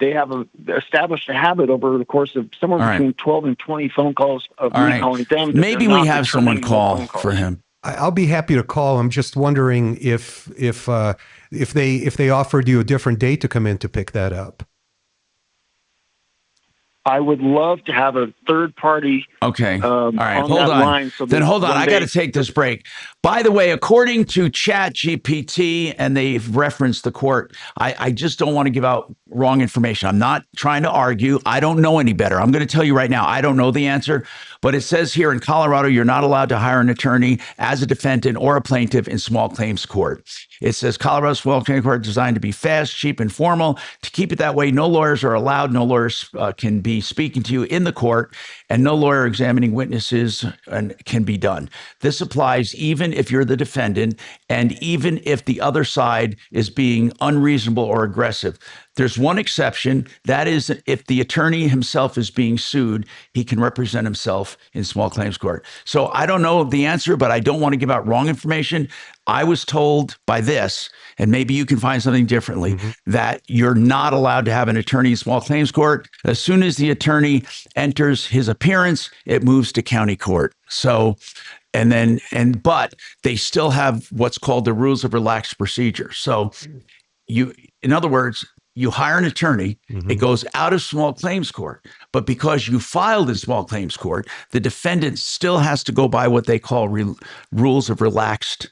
they have established a habit over the course of somewhere between 12 and 20 phone calls of me calling them. Maybe we have someone call for him. I'll be happy to call. I'm just wondering if they offered you a different date to come in to pick that up. I would love to have a third party. Okay. All right. On Hold that on. line so Then that hold on. one I got to day- take this break. By the way, according to ChatGPT, and they've referenced the court, I just don't want to give out wrong information. I'm not trying to argue. I don't know any better. I'm going to tell you right now, I don't know the answer, but it says here in Colorado, you're not allowed to hire an attorney as a defendant or a plaintiff in small claims court. It says Colorado small claims court designed to be fast, cheap, and formal. To keep it that way, no lawyers are allowed. No lawyers can be speaking to you in the court, and no lawyer examining witnesses can be done. This applies even if you're the defendant and even if the other side is being unreasonable or aggressive. There's one exception. That is if the attorney himself is being sued, he can represent himself in small claims court. So I don't know the answer, but I don't want to give out wrong information. I was told by this, and maybe you can find something differently, that you're not allowed to have an attorney in small claims court. As soon as the attorney enters his appearance, it moves to county court. So, but they still have what's called the rules of relaxed procedure. So in other words, you hire an attorney, it goes out of small claims court, but because you filed in small claims court, the defendant still has to go by what they call rules of relaxed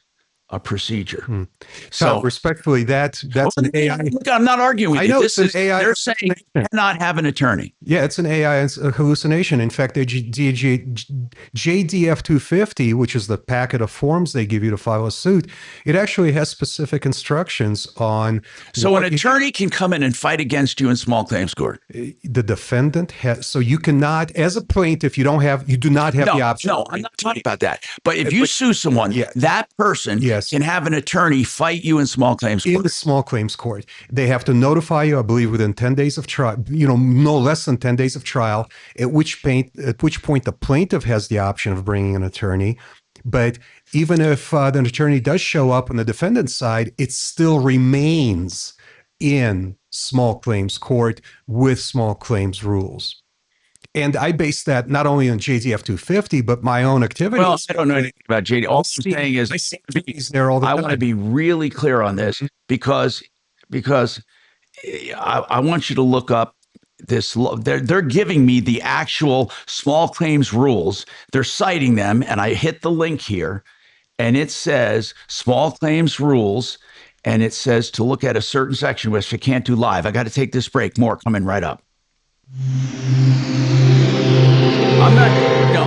procedure. So respectfully, that's an AI. Look, I'm not arguing with I you. know This it's an is, AI. they're saying you cannot have an attorney. Yeah, it's an AI hallucination. In fact, the JDF 250, which is the packet of forms they give you to file a suit, it actually has specific instructions on. So an attorney can come in and fight against you in small claims court. The defendant has, so you cannot, as a plaintiff, you do not have the option. No, I'm not talking about that. But if you sue someone, that person can have an attorney fight you in small claims court. In the small claims court, they have to notify you, I believe, within 10 days of trial, no less than 10 days of trial, at which point the plaintiff has the option of bringing an attorney. But even if the attorney does show up on the defendant's side, it still remains in small claims court with small claims rules. And I base that not only on JDF 250, but my own activities. Well, I don't know anything about JD. All I'm saying is I want to be really clear on this because I want you to look up this. They're giving me the actual small claims rules. They're citing them, and I hit the link here, and it says small claims rules, and it says to look at a certain section, which I can't do live. I got to take this break. More coming right up.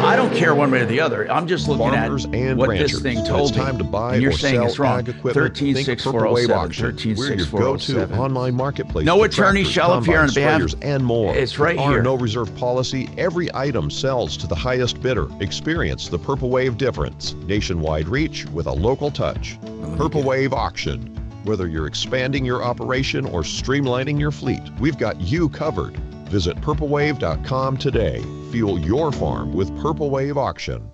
I don't care one way or the other. I'm just looking Farmers at and what ranchers. this thing When told it's time me. to buy And you're or saying sell it's wrong. ag equipment, think 136407. Purple Wave Auction. We're your go-to 136407. online marketplace. No for attorney tractors, shall appear on combines, behalf. sprayers, and more. It's right With our here. no reserve policy, every item sells to the highest bidder. Experience the Purple Wave difference. Nationwide reach with a local touch. Purple Wave Auction. Whether you're expanding your operation or streamlining your fleet, we've got you covered. Visit purplewave.com today. Fuel your farm with Purple Wave Auction.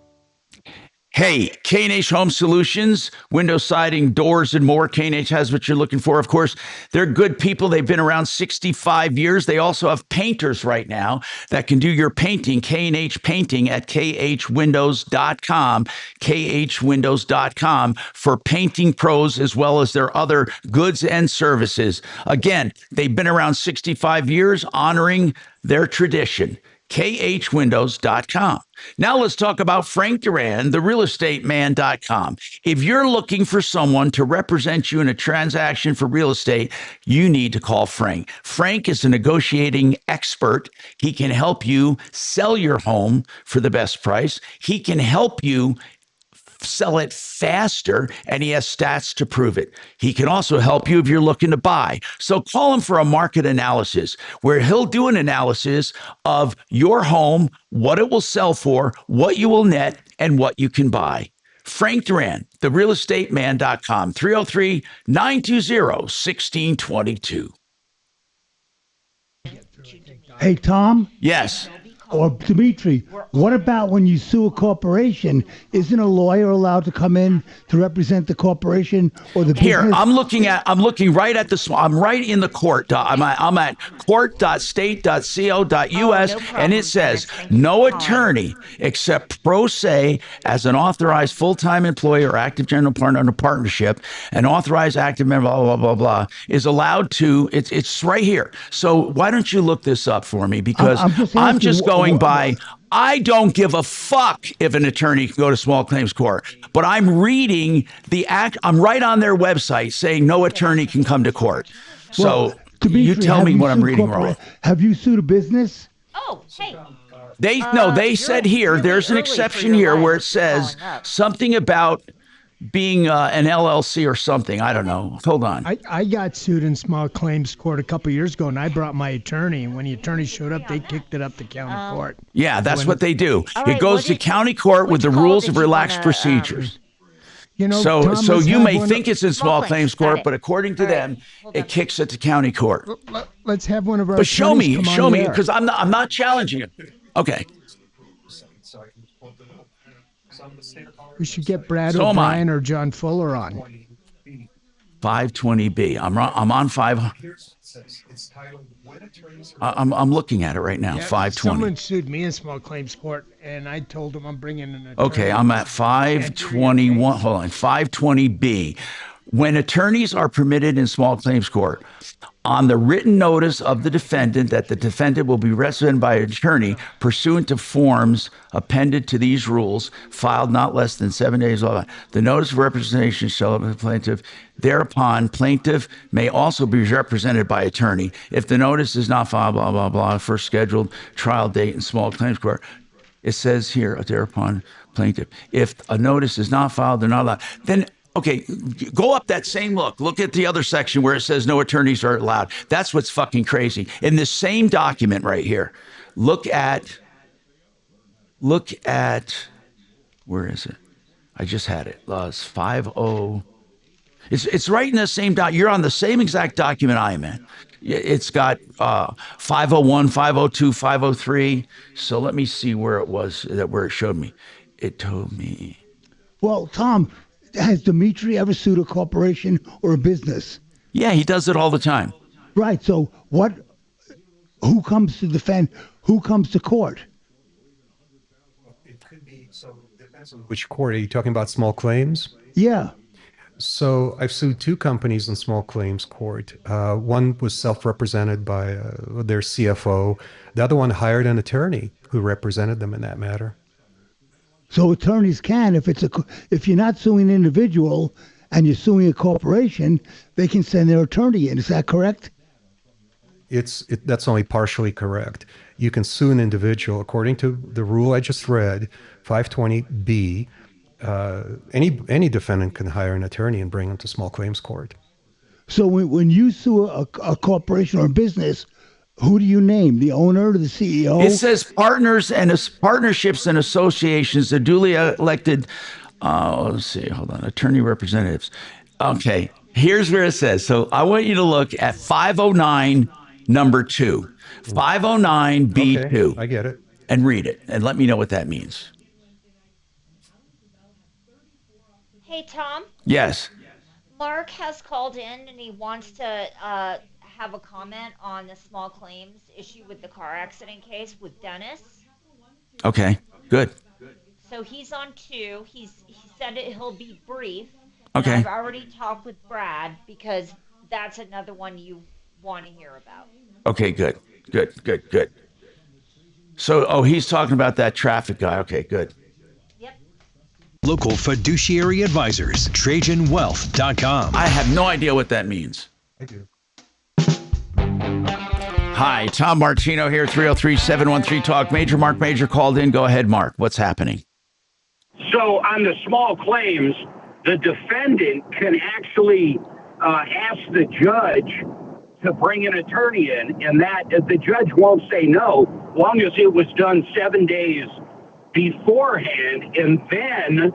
Hey, K&H Home Solutions, window siding, doors, and more. K&H has what you're looking for. Of course, they're good people. They've been around 65 years. They also have painters right now that can do your painting. K&H Painting at khwindows.com, khwindows.com for painting pros as well as their other goods and services. Again, they've been around 65 years honoring their tradition. khwindows.com. Now let's talk about Frank Duran, the realestateman.com. If you're looking for someone to represent you in a transaction for real estate, you need to call Frank. Frank is a negotiating expert. He can help you sell your home for the best price. He can help you sell it faster, and he has stats to prove it. He can also help you if you're looking to buy. So call him for a market analysis where he'll do an analysis of your home, what it will sell for, what you will net, and what you can buy. Frank Duran, therealestateman.com, 303-920-1622. Hey, Tom? Yes. Or Dimitri, what about when you sue a corporation? Isn't a lawyer allowed to come in to represent the corporation or the business? Here, I'm looking right at the. I'm right in the court. I'm at court.state.co.us, and it says no attorney except pro se as an authorized full-time employee or active general partner in a partnership, an authorized active member, blah blah blah blah, is allowed to. It's right here. So why don't you look this up for me? Because I'm just going by. I don't give a fuck if an attorney can go to small claims court, but I'm reading the act. I'm right on their website saying no attorney can come to court. So Dimitri, you tell me what I'm reading wrong. Have you sued a business? Oh, hey. They said here, there's an exception here where it says something about being an LLC or something. I don't know. Hold on. I got sued in small claims court a couple years ago, and I brought my attorney. And when the attorney showed up, they kicked it up to county court. Yeah, that's what they do. It goes to county court with the rules of relaxed procedures. So you may think it's in small claims court, but according to them, it kicks it to county court. Let's have one of our. But show me, because I'm not challenging it. Okay. We should get Brad O'Brien or John Fuller on. 520B. I'm on 5. I'm looking at it right now. 520. Someone sued me in small claims court, and I told them I'm bringing an attorney. Okay, I'm at 521. Hold on, 520B. When attorneys are permitted in small claims court, on the written notice of the defendant that the defendant will be represented by an attorney pursuant to forms appended to these rules, filed not less than 7 days later, the notice of representation shall be the plaintiff. Thereupon, plaintiff may also be represented by attorney. If the notice is not filed, blah, blah, blah, first scheduled trial date in small claims court, it says here, thereupon, plaintiff. If a notice is not filed, they're not allowed. Then okay, go up that same look. Look at the other section where it says no attorneys are allowed. That's what's fucking crazy. In this same document right here, look at, where is it? I just had it. It's 50. It's right in the same document. You're on the same exact document I am in. It's got 501, 502, 503. So let me see where it was, where it showed me. It told me. Well, Tom, has Dimitri ever sued a corporation or a business? Yeah, he does it all the time. Right. So who comes to defend? Who comes to court? It could be, so it depends on which court. Are you talking about small claims? Yeah. So I've sued two companies in small claims court. One was self-represented by their CFO. The other one hired an attorney who represented them in that matter. So attorneys can, if you're not suing an individual and you're suing a corporation, they can send their attorney in. Is that correct? That's only partially correct. You can sue an individual according to the rule I just read, 520B. Any defendant can hire an attorney and bring them to small claims court. So when you sue a corporation or a business, who do you name? The owner or the CEO? It says partners and partnerships and associations, the duly elected, let's see, hold on, attorney representatives. Okay, here's where it says. So I want you to look at 509, number 2. 509B2. Okay, I get it. And read it and let me know what that means. Hey, Tom? Yes. Mark has called in and he wants to have a comment on the small claims issue with the car accident case with Dennis. Okay, good. So he's on 2. He said he'll be brief. Okay. And I've already talked with Brad because that's another one you want to hear about. Okay, good. So, oh, he's talking about that traffic guy. Okay, good. Local fiduciary advisors, TrajanWealth.com. I have no idea what that means. I do. Hi, Tom Martino here, 303-713-TALK. Major Marc Mager called in. Go ahead, Mark. What's happening? So on the small claims, the defendant can actually ask the judge to bring an attorney in, and that the judge won't say no, long as it was done 7 days beforehand, and then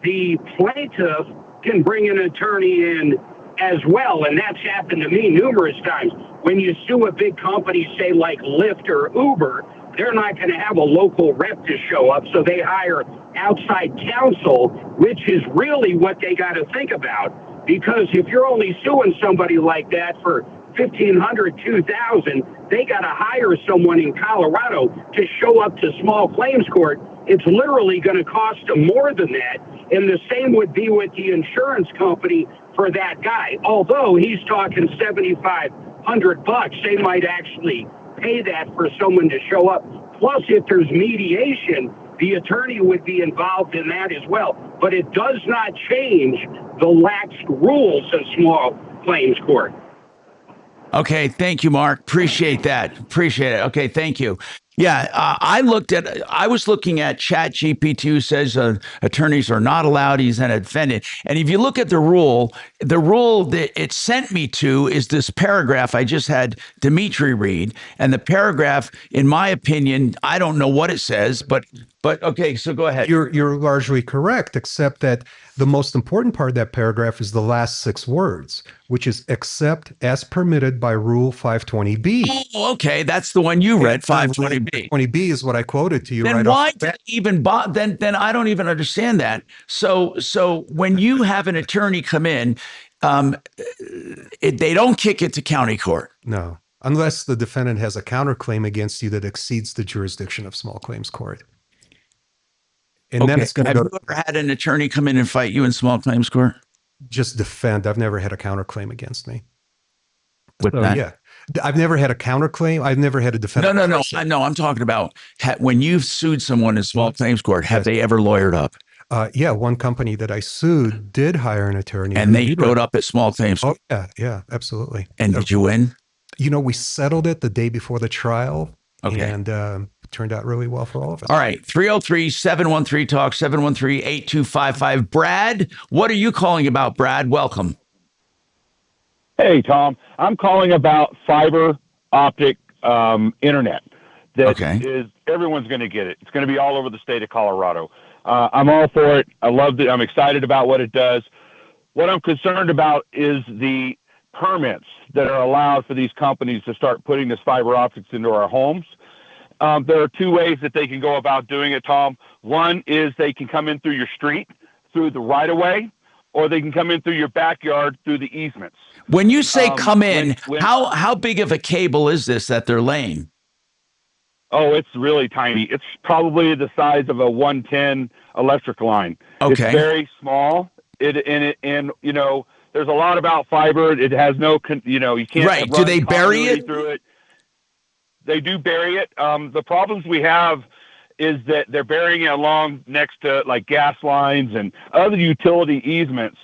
the plaintiff can bring an attorney in as well. And that's happened to me numerous times. When you sue a big company, say like Lyft or Uber, they're not going to have a local rep to show up, so they hire outside counsel, which is really what they got to think about. Because if you're only suing somebody like that for $1,500, $2,000, they got to hire someone in Colorado to show up to small claims court. It's literally going to cost them more than that. And the same would be with the insurance company for that guy. Although he's talking $7,500, they might actually pay that for someone to show up. Plus, if there's mediation, the attorney would be involved in that as well. But it does not change the laxed rules of small claims court. Okay, thank you, Mark. Appreciate that. Appreciate it. Okay, thank you. Yeah, I was looking at ChatGPT, who says attorneys are not allowed. He's an defendant. And if you look at the rule that it sent me to is this paragraph I just had Dimitri read. And the paragraph, in my opinion, I don't know what it says, but okay, so go ahead. You're largely correct, except that the most important part of that paragraph is the last 6 words, which is except as permitted by Rule 520B. Oh, okay, that's the one you read, 520B. 520B is what I quoted to you. Then right why off the did bat. it even then I don't even understand that. So when you have an attorney come in, they don't kick it to county court. No, unless the defendant has a counterclaim against you that exceeds the jurisdiction of small claims court. And then it's going to go. Have you ever had an attorney come in and fight you in small claims court? Just defend. I've never had a counterclaim against me. With that? Yeah. I've never had a counterclaim. I've never had a defendant. No. I'm talking about when you've sued someone in small claims court, have they ever lawyered up? Yeah, one company that I sued did hire an attorney. And they showed up at small claims court? Oh, yeah, absolutely. And did you win? You know, we settled it the day before the trial. Okay. And it turned out really well for all of us. All right. 303-713-TALK, 713-8255. Brad, what are you calling about, Brad? Welcome. Hey, Tom. I'm calling about fiber optic internet. That is, everyone's going to get it. It's going to be all over the state of Colorado. I'm all for it. I love it. I'm excited about what it does. What I'm concerned about is the permits that are allowed for these companies to start putting this fiber optics into our homes. There are 2 ways that they can go about doing it, Tom. One is they can come in through your street, through the right-of-way, or they can come in through your backyard through the easements. When you say come in, how big of a cable is this that they're laying? Oh, it's really tiny. It's probably the size of a 110 electric line. Okay. It's very small. And you know, there's a lot about fiber. It has no, you can't. Right. Do they bury it? Through it. They do bury it. The problems we have is that they're burying it along next to like gas lines and other utility easements.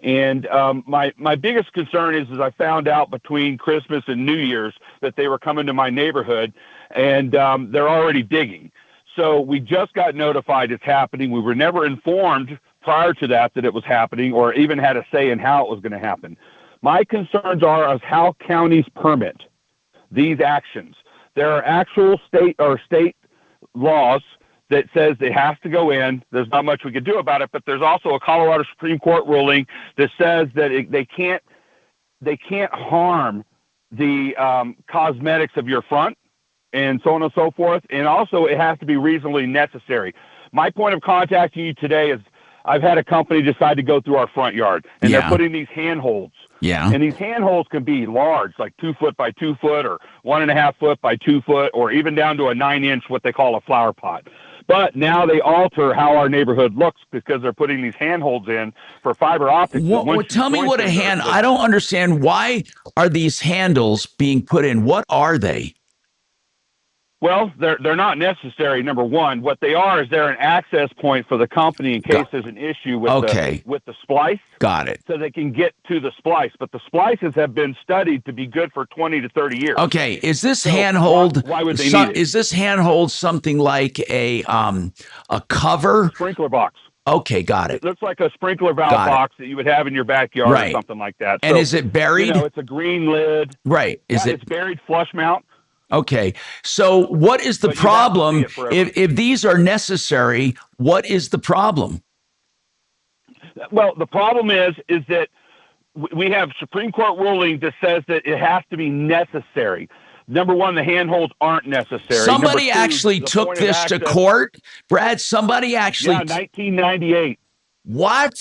And my biggest concern is I found out between Christmas and New Year's that they were coming to my neighborhood, and they're already digging. So we just got notified it's happening. We were never informed prior to that it was happening, or even had a say in how it was going to happen. My concerns are of how counties permit these actions. There are actual state laws that says it has to go in. There's not much we could do about it, but there's also a Colorado Supreme Court ruling that says that they can't harm the cosmetics of your front and so on and so forth. And also it has to be reasonably necessary. My point of contacting you today is I've had a company decide to go through our front yard, and they're putting these handholds. Yeah. And these handholds can be large, like 2 foot by 2 foot, or 1.5 foot by 2 foot, or even down to a 9-inch, what they call a flower pot. But now they alter how our neighborhood looks because they're putting these handholds in for fiber optics. Tell me what a hand. I don't understand. Why are these handles being put in? What are they? Well, they're not necessary. Number one, what they are is they're an access point for the company in case there's an issue with the splice. Got it. So they can get to the splice, but the splices have been studied to be good for 20 to 30 years. Okay, is this handhold? Why would they need it? Is this handhold something like a cover? Sprinkler box. Okay, got it. It looks like a sprinkler valve box that you would have in your backyard or something like that. And is it buried? It's a green lid. Right. It's buried flush mount. Okay. So what is the problem? If these are necessary, what is the problem? Well, the problem is that we have Supreme Court ruling that says that it has to be necessary. Number one, the handholds aren't necessary. Somebody Number two, actually took this to court, Brad. Somebody actually. Yeah, 1998. What?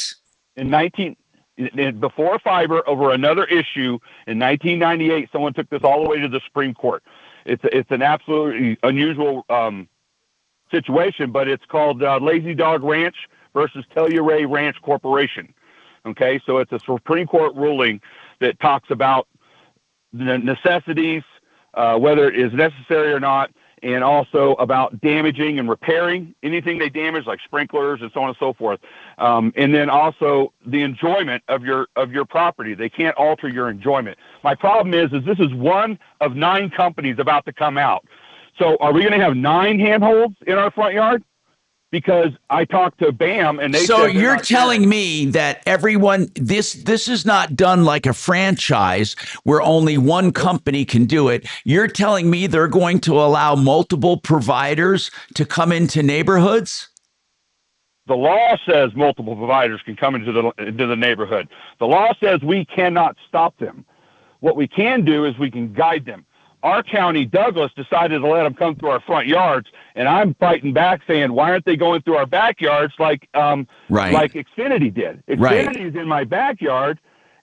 Before fiber, over another issue in 1998, someone took this all the way to the Supreme Court. It's an absolutely unusual situation, but it's called Lazy Dog Ranch versus Telluride Ranch Corporation. Okay, so it's a Supreme Court ruling that talks about the necessities, whether it is necessary or not, and also about damaging and repairing anything they damage, like sprinklers and so on and so forth. And then also the enjoyment of your property. They can't alter your enjoyment. My problem is this is one of 9 companies about to come out. So are we going to have 9 handholds in our front yard? Because I talked to BAM and they So said you're telling me that everyone, this is not done like a franchise where only one company can do it. You're telling me they're going to allow multiple providers to come into neighborhoods? The law says multiple providers can come into the neighborhood. The law says we cannot stop them. What we can do is we can guide them. Our county, Douglas, decided to let them come through our front yards, and I'm fighting back saying, why aren't they going through our backyards like Xfinity did? Xfinity is in my backyard,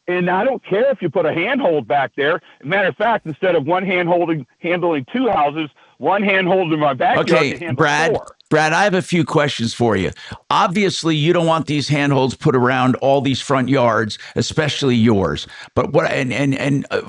and I don't care if you put a handhold back there. Matter of fact, instead of one hand handling 2 houses, one hand holding my backyard to handle 4. Brad, I have a few questions for you. Obviously, you don't want these handholds put around all these front yards, especially yours. But what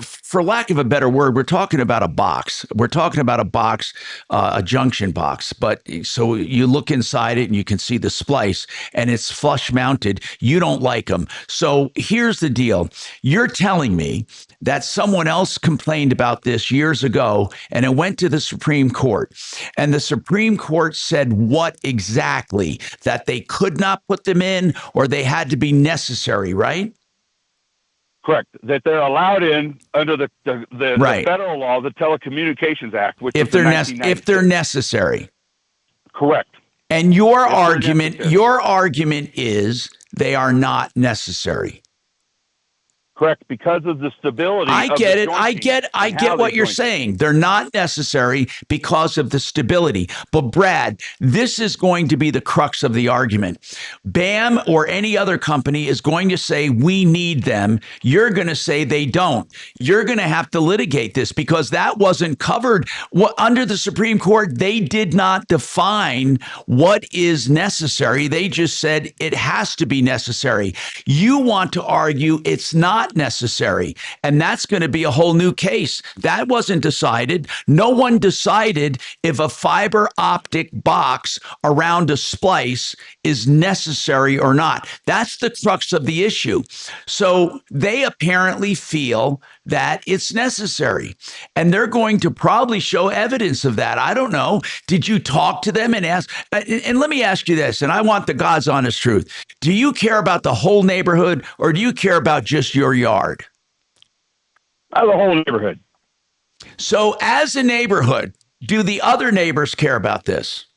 for lack of a better word, we're talking about a box. We're talking about a box, a junction box. But so you look inside it and you can see the splice, and it's flush mounted. You don't like them. So here's the deal. You're telling me that someone else complained about this years ago, and it went to the Supreme Court. And the Supreme Court said what exactly? That they could not put them in, or they had to be necessary, right? Correct. That they're allowed in under the federal law, the Telecommunications Act, which if they're necessary. Correct. And your argument is they are not necessary. Correct, because of the stability. I get it. I get what you're saying. They're not necessary because of the stability. But Brad, this is going to be the crux of the argument. BAM or any other company is going to say we need them. You're going to say they don't. You're going to have to litigate this because that wasn't covered. Under the Supreme Court, they did not define what is necessary. They just said it has to be necessary. You want to argue it's not necessary. And that's going to be a whole new case. That wasn't decided. No one decided if a fiber optic box around a splice is necessary or not. That's the crux of the issue. So they apparently feel that it's necessary. And they're going to probably show evidence of that. I don't know. Did you talk to them and ask? And let me ask you this, and I want the God's honest truth. Do you care about the whole neighborhood, or do you care about just your yard? The whole neighborhood. So as a neighborhood, do the other neighbors care about this?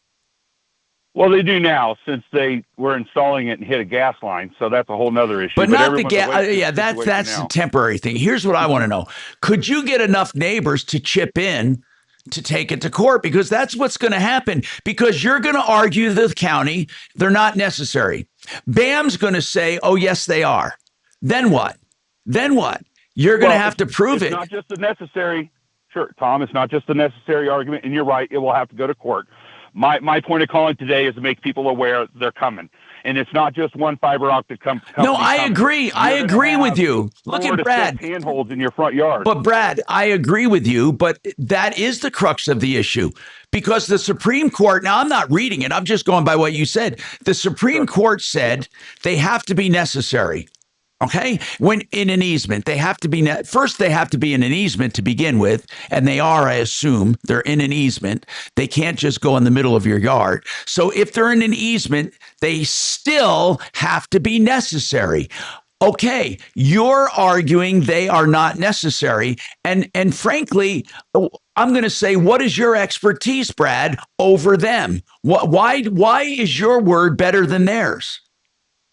Well, they do now since they were installing it and hit a gas line. So that's a whole nother issue. But not the gas. Yeah, that's a temporary thing. Here's what I want to know. Could you get enough neighbors to chip in to take it to court? Because that's what's going to happen, because you're going to argue to the county they're not necessary. BAM's going to say, oh, yes, they are. Then what? You're going to have to prove it. It's not just a necessary. Sure, Tom, it's not just a necessary argument. And you're right. It will have to go to court. My point of calling today is to make people aware they're coming. and it's not just one fiber optic company. No, I agree. I agree with you. Look at Brad. Handholds in your front yard. But Brad, I agree with you, but that is the crux of the issue because the Supreme Court, now I'm not reading it, I'm just going by what you said. The Supreme Court said they have to be necessary. Okay, when in an easement, they have to be first. They have to be in an easement to begin with, and they are. I assume they're in an easement. They can't just go in the middle of your yard. So if they're in an easement, they still have to be necessary. Okay, you're arguing they are not necessary, and frankly, I'm going to say, what is your expertise, Brad, over them? Why is your word better than theirs?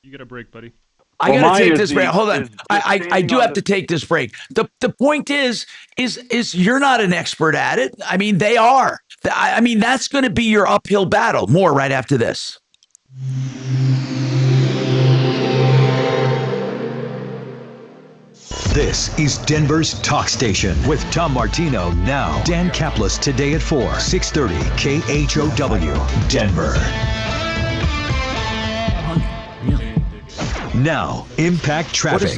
You get a break, buddy. I got to take this break. Hold on. I do have to take this break. The point is you're not an expert at it. I mean, they are. I mean, that's going to be your uphill battle. More right after this. This is Denver's Talk Station with Tom Martino now. Dan Kaplis today at 4, 630 KHOW, Denver. Now, impact traffic.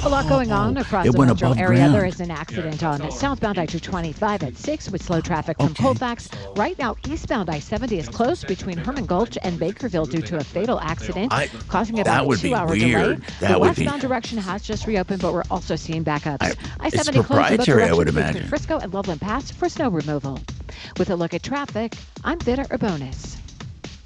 A lot going on across the metro area. There is an accident on southbound I-225 at 6 with slow traffic from Colfax. Right now, eastbound I-70 is closed between Herman Gulch and Bakerville due to a fatal accident, causing about a 2-hour delay. The westbound direction has just reopened, but we're also seeing backups. I-70 closed in both directions between Frisco and Loveland Pass for snow removal. With a look at traffic, I'm Vida Urbonis.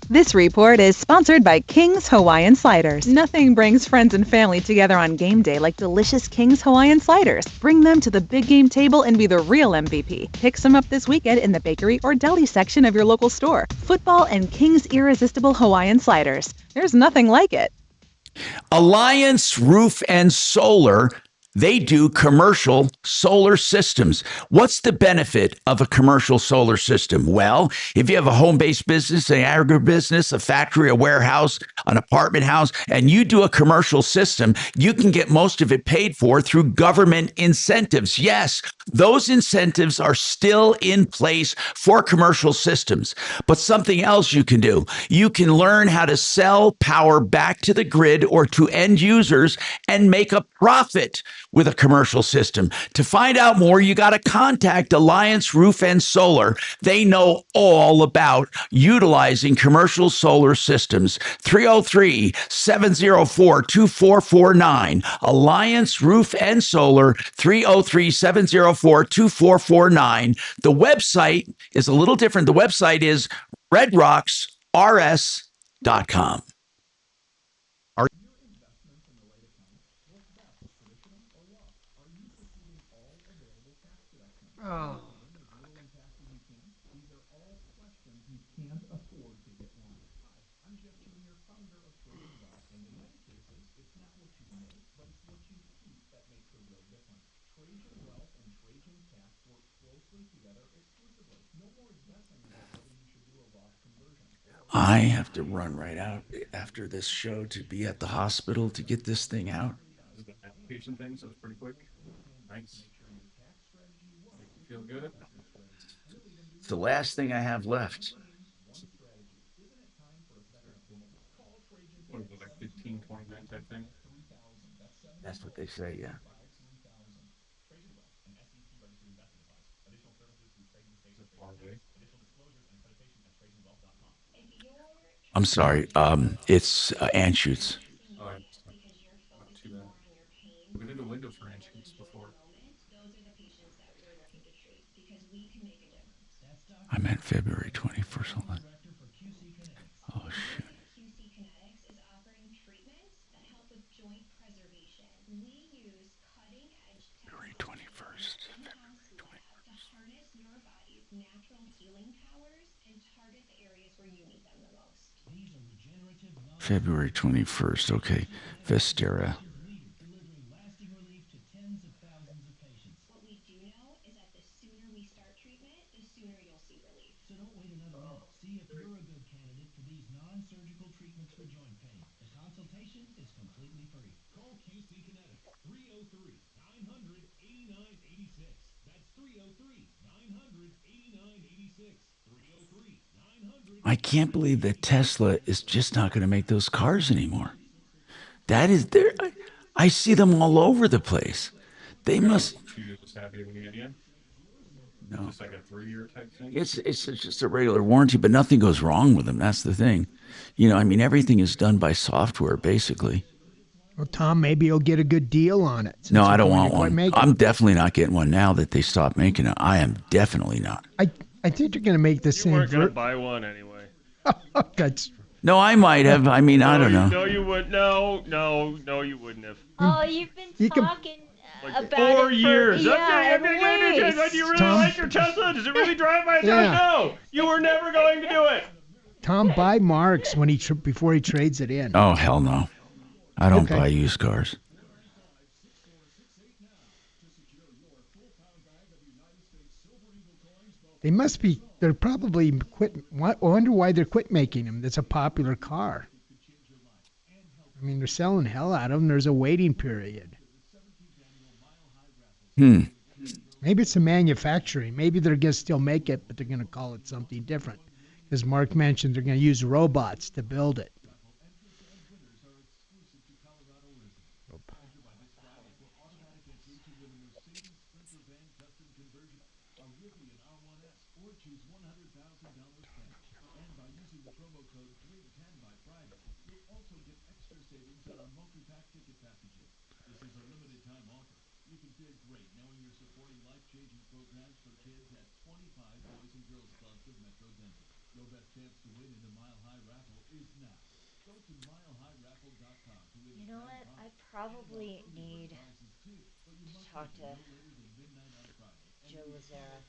This report is sponsored by King's Hawaiian Sliders. Nothing brings friends and family together on game day like delicious King's Hawaiian Sliders. Bring them to the big game table and be the real MVP. Pick some up this weekend in the bakery or deli section of your local store. Football and King's Irresistible Hawaiian Sliders. There's nothing like it. Alliance Roof and Solar. They do commercial solar systems. What's the benefit of a commercial solar system? Well, if you have a home-based business, an agribusiness, a factory, a warehouse, an apartment house, and you do a commercial system, you can get most of it paid for through government incentives. Yes, those incentives are still in place for commercial systems. But something else you can do, you can learn how to sell power back to the grid or to end users and make a profit with a commercial system. To find out more, you got to contact Alliance Roof and Solar. They know all about utilizing commercial solar systems. 303-704-2449. Alliance Roof and Solar, 303-704-2449. The website is a little different. The website is redrocksrs.com. Oh. I have to run right out after this show to be at the hospital to get this thing out. Application thing, so it's pretty quick. Nice. Feel good? It's the last thing I have left. What is it, like 15, 20 minute type thing? That's what they say, yeah. I'm sorry. It's Anschutz. Oh, not too bad. We did a window for Anschutz before. I meant February 21st. Hold on. Oh, shoot. February 21st. February 21st. Okay. Vestera. I can't believe that Tesla is just not going to make those cars anymore. That is there. I see them all over the place. They must. You just happy to meet again? No. Just like a 3-year type thing? It's just a regular warranty, but nothing goes wrong with them. That's the thing. I mean, everything is done by software, basically. Well, Tom, maybe you'll get a good deal on it. No, I don't want one. I'm definitely not getting one now that they stopped making it. I am definitely not. I think you're going to make the same. You weren't going to buy one anyway. That's. No, I might have. I mean, I don't know. No, you would. No, you wouldn't have. Oh, you've been talking about 4 it years. For, yeah, Do you really like your Tesla? Does it really drive my Yeah. No, you were never going to do it. Tom, buy Mark's when before he trades it in. Oh, hell no. I don't buy used cars. They must be. They're probably quit. I wonder why they're quit making them. That's a popular car. I mean, they're selling hell out of them. There's a waiting period. Maybe it's a manufacturing. Maybe they're going to still make it, but they're going to call it something different. As Mark mentioned, they're going to use robots to build it. You know what? I probably need to talk to Joe Lazara.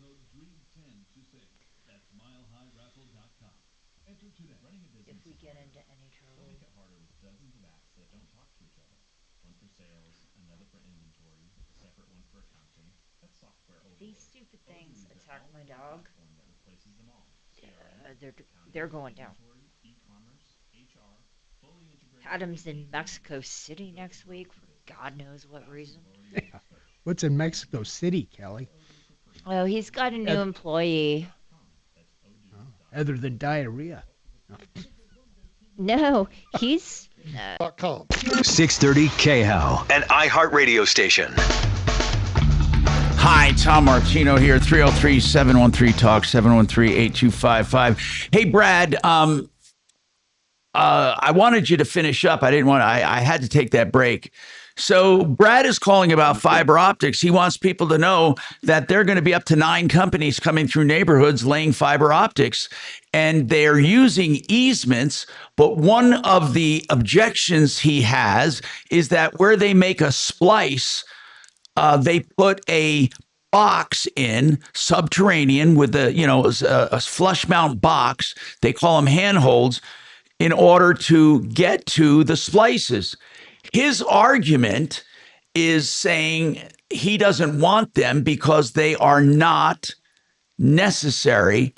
If we get into any trouble. These stupid things attack my dog. They're going down. Adam's in Mexico City next week for God knows what reason. What's in Mexico City, Kelly? Oh, he's got a new employee. Other than diarrhea. No, he's... .com. 630 KHOW, an iHeartRadio station. Hi, Tom Martino here, 303-713-TALK, 713-8255. Hey, Brad, I wanted you to finish up. I had to take that break. So Brad is calling about fiber optics. He wants people to know that there are going to be up to 9 companies coming through neighborhoods laying fiber optics, and they're using easements. But one of the objections he has is that where they make a splice, they put a box in subterranean with a flush mount box. They call them handholds in order to get to the splices. His argument is saying he doesn't want them because they are not necessary.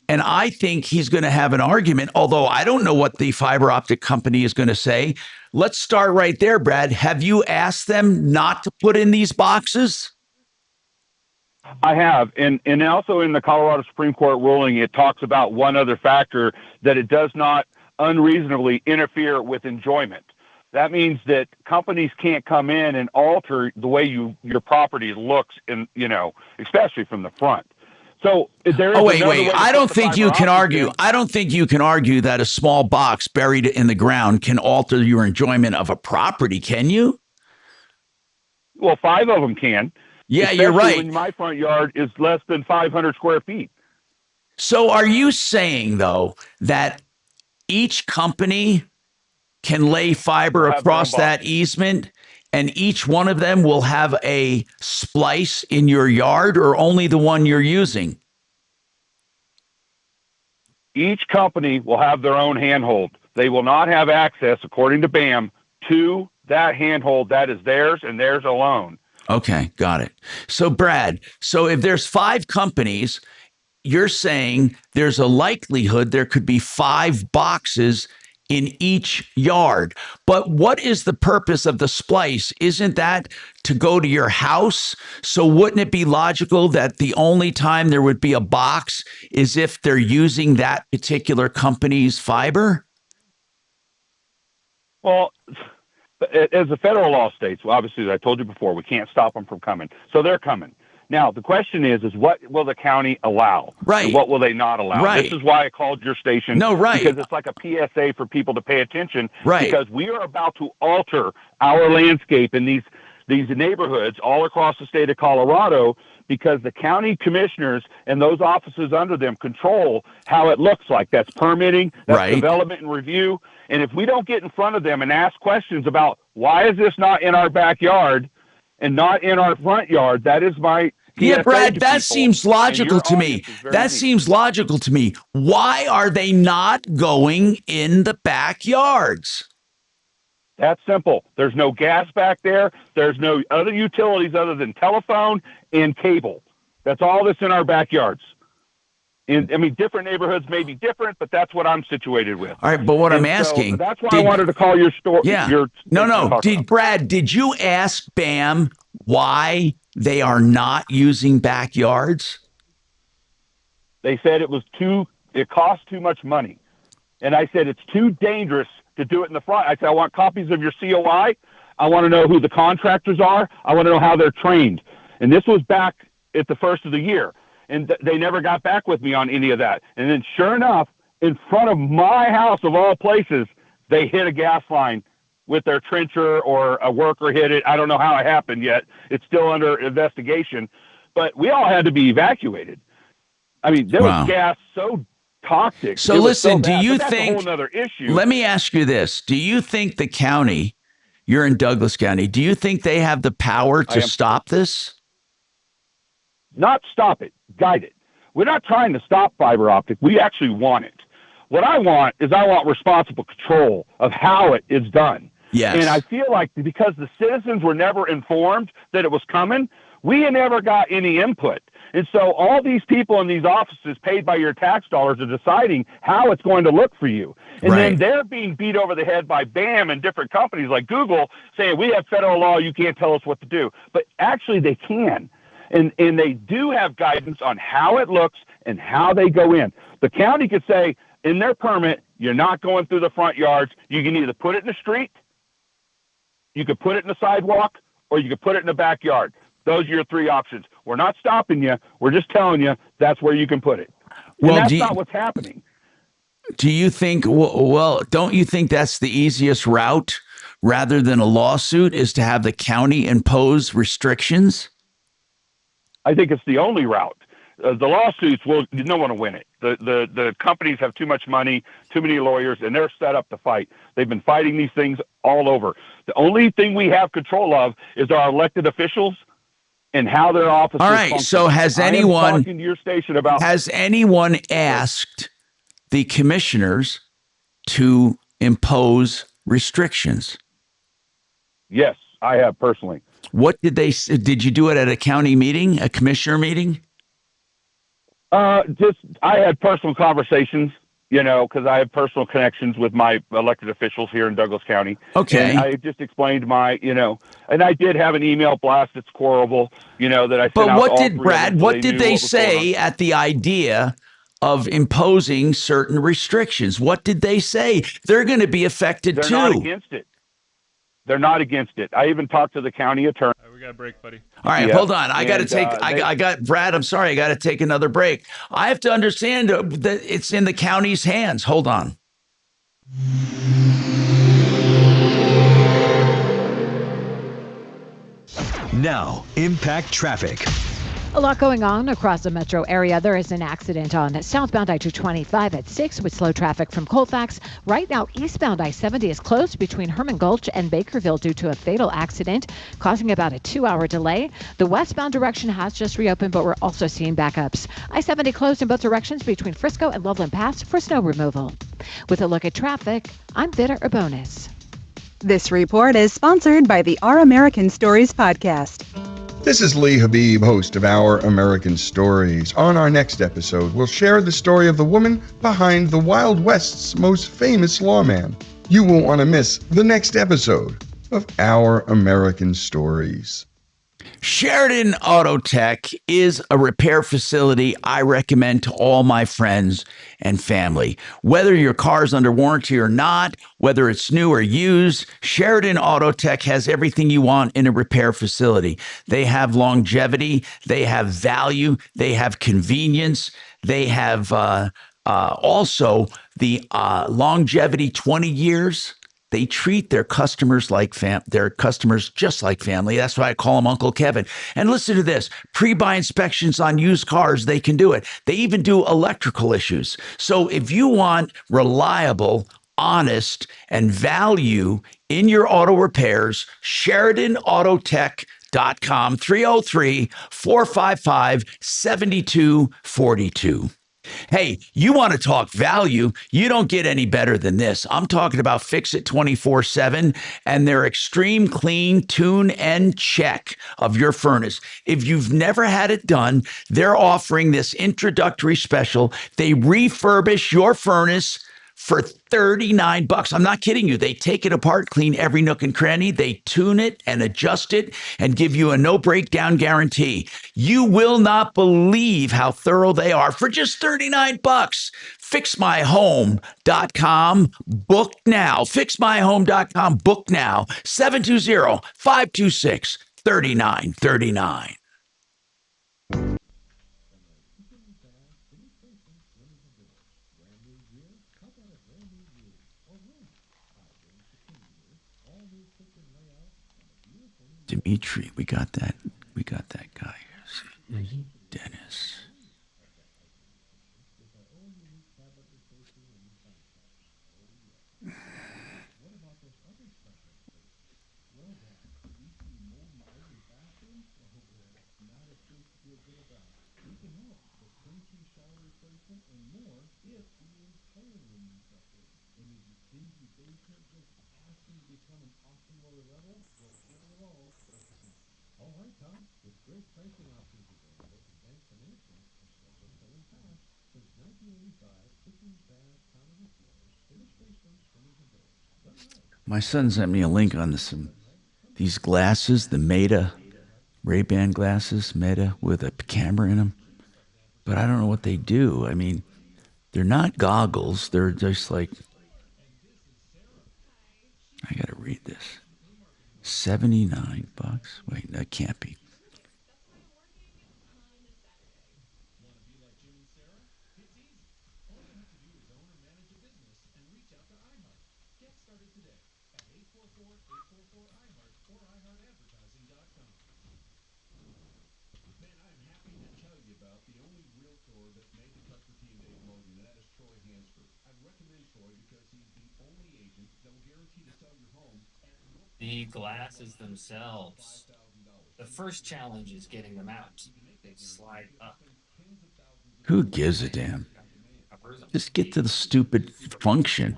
And I think he's going to have an argument, although I don't know what the fiber optic company is going to say. Let's start right there, Brad. Have you asked them not to put in these boxes? I have. And also in the Colorado Supreme Court ruling, it talks about one other factor, that it does not unreasonably interfere with enjoyment. That means that companies can't come in and alter the way your property looks, especially from the front. So there is wait. I don't think you can argue. I don't think you can argue that a small box buried in the ground can alter your enjoyment of a property, can you? Well, 5 of them can. Yeah, you're right. When my front yard is less than 500 square feet. So are you saying, though, that each company can lay fiber across that easement, and each one of them will have a splice in your yard, or only the one you're using? Each company will have their own handhold. They will not have access, according to BAM, to that handhold. That is theirs and theirs alone. Okay, got it. So, Brad, if there's 5 companies, you're saying there's a likelihood there could be 5 boxes in each yard. But what is the purpose of the splice? Isn't that to go to your house? So wouldn't it be logical that the only time there would be a box is if they're using that particular company's fiber? Well, as the federal law states, well, obviously, as I told you before, we can't stop them from coming. So they're coming. Now, the question is what will the county allow? Right. And what will they not allow? Right. This is why I called your station. No, right. Because it's like a PSA for people to pay attention. Right. Because we are about to alter our landscape in these neighborhoods all across the state of Colorado, because the county commissioners and those offices under them control how it looks like. That's permitting, that's right. development and review. And if we don't get in front of them and ask questions about why is this not in our backyard and not in our front yard, that is my Yeah, Brad, that seems logical to me. That seems logical to me. Why are they not going in the backyards? That's simple. There's no gas back there. There's no other utilities other than telephone and cable. That's all that's in our backyards. And I mean, different neighborhoods may be different, but that's what I'm situated with. All right, but what I'm So asking, that's why I wanted to call your store. Yeah. No. Did you ask BAM why they are not using backyards? They said it cost too much money. And I said, it's too dangerous to do it in the front. I said, I want copies of your COI. I want to know who the contractors are. I want to know how they're trained. And this was back at the first of the year. And they never got back with me on any of that. And then sure enough, in front of my house of all places, they hit a gas line with their trencher, or a worker hit it. I don't know how it happened yet. It's still under investigation. But we all had to be evacuated. I mean, there was gas so toxic. So listen, do you that's think, a whole nother issue. Let me ask you this. Do you think the county, you're in Douglas County, do you think they have the power to stop this? Not stop it, guide it. We're not trying to stop fiber optic. We actually want it. What I want responsible control of how it is done. Yes. And I feel like because the citizens were never informed that it was coming, we never got any input. And so all these people in these offices paid by your tax dollars are deciding how it's going to look for you. And then they're being beat over the head by BAM and different companies like Google saying, we have federal law, you can't tell us what to do. But actually they can. And they do have guidance on how it looks and how they go in. The county could say, in their permit, you're not going through the front yards. You can either put it in the street, you could put it in the sidewalk, or you could put it in the backyard. Those are your three options. We're not stopping you. We're just telling you that's where you can put it. And that's not what's happening. Do you think, well, don't you think that's the easiest route rather than a lawsuit, is to have the county impose restrictions? I think it's the only route. The lawsuits will no one will win it. The companies have too much money, too many lawyers, and they're set up to fight. They've been fighting these things all over. The only thing we have control of is our elected officials and how their offices All right. function. So has I am anyone talking to your station about asked the commissioners to impose restrictions? Yes, I have personally. What did they say? Did you do it at a county meeting, a commissioner meeting? I had personal conversations, because I have personal connections with my elected officials here in Douglas County. Okay. And I just explained and I did have an email blast that's horrible, that I sent out. But what to all did, three Brad, of them so what did knew they what was going say on. at the idea of imposing certain restrictions? What did they say? They're going to be affected They're too. not against it. They're not against it. I even talked to the county attorney. All right, we got a break, buddy. All right, hold on. I got to take. I got Brad. I'm sorry. I got to take another break. I have to understand that it's in the county's hands. Hold on. Now, Impact Traffic. A lot going on across the metro area. There is an accident on southbound I-225 at 6 with slow traffic from Colfax. Right now, eastbound I-70 is closed between Herman Gulch and Bakerville due to a fatal accident, causing about a 2-hour delay. The westbound direction has just reopened, but we're also seeing backups. I-70 closed in both directions between Frisco and Loveland Pass for snow removal. With a look at traffic, I'm Vida Urbonis. This report is sponsored by the Our American Stories podcast. This is Lee Habib, host of Our American Stories. On our next episode, we'll share the story of the woman behind the Wild West's most famous lawman. You won't want to miss the next episode of Our American Stories. Sheridan Auto Tech is a repair facility I recommend to all my friends and family. Whether your car's under warranty or not, whether it's new or used, Sheridan Auto Tech has everything you want in a repair facility. They have longevity, they have value, they have convenience, they have also the longevity 20 years. They treat their customers like their customers just like family. That's why I call them Uncle Kevin. And listen to this: pre-buy inspections on used cars, they can do it. They even do electrical issues. So if you want reliable, honest, and value in your auto repairs, SheridanAutotech.com, 303-455-7242. Hey, you want to talk value? You don't get any better than this. I'm talking about Fix It 24/7 and their extreme clean tune and check of your furnace. If you've never had it done, they're offering this introductory special. They refurbish your furnace for $39. I'm not kidding you. They take it apart, clean every nook and cranny. They tune it and adjust it and give you a no breakdown guarantee. You will not believe how thorough they are for just $39. FixMyHome.com. Book now. FixMyHome.com. Book now. 720-526-3939. Dimitri, we got that. We got that guy here. See? Dennis. My son sent me a link on these glasses, the Meta Ray-Ban glasses, Meta with a camera in them. But I don't know what they do. I mean, they're not goggles. They're just like, I got to read this. $79. Wait, that can't be. The glasses themselves, the first challenge is getting them out. They slide up. Who gives a damn? Just get to the stupid function.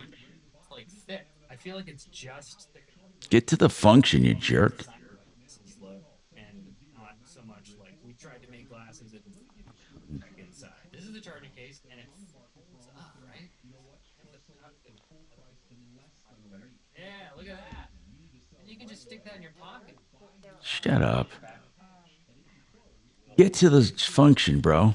It's like thick. I feel like it's just thick. Get to the function, you jerk. And not so much like we tried to make glasses and back inside. This is the charging case, and it folds up, right? Yeah, look at that. And you can just stick that in your pocket. Shut up. Get to the function, bro.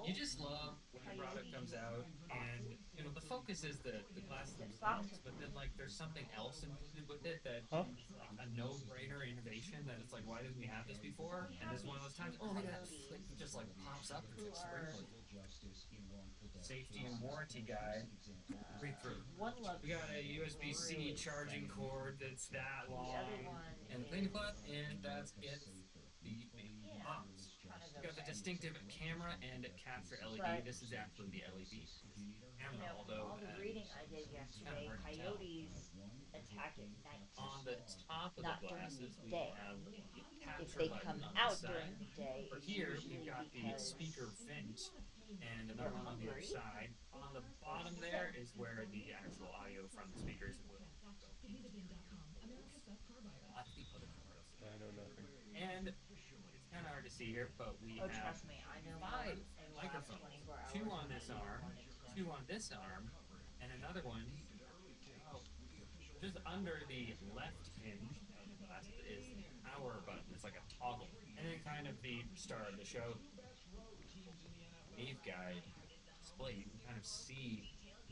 You just love when a product comes out, and you know the focus is the glasses themselves, but then like there's something else included with it that like a no-brainer innovation that it's like, why didn't we have this before? And this is one of those times. Oh, look at that! It just like pops up. It's like sprinkling. Safety and warranty guide. Read through. We got a USB-C charging cord that's that long, and the cleaning cloth, and that's it. The box. We got the distinctive camera and capture LED. This is actually the LED camera, although all the reading I did yesterday, coyotes attack at night. on the top of the glasses we have the If capture they button come on out the during side. the day, For here, we've got the speaker vent and another one on the other side. On the bottom there is where the actual audio from the speakers will go. And it's kind of hard to see here, but we have trust me, I know 5 in the last microphones. 24 hours. 2 on this arm, 2 on this arm, and another one just under the left hinge of the glass is the power button. It's like a toggle. And then kind of the star of the show, wave guide display. You can kind of see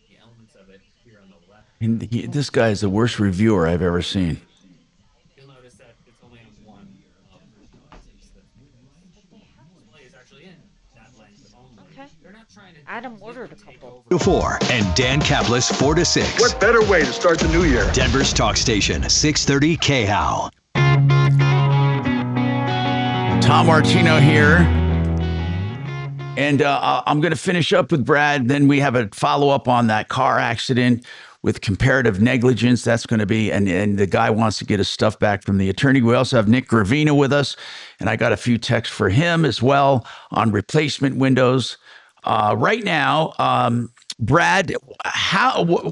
the elements of it here on the left. And this guy is the worst reviewer I've ever seen. You'll notice that it's only on one of the lenses. The display is actually in that lens only. Okay. They're not trying to Adam ordered a couple. 4 and Dan Kaplis 4 to 6. What better way to start the new year? Denver's talk station 630 KHOW. Tom Martino here. And I'm going to finish up with Brad. Then we have a follow-up on that car accident with comparative negligence. That's going to be, and the guy wants to get his stuff back from the attorney. We also have Nick Gravina with us, and I got a few texts for him as well on replacement windows. Right now, Brad,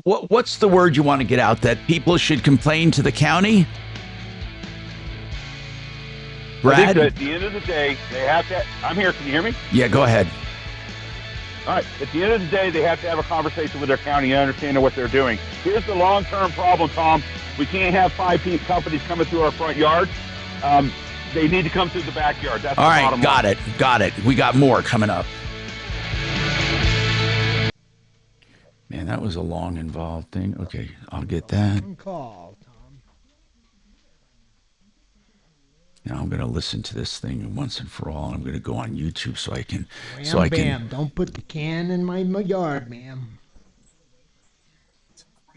what's the word you want to get out that people should complain to the county? Brad? I think that at the end of the day, they have to. I'm here. Can you hear me? Yeah, go ahead. All right. At the end of the day, they have to have a conversation with their county and understand what they're doing. Here's the long-term problem, Tom. We can't have 5 companies coming through our front yard. They need to come through the backyard. That's All the right, bottom got line. it. Got it. We got more coming up. Man, that was a long, involved thing. Okay, I'll get that. Call, Tom. Now I'm going to listen to this thing once and for all. I'm going to go on YouTube so I can. Wham, bam. Don't put the can in my yard, ma'am.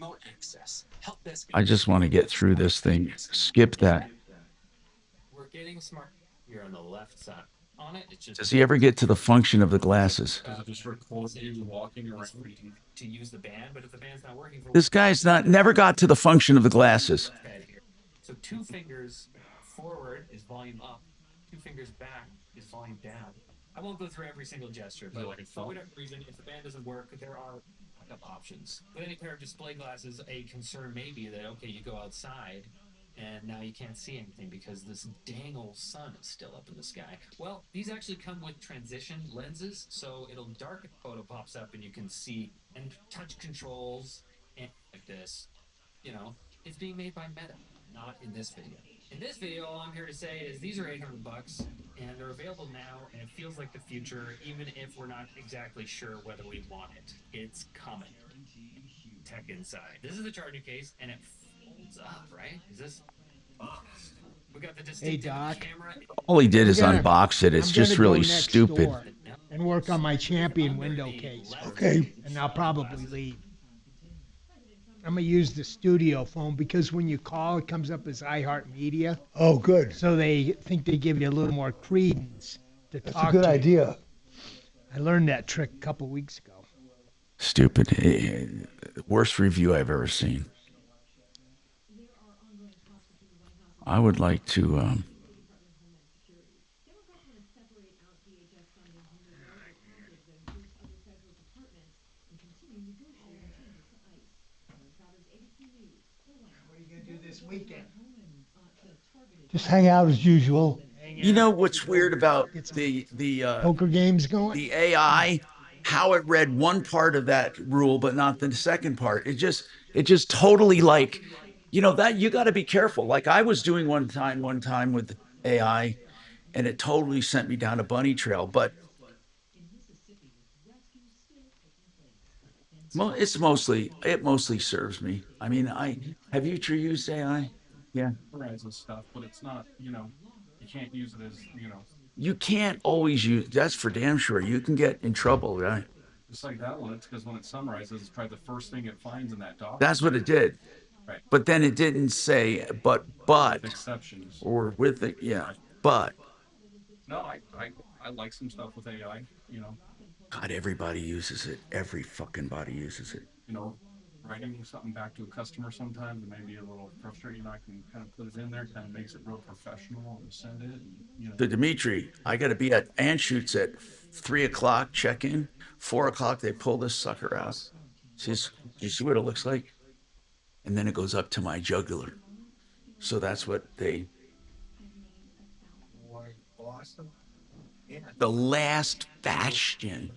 remote access. Help desk. I just want to get through this thing. Skip that. We're getting smart here on the left side. On it, it's just. Does he ever get to the function of the glasses? Does it just record you walking around to use the band? But if the band's not working for This guy's never got to the function of the glasses. So 2 fingers forward is volume up. 2 fingers back is volume down. I won't go through every single gesture, but for whatever reason, if the band doesn't work, there are backup options. With any pair of display glasses, a concern may be that, okay, you go outside, and now you can't see anything because this dang old sun is still up in the sky. Well, these actually come with transition lenses, so it'll darken the photo pops up and you can see, and touch controls, and like this. You know, it's being made by Meta, not in this video. In this video, all I'm here to say is these are $800, and they're available now, and it feels like the future, even if we're not exactly sure whether we want it. It's coming. Tech inside. This is the charging case, and it folds up, right? Is this? We got the distinctive camera. All he did is unbox it. It's I'm just gonna go really next stupid. door and work on my champion window case. Okay. And I'll probably leave. I'm gonna use the studio phone because when you call, it comes up as iHeartMedia. Oh, good. So they think they give you a little more credence to That's talk a good to you. idea. I learned that trick a couple weeks ago. Stupid. Worst review I've ever seen. I would like to. What are you gonna do this weekend? Just hang out as usual. You know what's weird about the Poker games going? The AI, how it read one part of that rule but not the second part. It just totally like, you know, that you got to be careful. Like I was doing one time with AI, and it totally sent me down a bunny trail. But it mostly serves me. I mean, have you used AI? Yeah. And stuff, but it's not, you know, you can't use it as, you know. You can't always use. That's for damn sure. You can get in trouble, right? Just like that one, it's because when it summarizes, it's probably the first thing it finds in that document. That's what it did. Right. But then it didn't say but exceptions or with it. Yeah, but. No, I like some stuff with AI. You know. God, everybody uses it. Every fucking body uses it. You know, writing something back to a customer sometimes it may be a little frustrating. I can kind of put it in there, kind of makes it real professional and send it. And, you know. To Dimitri, I got to be at Anschutz at 3:00 check-in. 4:00 they pull this sucker out. You see what it looks like? And then it goes up to my jugular. So that's what they. The last bastion.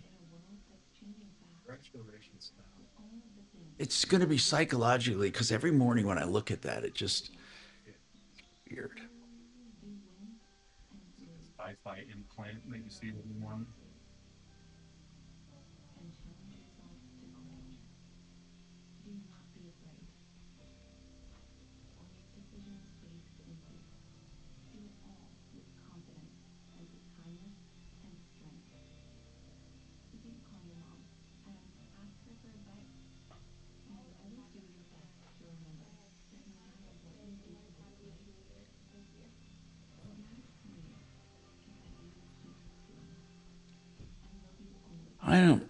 It's going to be psychologically, because every morning when I look at that, it just weird. Wi-Fi implant that you see everyone. I don't.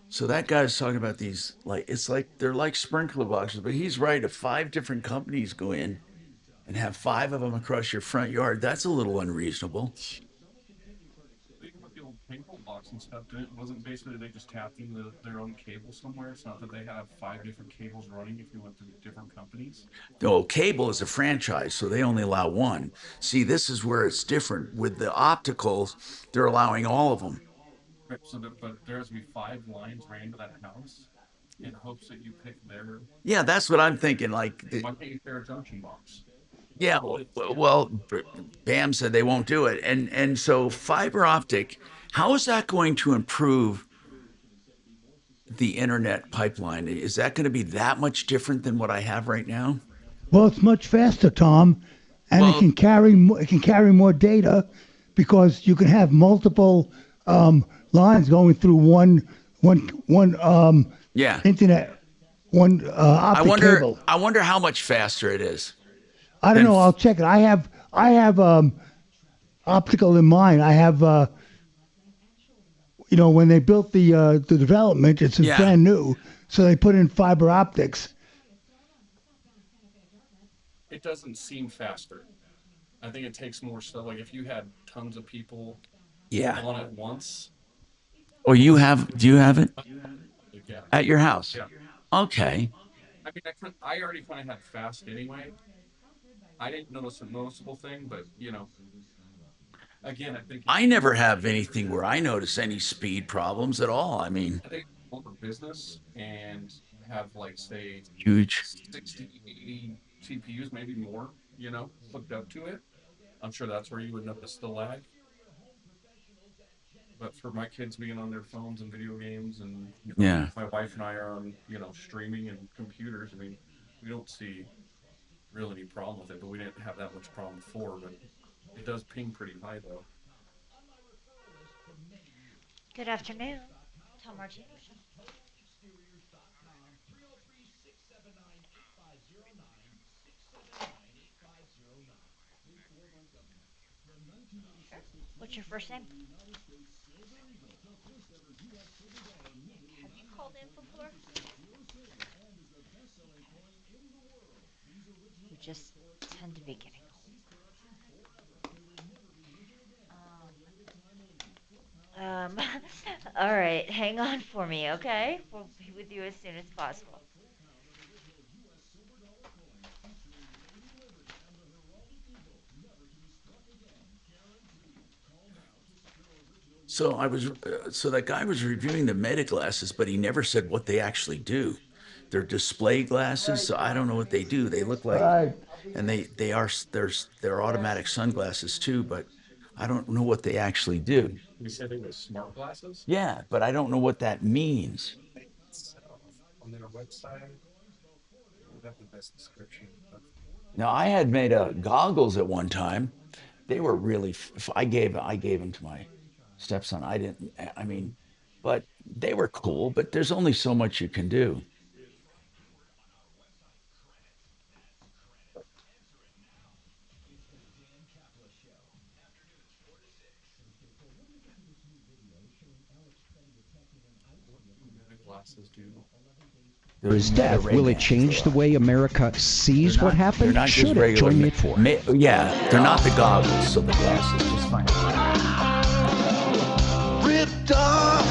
So that guy's talking about these, like, it's like they're like sprinkler boxes, but he's right. If 5 different companies go in and have 5 of them across your front yard, that's a little unreasonable. Even with the old cable box and stuff, it wasn't basically they just tapped into their own cable somewhere. It's not that they have 5 different cables running if you went to different companies. No, cable is a franchise, so they only allow one. See, this is where it's different. With the opticals, they're allowing all of them. Right, so but there has to be 5 lines ran to that house in hopes that you pick their. Yeah, that's what I'm thinking. Like, why can't you share a junction box? Yeah, well, BAM said they won't do it, and so fiber optic. How is that going to improve the internet pipeline? Is that going to be that much different than what I have right now? Well, it's much faster, Tom, and it can carry more data because you can have multiple lines going through one internet, one optic cable. I wonder how much faster it is. I don't know. I'll check it. I have optical in mine. I have when they built the development, it's brand new, so they put in fiber optics. It doesn't seem faster. I think it takes more stuff. Like if you had tons of people on at once. Or do you have it Yeah. at your house? Yeah. Okay. I mean, I already kind of had fast anyway. I didn't notice a noticeable thing, but again, I think I never have anything where I notice any speed problems at all. I mean, I think over business and have like say huge 60, 80 CPUs, maybe more, hooked up to it. I'm sure that's where you would notice the lag. But for my kids being on their phones and video games, and my wife and I are on, streaming and computers. I mean, we don't see really any problem with it, but we didn't have that much problem before. But it does ping pretty high, though. Good afternoon, Tom Martino Show. Sure. What's your first name? Have you called in before? You just tend to be getting old. All right, hang on for me, okay? We'll be with you as soon as possible. so that guy was reviewing the Meta glasses, but he never said what they actually do. They're display glasses, so I don't know what they do. They look like, and they're automatic sunglasses too, but I don't know what they actually do. You said they were smart glasses? Yeah, but I don't know what that means. On their website, they have the best description. Now, I had made goggles at one time. They were really. I gave them to my stepson. But they were cool. But there's only so much you can do. His death, will it change the way America sees what happened? Should it? Join me at 4. They're not the goggles, so the glasses, just fine. Ripped off,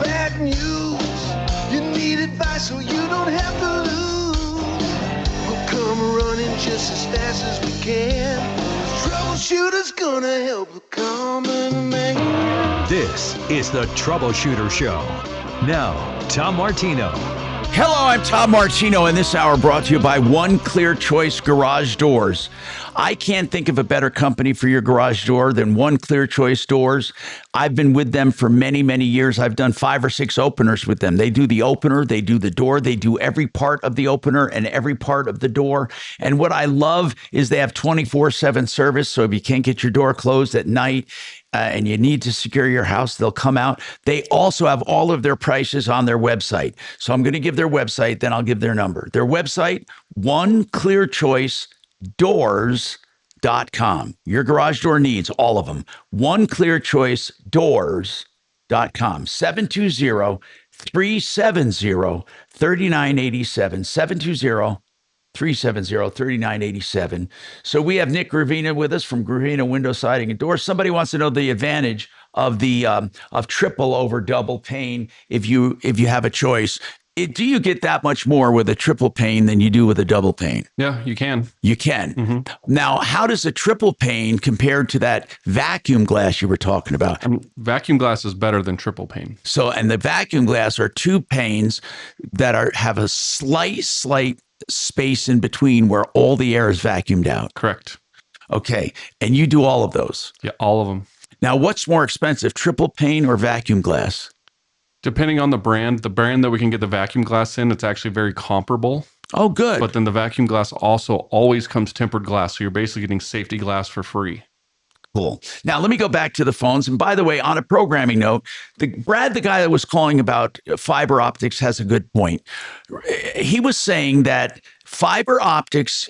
bad news. You need advice so you don't have to lose. Well, come come running just as fast as we can. Troubleshooter's gonna help the common man. This is the Troubleshooter Show. Now, Tom Martino. Hello, I'm Tom Martino, and this hour brought to you by One Clear Choice Garage Doors. I can't think of a better company for your garage door than One Clear Choice Doors. I've been with them for many, many years. I've done 5 or 6 openers with them. They do the opener, they do the door, they do every part of the opener and every part of the door. And what I love is they have 24/7 service, so if you can't get your door closed at night, and you need to secure your house, they'll come out. They also have all of their prices on their website. So I'm going to give their website, then I'll give their number. Their website, oneclearchoicedoors.com. Your garage door needs, all of them. oneclearchoicedoors.com. 720-370-3987. 720-370-3987. So we have Nick Gravina with us from Gravina Window Siding and Doors. Somebody wants to know the advantage of the of triple over double pane if you have a choice. Do you get that much more with a triple pane than you do with a double pane? Yeah, you can. You can. Now, how does a triple pane compare to that vacuum glass you were talking about? Vacuum glass is better than triple pane. So, and the vacuum glass are 2 panes that have a slight space in between where all the air is vacuumed out. Correct. Okay. And you do all of those? Yeah, all of them. Now, what's more expensive, triple pane or vacuum glass? Depending on the brand that we can get the vacuum glass in, it's actually very comparable. Oh, good. But then the vacuum glass also always comes tempered glass. So you're basically getting safety glass for free. Cool. Now, let me go back to the phones. And by the way, on a programming note, Brad, the guy that was calling about fiber optics, has a good point. He was saying that fiber optics,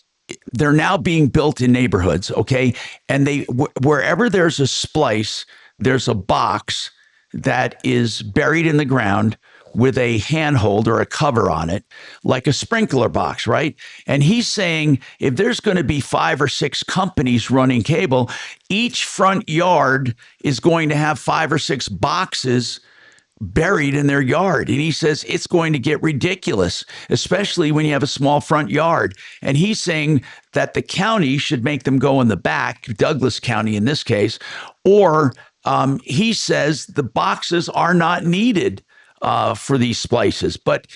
they're now being built in neighborhoods, okay? And wherever there's a splice, there's a box that is buried in the ground with a handhold or a cover on it, like a sprinkler box, right? And he's saying if there's going to be 5 or 6 companies running cable, each front yard is going to have 5 or 6 boxes buried in their yard. And he says it's going to get ridiculous, especially when you have a small front yard. And he's saying that the county should make them go in the back, Douglas County in this case, or he says the boxes are not needed for these splices. But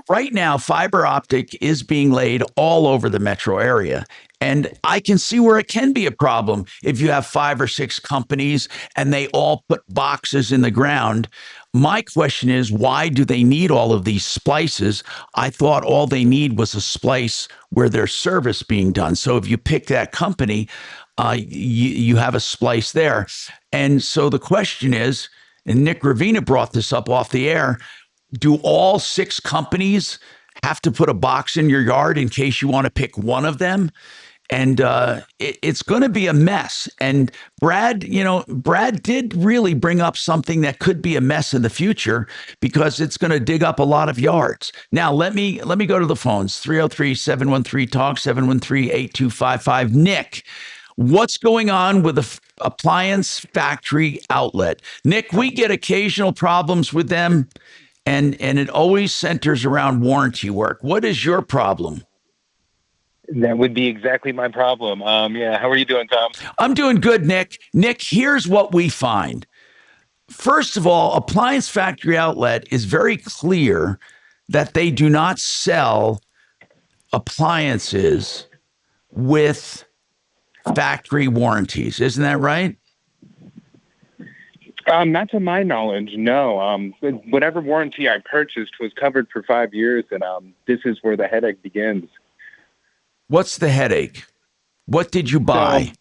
right now, fiber optic is being laid all over the metro area. And I can see where it can be a problem if you have 5 or 6 companies and they all put boxes in the ground. My question is, why do they need all of these splices? I thought all they need was a splice where there's service being done. So if you pick that company, you have a splice there. And so the question is, and Nick Gravina brought this up off the air, do all 6 companies have to put a box in your yard in case you want to pick one of them? And it's going to be a mess. And Brad did really bring up something that could be a mess in the future because it's going to dig up a lot of yards. Now, let me go to the phones. 303-713-TALK, 713-8255. Nick, what's going on with the appliance factory outlet? Nick, we get occasional problems with them, and it always centers around warranty work. What is your problem? That would be exactly my problem. Yeah. How are you doing, Tom? I'm doing good, Nick. Nick, here's what we find. First of all, Appliance Factory Outlet is very clear that they do not sell appliances with factory warranties. Isn't that right? Not to my knowledge, no. Whatever warranty I purchased was covered for 5 years, and this is where the headache begins. What's the headache? What did you buy?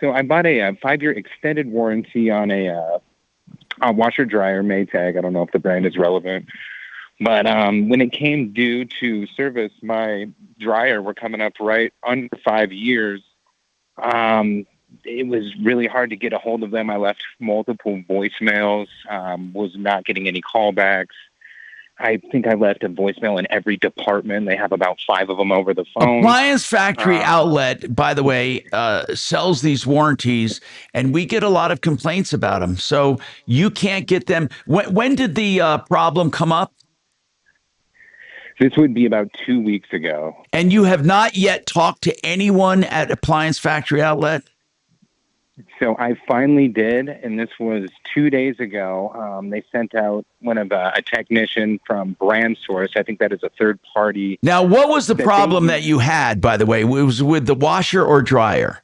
So I bought a 5-year extended warranty on a washer dryer Maytag. I don't know if the brand is relevant, but when it came due to service, my dryer were coming up right under 5 years. It was really hard to get a hold of them. I left multiple voicemails, was not getting any callbacks. I think I left a voicemail in every department. They have about 5 of them over the phone. Appliance Factory Outlet, by the way, sells these warranties, and we get a lot of complaints about them. So you can't get them. When did the problem come up? This would be about 2 weeks ago. And you have not yet talked to anyone at Appliance Factory Outlet? So I finally did, and this was 2 days ago. They sent out a technician from Brand Source. I think that is a third party. Now, what was the problem that you had, by the way? It was with the washer or dryer?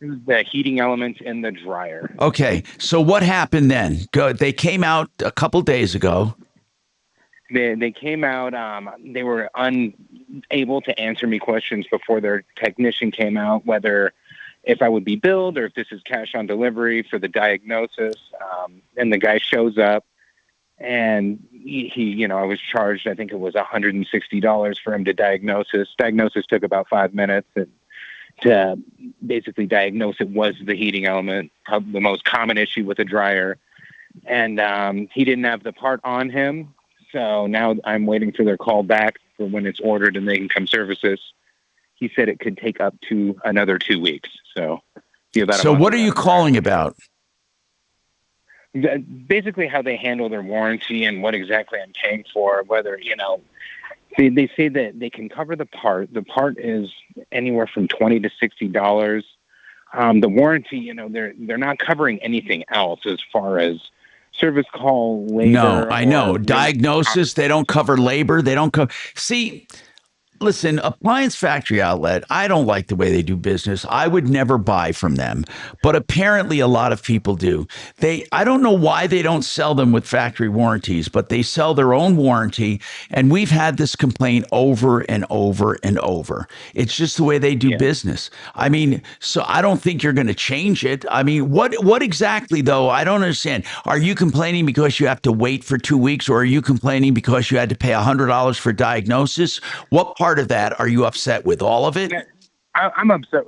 It was the heating element in the dryer. Okay, so what happened then? They came out a couple days ago. They came out. They were unable to answer me questions before their technician came out, whether if I would be billed or if this is cash on delivery for the diagnosis. And the guy shows up, and he I was charged, I think it was $160 for him to diagnose. Diagnosis took about 5 minutes, and to basically diagnose it was the heating element, the most common issue with a dryer. And he didn't have the part on him. So now I'm waiting for their call back for when it's ordered and they can come service this. He said it could take up to another 2 weeks. So what are you calling about? Basically how they handle their warranty and what exactly I'm paying for, whether, they say that they can cover the part. The part is anywhere from $20 to $60. The warranty, they're not covering anything else as far as service call, labor. No, I know. Diagnosis, they don't cover labor. They don't cover. See, listen, Appliance Factory Outlet, I don't like the way they do business. I would never buy from them, but apparently a lot of people do. I don't know why they don't sell them with factory warranties, but they sell their own warranty, and we've had this complaint over and over and over. It's just the way they do business. I mean, so I don't think you're going to change it. I mean, what exactly, though? I don't understand. Are you complaining because you have to wait for 2 weeks, or are you complaining because you had to pay $100 for diagnosis? What part of that are you upset with? All of it? I'm upset.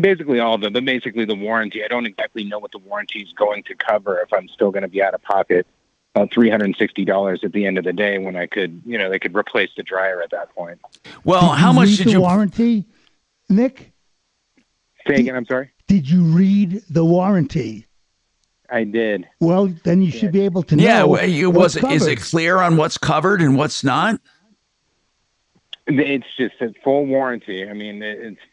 Basically all of it, but basically the warranty. I don't exactly know what the warranty is going to cover if I'm still going to be out of pocket $360 at the end of the day when I could, they could replace the dryer at that point. Well, how much did you warranty, Nick? Say again, I'm sorry? Did you read the warranty? I did. Well, then you should be able to know. Is it clear on what's covered and what's not? It's just a full warranty. I mean,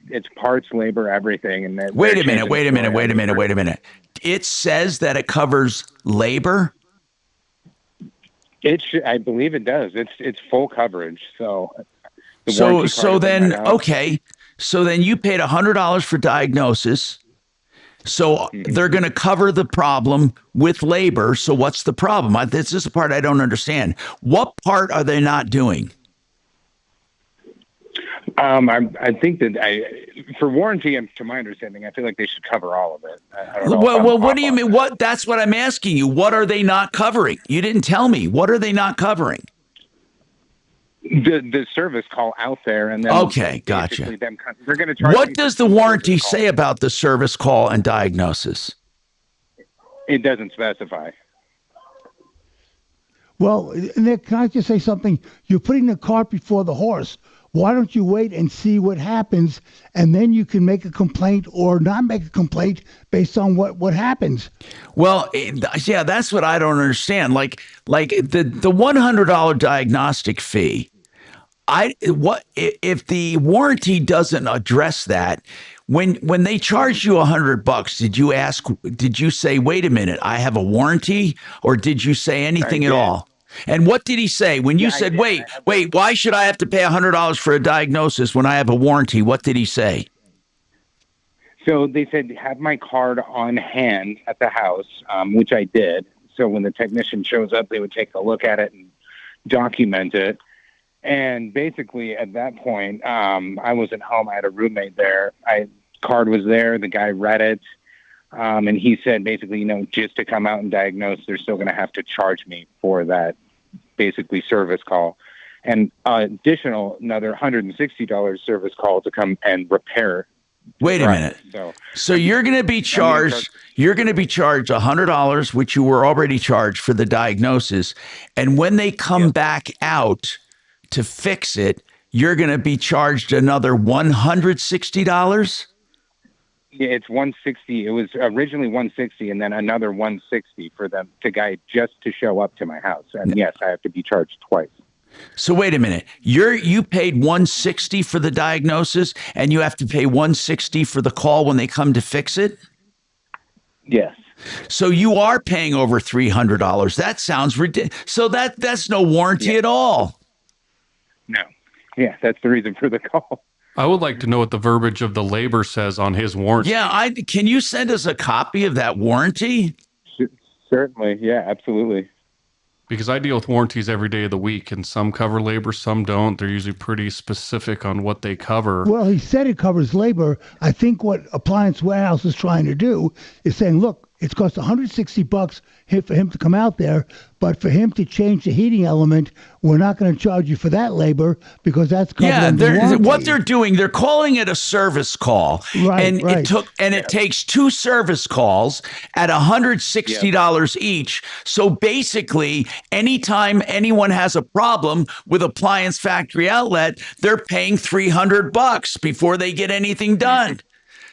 it's parts, labor, everything. And wait a minute. It says that it covers labor. I believe it does. It's full coverage. So then you paid $100 for diagnosis. So they're going to cover the problem with labor. So what's the problem? This is the part I don't understand. What part are they not doing? I think that for warranty, and to my understanding, I feel like they should cover all of it. I don't know well, what do you mean? That's what I'm asking you. What are they not covering? You didn't tell me. What are they not covering? The service call out there, and then okay, gotcha. They're going to charge. What does the warranty say about the service call and diagnosis? It doesn't specify. Well, Nick, can I just say something? You're putting the cart before the horse. Why don't you wait and see what happens, and then you can make a complaint or not make a complaint based on what happens? Well, yeah, that's what I don't understand. Like the $100 diagnostic fee. If the warranty doesn't address that? When they charged you $100, did you say, wait a minute, I have a warranty, or did you say anything at all? And what did he say when you said, wait, why should I have to pay $100 for a diagnosis when I have a warranty? What did he say? So they said, have my card on hand at the house, which I did. So when the technician shows up, they would take a look at it and document it. And basically at that point, I wasn't home. I had a roommate there. Card was there. The guy read it. And he said, basically, just to come out and diagnose, they're still going to have to charge me for that basically service call. And another $160 service call to come and repair. Wait a minute. So you're going to be charged. You're going to be charged $100, which you were already charged for the diagnosis. And when they come back out to fix it, you're going to be charged another $160. Yeah, it's $160. It was originally $160, and then another $160 for them guy just to show up to my house. And yes, I have to be charged twice. So wait a minute. You paid $160 for the diagnosis, and you have to pay $160 for the call when they come to fix it? Yes. So you are paying over $300. That sounds ridiculous. So that's no warranty at all. No. Yeah, that's the reason for the call. I would like to know what the verbiage of the labor says on his warranty. Yeah, can you send us a copy of that warranty? Certainly. Yeah, absolutely. Because I deal with warranties every day of the week, and some cover labor, some don't. They're usually pretty specific on what they cover. Well, he said it covers labor. I think what Appliance Warehouse is trying to do is saying, look, it's cost $160 for him to come out there, but for him to change the heating element, we're not going to charge you for that labor because that's covered under warranty. What they're doing, they're calling it a service call, it takes 2 service calls at $160 each. So basically, anytime anyone has a problem with Appliance Factory Outlet, they're paying $300 before they get anything done.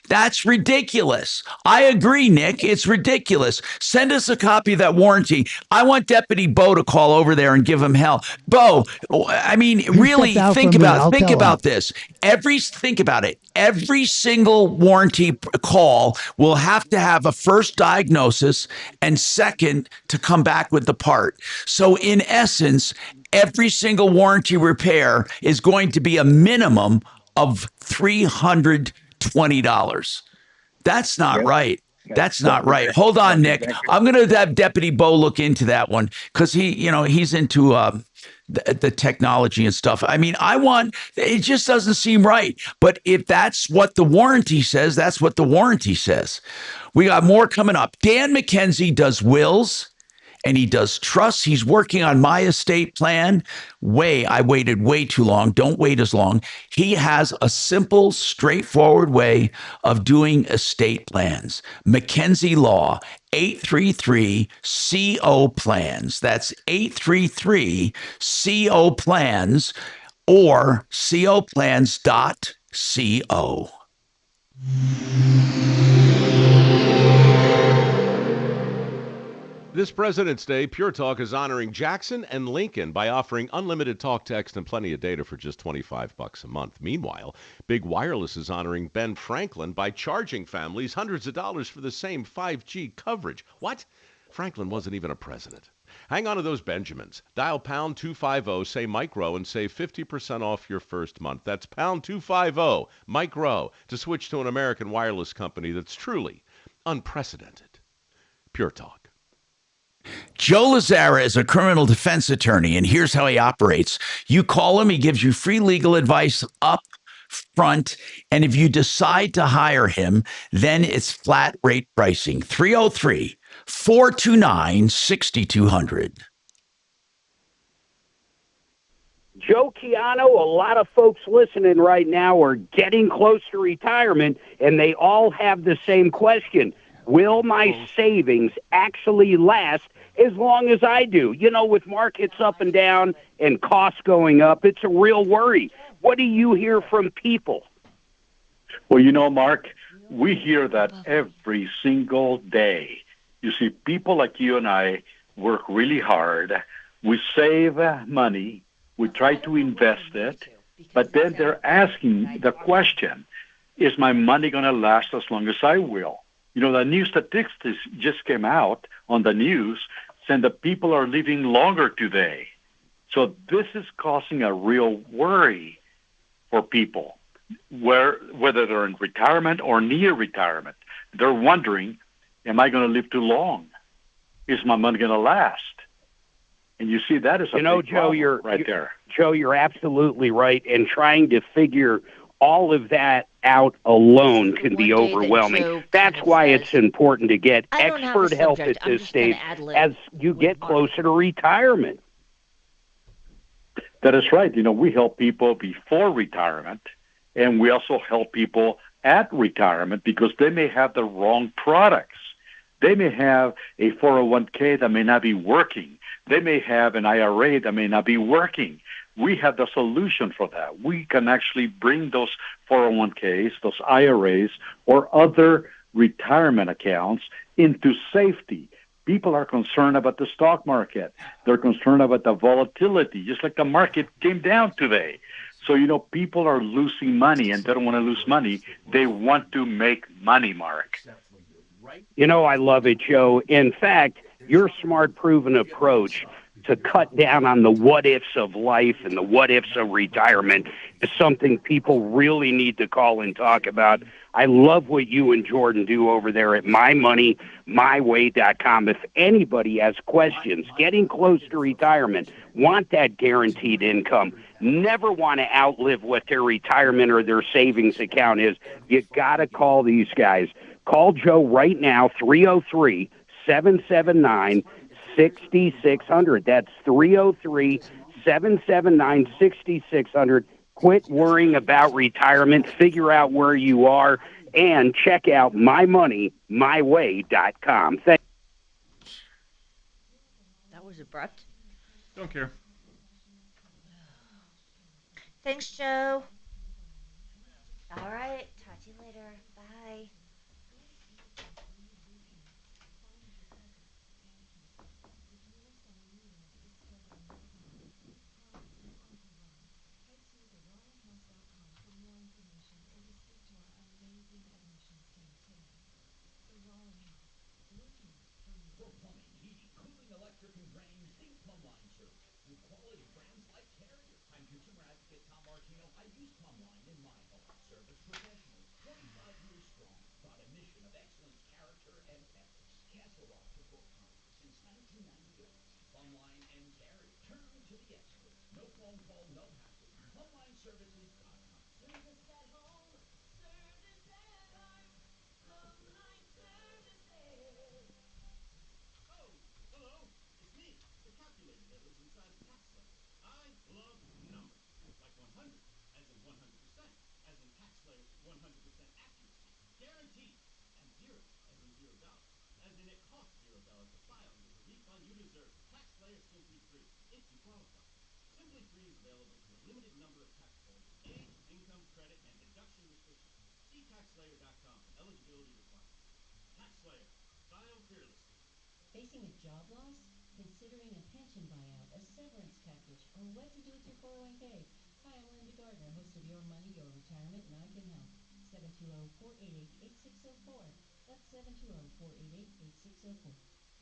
That's ridiculous. I agree, Nick. It's ridiculous. Send us a copy of that warranty. I want Deputy Bo to call over there and give him hell. Bo, I mean, really think about this. Think about it. Every single warranty call will have to have a first diagnosis and second to come back with the part. So in essence, every single warranty repair is going to be a minimum of $320. That's not right. That's not right. Hold on, Nick. I'm going to have Deputy Bo look into that one because he's into the technology and stuff. I mean, it just doesn't seem right. But if that's what the warranty says, that's what the warranty says. We got more coming up. Dan McKenzie does wills. And he does trusts. He's working on my estate plan. I waited way too long. Don't wait as long. He has a simple, straightforward way of doing estate plans. McKenzie Law, 833-CO-PLANS. That's 833-CO-PLANS or coplans.co. This President's Day, Pure Talk is honoring Jackson and Lincoln by offering unlimited talk, text, and plenty of data for just $25 a month. Meanwhile, Big Wireless is honoring Ben Franklin by charging families hundreds of dollars for the same 5G coverage. What? Franklin wasn't even a president. Hang on to those Benjamins. Dial pound 250, say Mike Rowe, and save 50% off your first month. That's pound 250, Mike Rowe, to switch to an American wireless company that's truly unprecedented. Pure Talk. Joe Lazara is a criminal defense attorney, and here's how he operates. You call him, he gives you free legal advice up front, and if you decide to hire him, then it's flat rate pricing. 303-429-6200. Joe Chiano, a lot of folks listening right now are getting close to retirement, and they all have the same question. Will my savings actually last as long as I do? With markets up and down and costs going up, it's a real worry. What do you hear from people? Well, Mark, we hear that every single day. You see, people like you and I work really hard. We save money. We try to invest it. But then they're asking the question, is my money going to last as long as I will? The new statistics just came out on the news saying that people are living longer today. So this is causing a real worry for people, whether they're in retirement or near retirement. They're wondering, am I going to live too long? Is my money going to last? And you see, that is a big problem right there. Joe, you're absolutely right. And trying to figure all of that out alone can be overwhelming. That's why it's important to get expert help at this stage as you get closer to retirement. That is right. We help people before retirement, and we also help people at retirement because they may have the wrong products. They may have a 401k that may not be working. They may have an IRA that may not be working. We have the solution for that. We can actually bring those 401ks, those IRAs, or other retirement accounts into safety, People are concerned about the stock market. They're concerned about the volatility, just like the market came down today. So, people are losing money, and they don't want to lose money. They want to make money, Mark. I love it, Joe. In fact, your smart, proven approach to cut down on the what-ifs of life and the what-ifs of retirement is something people really need to call and talk about. I love what you and Jordan do over there at mymoneymyway.com. If anybody has questions, getting close to retirement, want that guaranteed income, never want to outlive what their retirement or their savings account is, you got to call these guys. Call Joe right now, 303-779-6600. That's 303-779-6600. Quit worrying about retirement. Figure out where you are and check out mymoneymyway.com. That was abrupt. Don't care. Thanks, Joe. All right. Talk to you later. Bye. For plumbing, heating, cooling, electric, and drains, think Plumbline Service. With quality brands like Carrier. I'm consumer advocate Tom Martino. I use Plumbline in my home. Service professionals, 25 years strong. Brought a mission of excellence, character, and ethics. Castle Rock to Fort Collins since 1998. Plumbline and Carrier. Turn to the experts. No phone call, no hassle. PlumblineServices.com. Service at home. Service at art. Plumbline Services. Oh, hello. It's me, the calculator that lives inside the tax layer. I love numbers. Like 100, as in 100%, as in tax layer's 100% accuracy. Guaranteed. And zero, as in $0. As in it costs $0 to file and get the refund you deserve. Tax layer Simply Free, if you qualify. Simply Free is available to a limited number of taxpayers. Age, income, credit, and deduction restrictions. See taxlayer.com for eligibility requirements. TaxSlayer. File fearlessly. Facing a job loss? Considering a pension buyout, a severance package, or what to do with your 401k? Hi, I'm Linda Gardner, host of Your Money, Your Retirement, and I can help. 720-488-8604. That's 720-488-8604.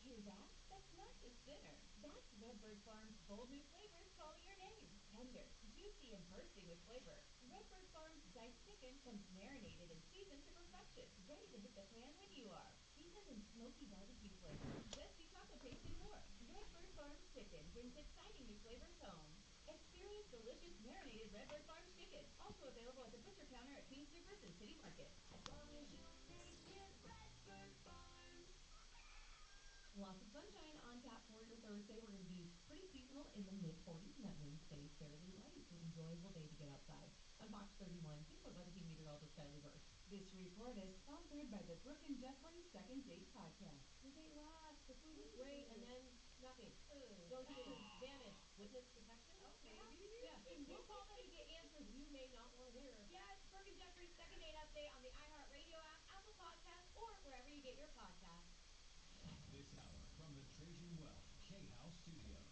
Hear that? That's not just dinner. That's Redbird Farms' bold new flavors calling your name. Tender, juicy, and bursting with flavor. Redbird Farms' diced chicken comes marinated and seasoned to perfection, ready to hit the pan when you are. Seasoned in smoky barbecue flavor, zesty chocolate taste, and more. Redbird Farms chicken brings exciting new flavors home. Experience delicious marinated Redbird Farms chicken, also available at the butcher counter at King Supers and City Market. As long as you make it Redbird Farms. Lots of sunshine on tap for your Thursday. We're going to be pretty seasonal in the mid-40s, and that wind stays fairly light. Enjoyable day to get outside. On Fox 31, here's what Weather Team Meteorologist Kylie Burst. This report is sponsored by the Brooke and Jeffrey Second Date Podcast. The date lasts, the food was great, and then nothing. Ghosted, vanished. Witness protection? Okay. Yeah. We'll call them to get answers you may not want to hear. Yes, Brooke and Jeffrey's Second Date Update on the iHeartRadio app, Apple Podcasts, or wherever you get your podcasts. This hour from the Trajan Wealth K-House Studios.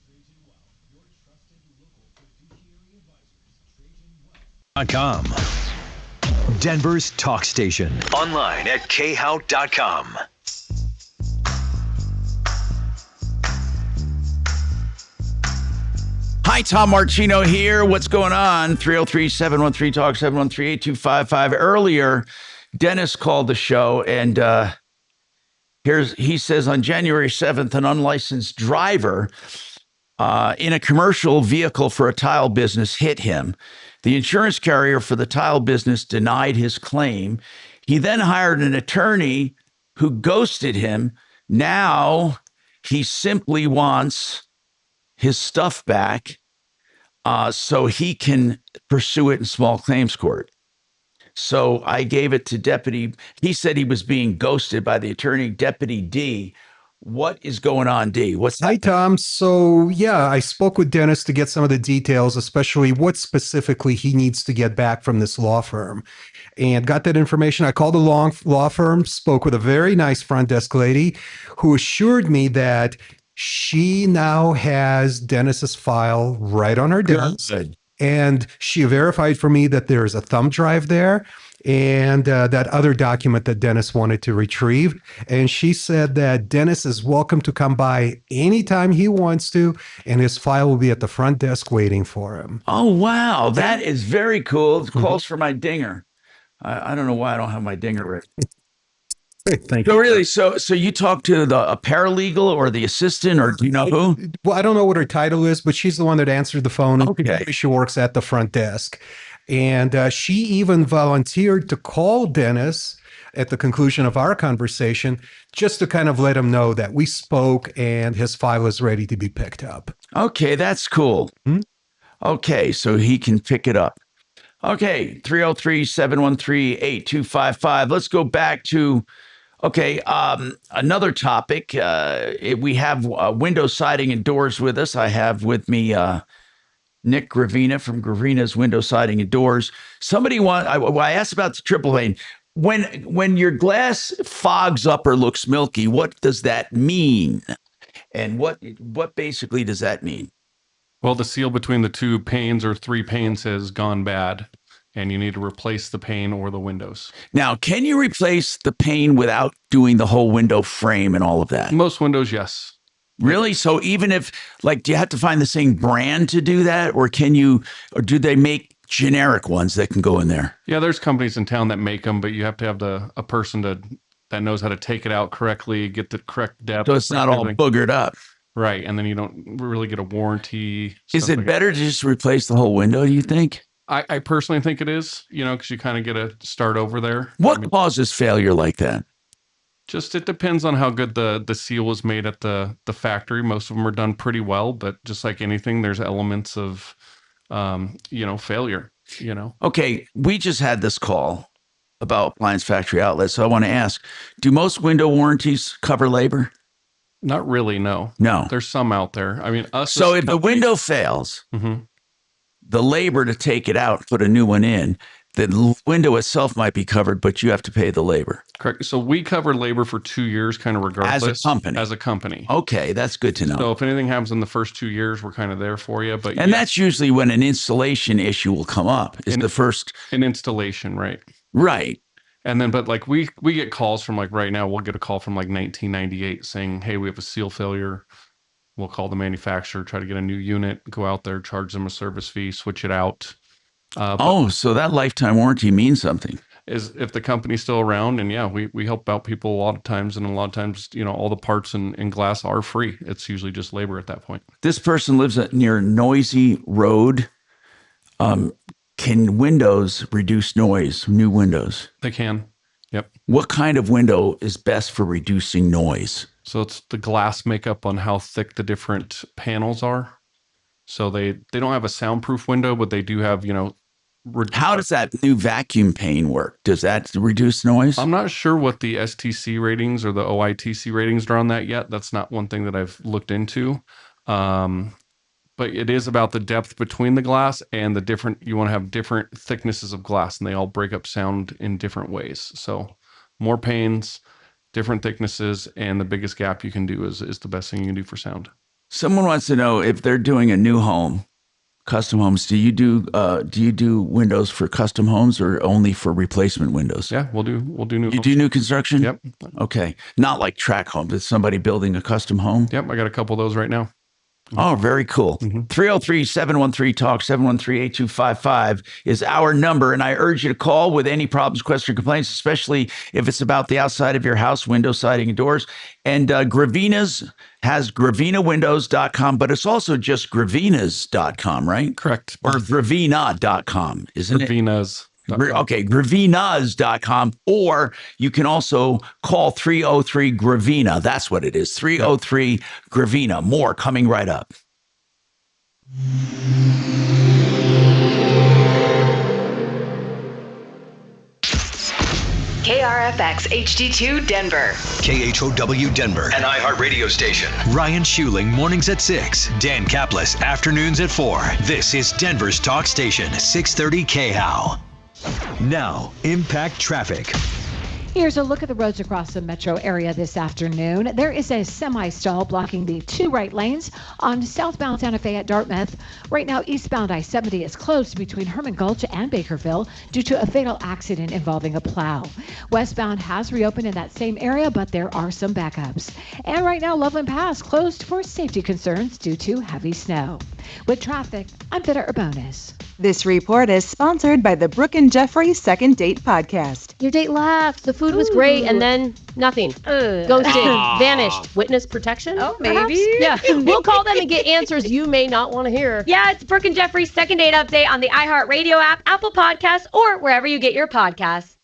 Trajan Wealth, your trusted local fiduciary advisors. TrajanWealth.com. Denver's talk station. Online at khout.com. Hi, Tom Martino here. What's going on? 303-713-TALK, 713-8255. Earlier, Dennis called the show, and he says on January 7th, an unlicensed driver in a commercial vehicle for a tile business hit him. The insurance carrier for the tile business denied his claim. He then hired an attorney who ghosted him. Now he simply wants his stuff back so he can pursue it in small claims court. So I gave it to Deputy. He said he was being ghosted by the attorney, Deputy D. What is going on, D? What's Hi, Tom. So, yeah, I spoke with Dennis to get some of the details, especially what specifically he needs to get back from this law firm. and got that information. I called the law firm, spoke with a very nice front desk lady who assured me that she now has Dennis's file right on her desk. Good. And she verified for me that there's a thumb drive there and that other document that Dennis wanted to retrieve. And she said that Dennis is welcome to come by anytime he wants to, and his file will be at the front desk waiting for him. Oh, wow. That is very cool. It calls for my dinger. I don't know why I don't have my dinger ready. Thank so you. Really, so you talk to a paralegal or the assistant, or do you know who? Well, I don't know what her title is, but she's the one that answered the phone. Okay. She works at the front desk. And she even volunteered to call Dennis at the conclusion of our conversation just to kind of let him know that we spoke and his file is ready to be picked up. Okay, that's cool. Okay, so he can pick it up. Okay, 303-713-8255. Let's go back to, another topic. We have window siding and doors with us. I have with me Nick Gravina from Gravina's Window Siding and Doors. I asked about the triple pane. When your glass fogs up or looks milky, what does that mean? And what basically does that mean? Well, the seal between the two panes or three panes has gone bad, and you need to replace the pane or the windows. Now, can you replace the pane without doing the whole window frame and all of that? Most windows, yes. Really? So even if, do you have to find the same brand to do that? Or do they make generic ones that can go in there? Yeah, there's companies in town that make them, but you have to have a person that knows how to take it out correctly, get the correct depth. So it's not all boogered up. Right, and then you don't really get a warranty. Is it better to just replace the whole window, do you think? I personally think it is, because you kind of get a start over there. What causes failure like that? Just it depends on how good the seal is made at the factory. Most of them are done pretty well, but just like anything, there's elements of, failure, Okay, we just had this call about appliance factory outlets. So I want to ask, do most window warranties cover labor? Not really, no. No. There's some out there. I mean, So if the window fails, the labor to take it out, put a new one in, the window itself might be covered, but you have to pay the labor. Correct. So we cover labor for 2 years, kind of regardless. As a company. Oh, Okay, that's good to know. So if anything happens in the first 2 years, we're kind of there for you. But that's usually when an installation issue will come up. Is the first an installation, right? Right. And then, but like we get calls from right now, we'll get a call from 1998 saying, "Hey, we have a seal failure." We'll call the manufacturer, try to get a new unit, go out there, charge them a service fee, switch it out. So that lifetime warranty means something. Is if the company's still around, and we help out people a lot of times, and a lot of times, all the parts and glass are free. It's usually just labor at that point. This person lives near Noisy Road. Can windows reduce noise? New windows? They can. Yep. What kind of window is best for reducing noise? So it's the glass makeup on how thick the different panels are. So they don't have a soundproof window, but they do have, how does that new vacuum pane work? Does that reduce noise? I'm not sure what the STC ratings or the OITC ratings are on that yet. That's not one thing that I've looked into. But it is about the depth between the glass and you want to have different thicknesses of glass, and they all break up sound in different ways. So more panes, different thicknesses, and the biggest gap you can do is the best thing you can do for sound. Someone wants to know if they're doing a new home, custom homes. Do you do windows for custom homes or only for replacement windows? Yeah, we'll do new. You do new construction? Yep. Okay, not like track homes. It's somebody building a custom home. Yep, I got a couple of those right now. Oh, very cool. 303-713-TALK, 713-8255 is our number. And I urge you to call with any problems, questions, or complaints, especially if it's about the outside of your house, window siding and doors. And Gravina's has gravinawindows.com, but it's also just gravinas.com, right? Correct. Or gravina.com, isn't it? Gravinas. Okay, gravinas.com, or you can also call 303-GRAVINA. That's what it is, 303-GRAVINA. More coming right up. KRFX HD2 Denver. KHOW Denver, an iHeart radio station. Ryan Schuling, mornings at 6. Dan Kaplis, afternoons at 4. This is Denver's talk station, 630 KHOW. Now, impact traffic. Here's a look at the roads across the metro area this afternoon. There is a semi-stall blocking the two right lanes on southbound Santa Fe at Dartmouth. Right now, eastbound I-70 is closed between Herman Gulch and Bakerville due to a fatal accident involving a plow. Westbound has reopened in that same area, but there are some backups. And right now, Loveland Pass closed for safety concerns due to heavy snow. With traffic, I'm Vida Urbonis. This report is sponsored by the Brooke and Jeffrey Second Date Podcast. Your date left. The food was great, and then nothing. Ghosted. Vanished. Witness protection? Oh, perhaps? maybe. Yeah. We'll call them and get answers you may not want to hear. Yeah, it's Brooke and Jeffrey's Second Date Update on the iHeartRadio app, Apple Podcasts, or wherever you get your podcasts.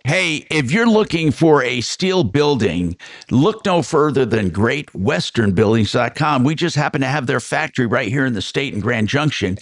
Hey, if you're looking for a steel building, look no further than GreatWesternBuildings.com. We just happen to have their factory right here in the state in Grand Junction,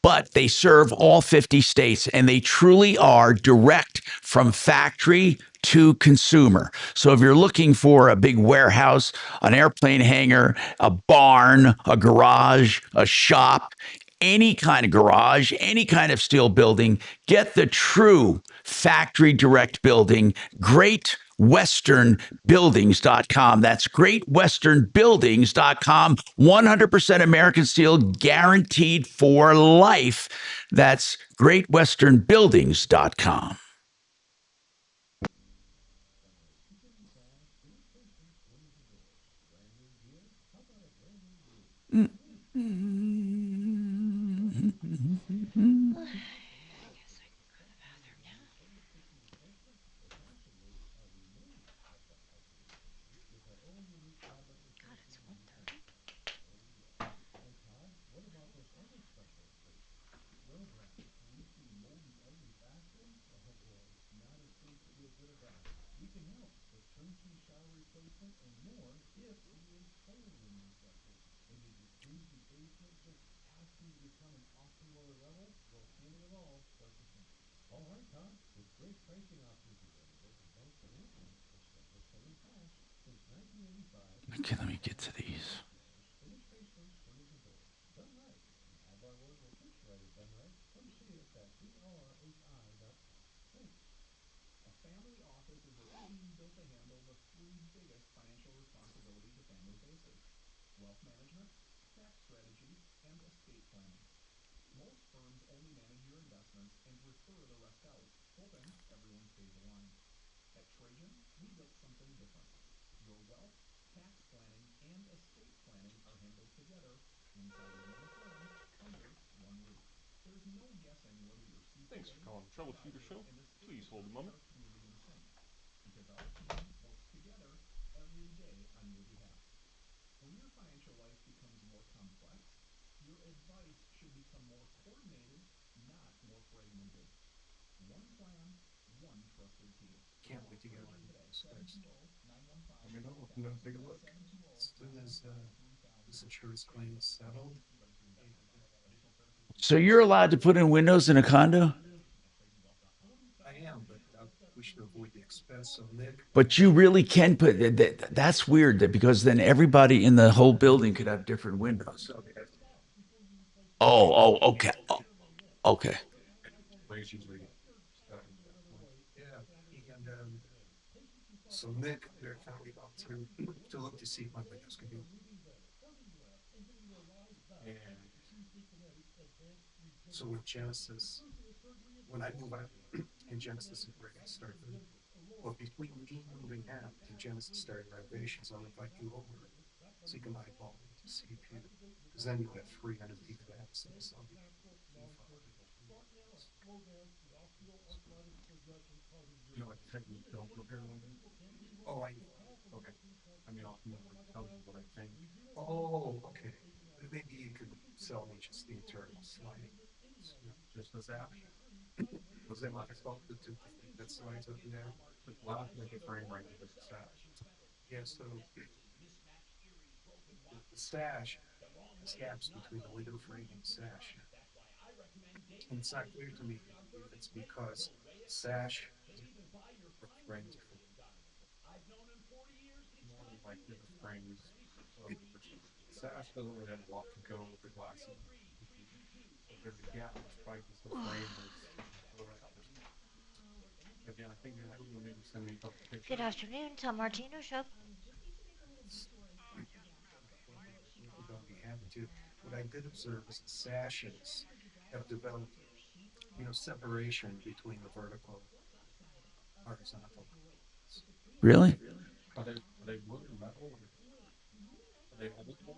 but they serve all 50 states, and they truly are direct from factory to consumer. So if you're looking for a big warehouse, an airplane hangar, a barn, a garage, a shop, any kind of garage, any kind of steel building, get the true factory direct building, GreatWesternBuildings.com. That's GreatWesternBuildings.com. 100% American steel, guaranteed for life. That's GreatWesternBuildings.com. Okay, let me get to these. Thanks for calling Troubleshooter Show. Please hold a moment. Can't wait to get on this. I'm going to take a look. As soon as this insurance claim is settled. So you're allowed to put in windows in a condo? I am, but we should avoid the expense. So Nick. But you really can put that's weird because then everybody in the whole building could have different windows. Okay. Okay. Yeah, and so Nick, they're finally about to look to see if my windows can be. And so with Genesis, when I move out in Genesis and Rick, I started. Well, between me moving out and Genesis starting renovations, I'll invite you over so you can eyeball to see if you, because then you have 300 people access. You know, I think you don't repair one. Oh, I know. Okay. I mean, I'll tell you what I think. Oh, okay. Maybe you could sell me just the internal sliding. Just as that. Was that my fault? That slides up in there? Well, I think a frame right with the sash. Yeah, so the sash has gaps between the window frame and the sash. And it's not clear to me if it's because sash frames like the frames. Sash doesn't really have a lot to go with the glass. There's a gap, it's probably because the frame was Good afternoon, Tom Martino Show. What I did observe is the sashes have developed, separation between the vertical and horizontal. Really? Are they wood or metal? Are they moldable?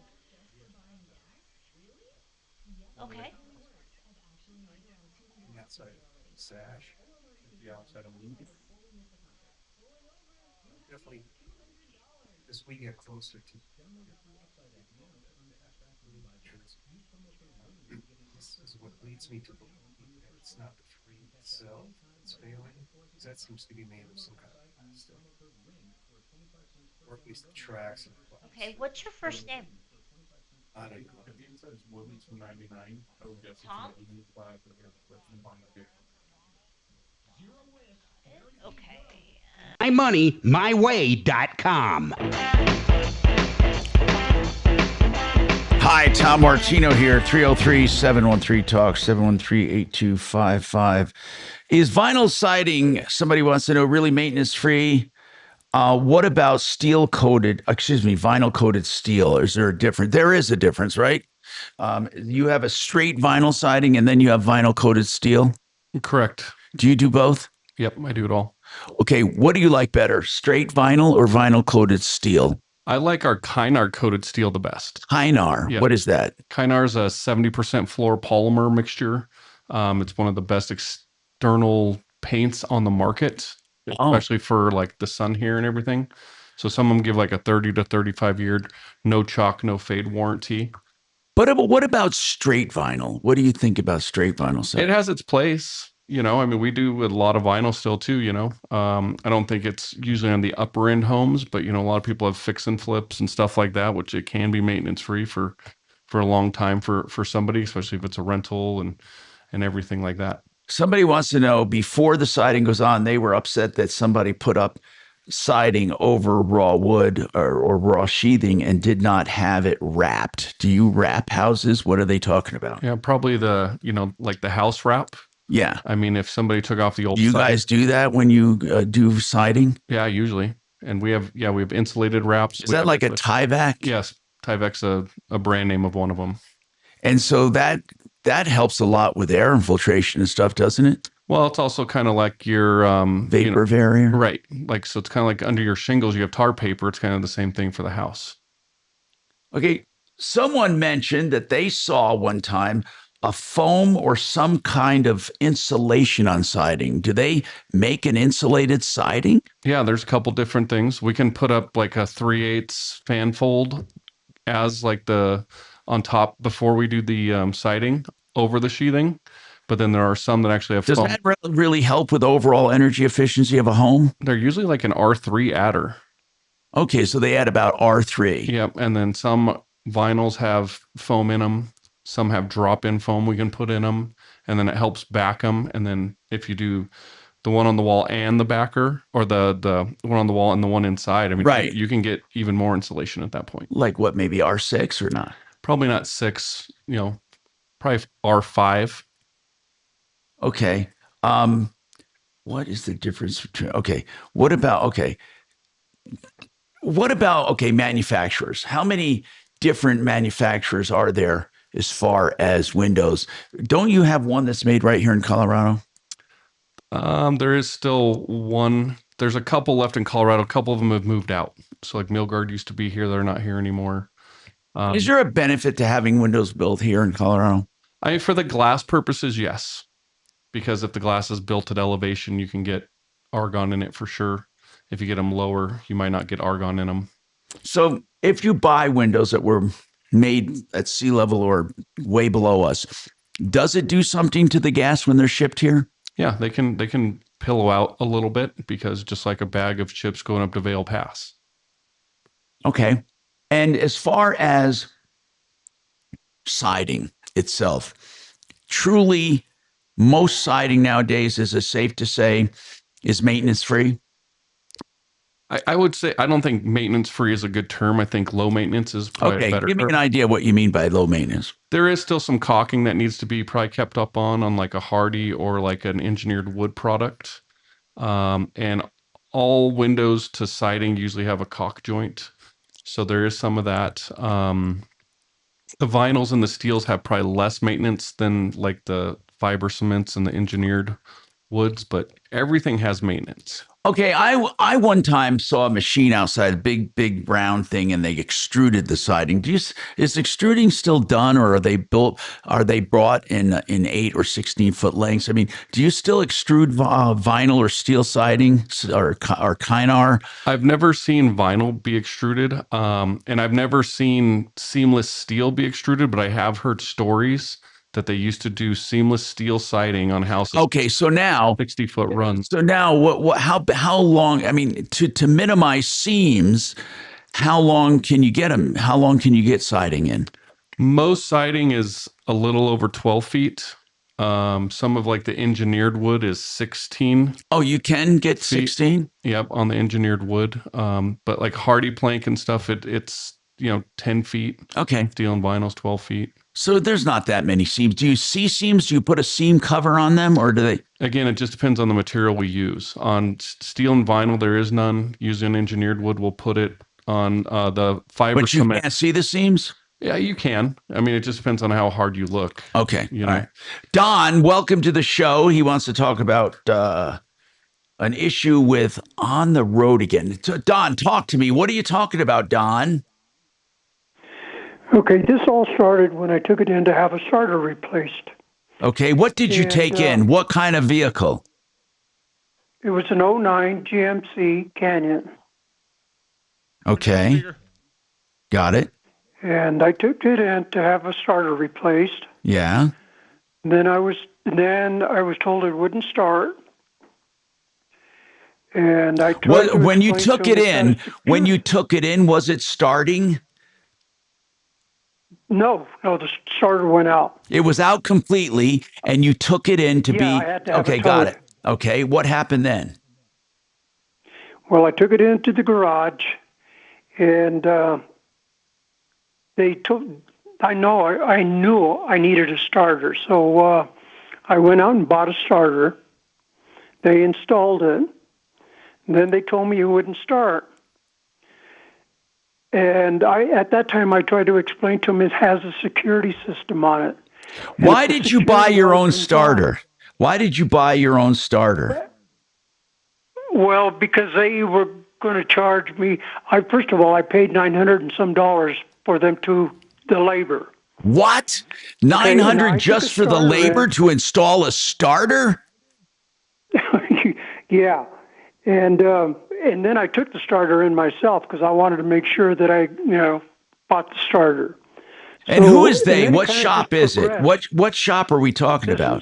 Okay. The outside sash, the outside of wood. Definitely, as we get closer to this is what leads me to believe that it's not the frame itself that's failing, because that seems to be made of some kind of plastic, or at least the tracks of plastic. Okay, what's your first name? I don't know. Tom? Okay. MyMoneyMyWay.com. Hi, Tom Martino here, 303-713-TALK, 713-8255. Is vinyl siding, somebody wants to know, really maintenance-free? What about vinyl-coated steel? Is there a difference? There is a difference, right? You have a straight vinyl siding and then you have vinyl-coated steel? Correct. Do you do both? Yep, I do it all. Okay, what do you like better, straight vinyl or vinyl-coated steel? I like our Kynar coated steel the best. Kynar, Yep. What is that? Kynar is a 70% fluoropolymer mixture. It's one of the best external paints on the market, especially for like the sun here and everything. So some of them give like a 30 to 35 year, no chalk, no fade warranty. But what about straight vinyl? What do you think about straight vinyl? It has its place. I mean, we do a lot of vinyl still too, I don't think it's usually on the upper end homes, but a lot of people have fix and flips and stuff like that, which it can be maintenance free for a long time for somebody, especially if it's a rental and everything like that. Somebody wants to know, before the siding goes on, they were upset that somebody put up siding over raw wood or raw sheathing and did not have it wrapped. Do you wrap houses? What are they talking about? Yeah, probably the, like the house wrap. Yeah. I mean, if somebody took off the old Do you guys do that when you do siding? Yeah, usually. And we have insulated wraps. Is that like a Tyvek? Yes. Tyvek's a brand name of one of them. And so that helps a lot with air infiltration and stuff, doesn't it? Well, it's also kind of like your vapor barrier. Right. Like, so it's kind of like under your shingles, you have tar paper. It's kind of the same thing for the house. Okay. Someone mentioned that they saw one time a foam or some kind of insulation on siding. Do they make an insulated siding? Yeah, there's a couple different things. We can put up like a 3/8 fan fold as like on top before we do the siding over the sheathing. But then there are some that actually have Does foam. that really help with overall energy efficiency of a home? They're usually like an R3 adder. Okay, so they add about R3. Yep, and then some vinyls have foam in them. Some have drop-in foam we can put in them, and then it helps back them. And then if you do the one on the wall and the backer, or the one on the wall and the one inside, I mean, right, you can get even more insulation at that point. Like what, maybe R6 or not? Probably not 6, probably R5. Okay. What is the difference between, what about manufacturers? How many different manufacturers are there as far as windows? Don't you have one that's made right here in Colorado? There is still one. There's a couple left in Colorado. A couple of them have moved out. So like Milgard used to be here. They're not here anymore. Is there a benefit to having windows built here in Colorado? For the glass purposes, yes. Because if the glass is built at elevation, you can get argon in it for sure. If you get them lower, you might not get argon in them. So if you buy windows that were made at sea level or way below us, does it do something to the gas when they're shipped here? Yeah, they can pillow out a little bit, because just like a bag of chips going up to Vail Pass. Okay. And as far as siding itself, truly most siding nowadays, is it safe to say, is maintenance free? I would say, I don't think maintenance free is a good term. I think low maintenance is probably a better give me term. an idea what you mean by low maintenance. There is still some caulking that needs to be probably kept up on like a hardy or like an engineered wood product. And all windows to siding usually have a caulk joint. So there is some of that. The vinyls and the steels have probably less maintenance than like the fiber cements and the engineered woods, but everything has maintenance. Okay, I one time saw a machine outside, a big brown thing, and they extruded the siding. Is extruding still done, or are they built? Are they brought in 8 or 16-foot lengths? I mean, do you still extrude vinyl or steel siding or Kynar? I've never seen vinyl be extruded, and I've never seen seamless steel be extruded, but I have heard stories that they used to do seamless steel siding on houses. Okay, so now 60-foot runs. So now, how long? I mean, to minimize seams, how long can you get them? How long can you get siding in? Most siding is a little over 12 feet. Some of like the engineered wood is 16. Oh, you can get 16? Yep, on the engineered wood. But like hardy plank and stuff, it's 10 feet. Okay. Steel and vinyl's 12 feet. So there's not that many seams. Do you see seams? Do you put a seam cover on them, or do they? Again, it just depends on the material we use. On steel and vinyl, there is none. Using engineered wood, we'll put it on the fiber But you cement. can't see the seams? Yeah, you can. I mean, it just depends on how hard you look. Okay. All right. Don, welcome to the show. He wants to talk about an issue with on the road again. Don, talk to me. What are you talking about, Don? Okay, this all started when I took it in to have a starter replaced. Okay, what did you take in? What kind of vehicle? It was an 09 GMC Canyon. Okay, got it. And I took it in to have a starter replaced. Yeah. Then I was told it wouldn't start. And I tried when you took it in, was it starting? No, the starter went out. It was out completely, and you took it in to be. I had to have okay, it got towed. it. Okay, what happened then? Well, I took it into the garage, and they took. I knew I needed a starter, so I went out and bought a starter. They installed it. And then they told me it wouldn't start. And at that time, I tried to explain to him it has a security system on it. Why did you buy your own starter? Why did you buy your own starter? Well, because they were going to charge me. First of all, I paid $900 and some for them to the labor. What? $900 just for the labor to install a starter? Yeah, and then I took the starter in myself because I wanted to make sure that I bought the starter. And who is they? What shop is it? What shop are we talking about?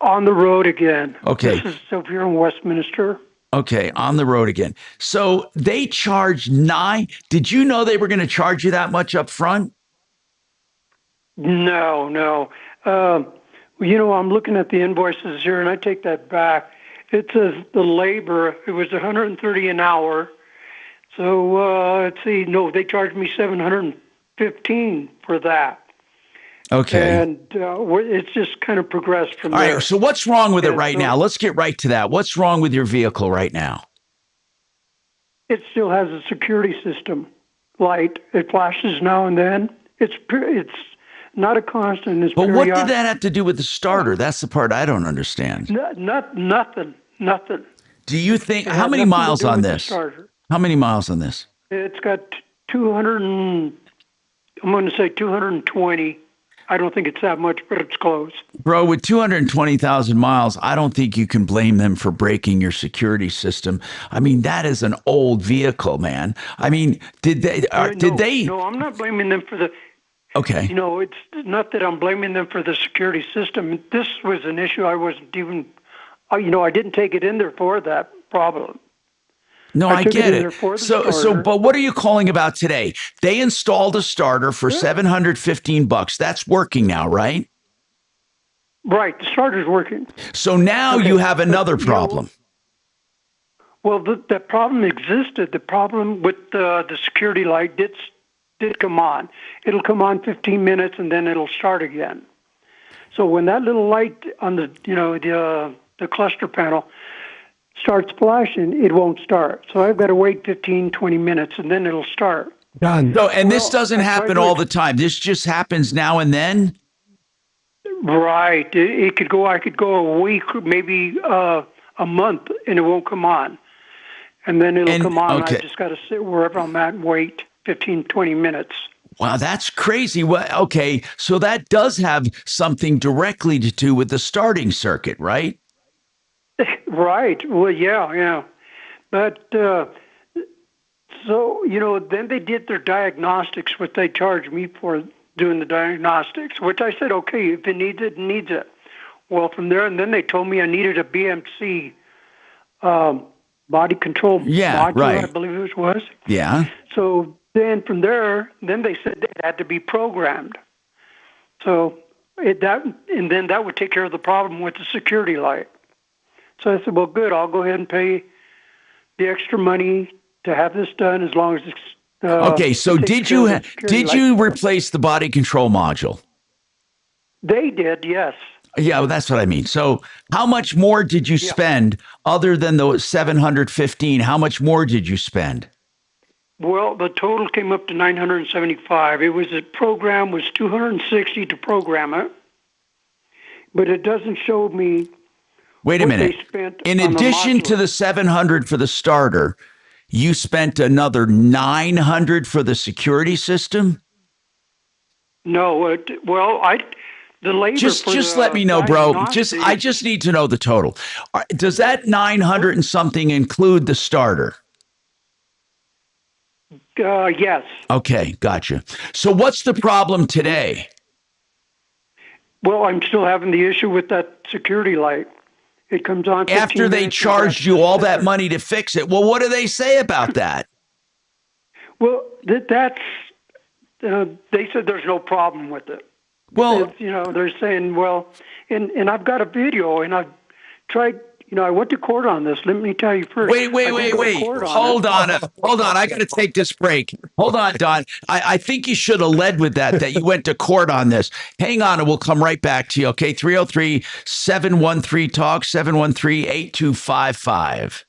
On the road again. Okay. This is over here in Westminster. Okay, on the road again. So they charge $9. Did you know they were going to charge you that much up front? No. I'm looking at the invoices here, and I take that back. It says the labor, it was $130 an hour. So let's see. No, they charged me $715 for that. Okay. And it's just kind of progressed from there. there. All right, so what's wrong with it right now? Let's get right to that. What's wrong with your vehicle right now? It still has a security system light. It flashes now and then. It's not a constant. It's but periodic. What did that have to do with the starter? That's the part I don't understand. Nothing. Do you think, how many miles on this? How many miles on this? It's got 220. I don't think it's that much, but it's close. Bro, with 220,000 miles, I don't think you can blame them for breaking your security system. I mean, that is an old vehicle, man. I mean, did they? No, I'm not blaming them for the. Okay. It's not that I'm blaming them for the security system. This was an issue I wasn't even. I didn't take it in there for that problem. No, I get it. But what are you calling about today? They installed a starter for $715. That's working now, right? Right, the starter's working. So now you have another problem. Well, the problem existed. The problem with the security light did come on. It'll come on 15 minutes and then it'll start again. So when that little light on the cluster panel starts flashing, it won't start. So I've got to wait 15, 20 minutes, and then it'll start. Done. So, and this doesn't happen all the time. This just happens now and then. Right. It could go. I could go a week, maybe a month, and it won't come on. And then it'll come on. Okay. I just got to sit wherever I'm at and wait 15, 20 minutes. Wow, that's crazy. Well, okay, so that does have something directly to do with the starting circuit, right? Right. Well, yeah. But so, then they did their diagnostics, what they charged me for doing the diagnostics, which I said, okay, if it needs it, it needs it. Well, from there, and then they told me I needed a BMC body control module, right. I believe it was. Yeah. So then from there, then they said it had to be programmed. So and then that would take care of the problem with the security light. So I said, well, good, I'll go ahead and pay the extra money to have this done as long as it's okay, so did you replace the body control module? They did, yes. Yeah, well, that's what I mean. So how much more did you spend other than the $715? How much more did you spend? Well, the total came up to $975. The program was $260 to program it, but it doesn't show me. Wait a minute. In addition to the $700 for the starter, you spent another $900 for the security system? No, the labor. Just let me know, bro. I just need to know the total. Does that 900 and something include the starter? Yes. Okay, gotcha. So what's the problem today? Well, I'm still having the issue with that security light. It comes on after they charged you all that money to fix it. Well, what do they say about that? Well, that's they said there's no problem with it. Well, they're saying, well, and I've got a video, and I've tried. I went to court on this. Let me tell you first. Wait. Hold on. I got to take this break. Hold on, Don. I think you should have led with that you went to court on this. Hang on, and we'll come right back to you, okay? 303-713-TALK, 713-8255.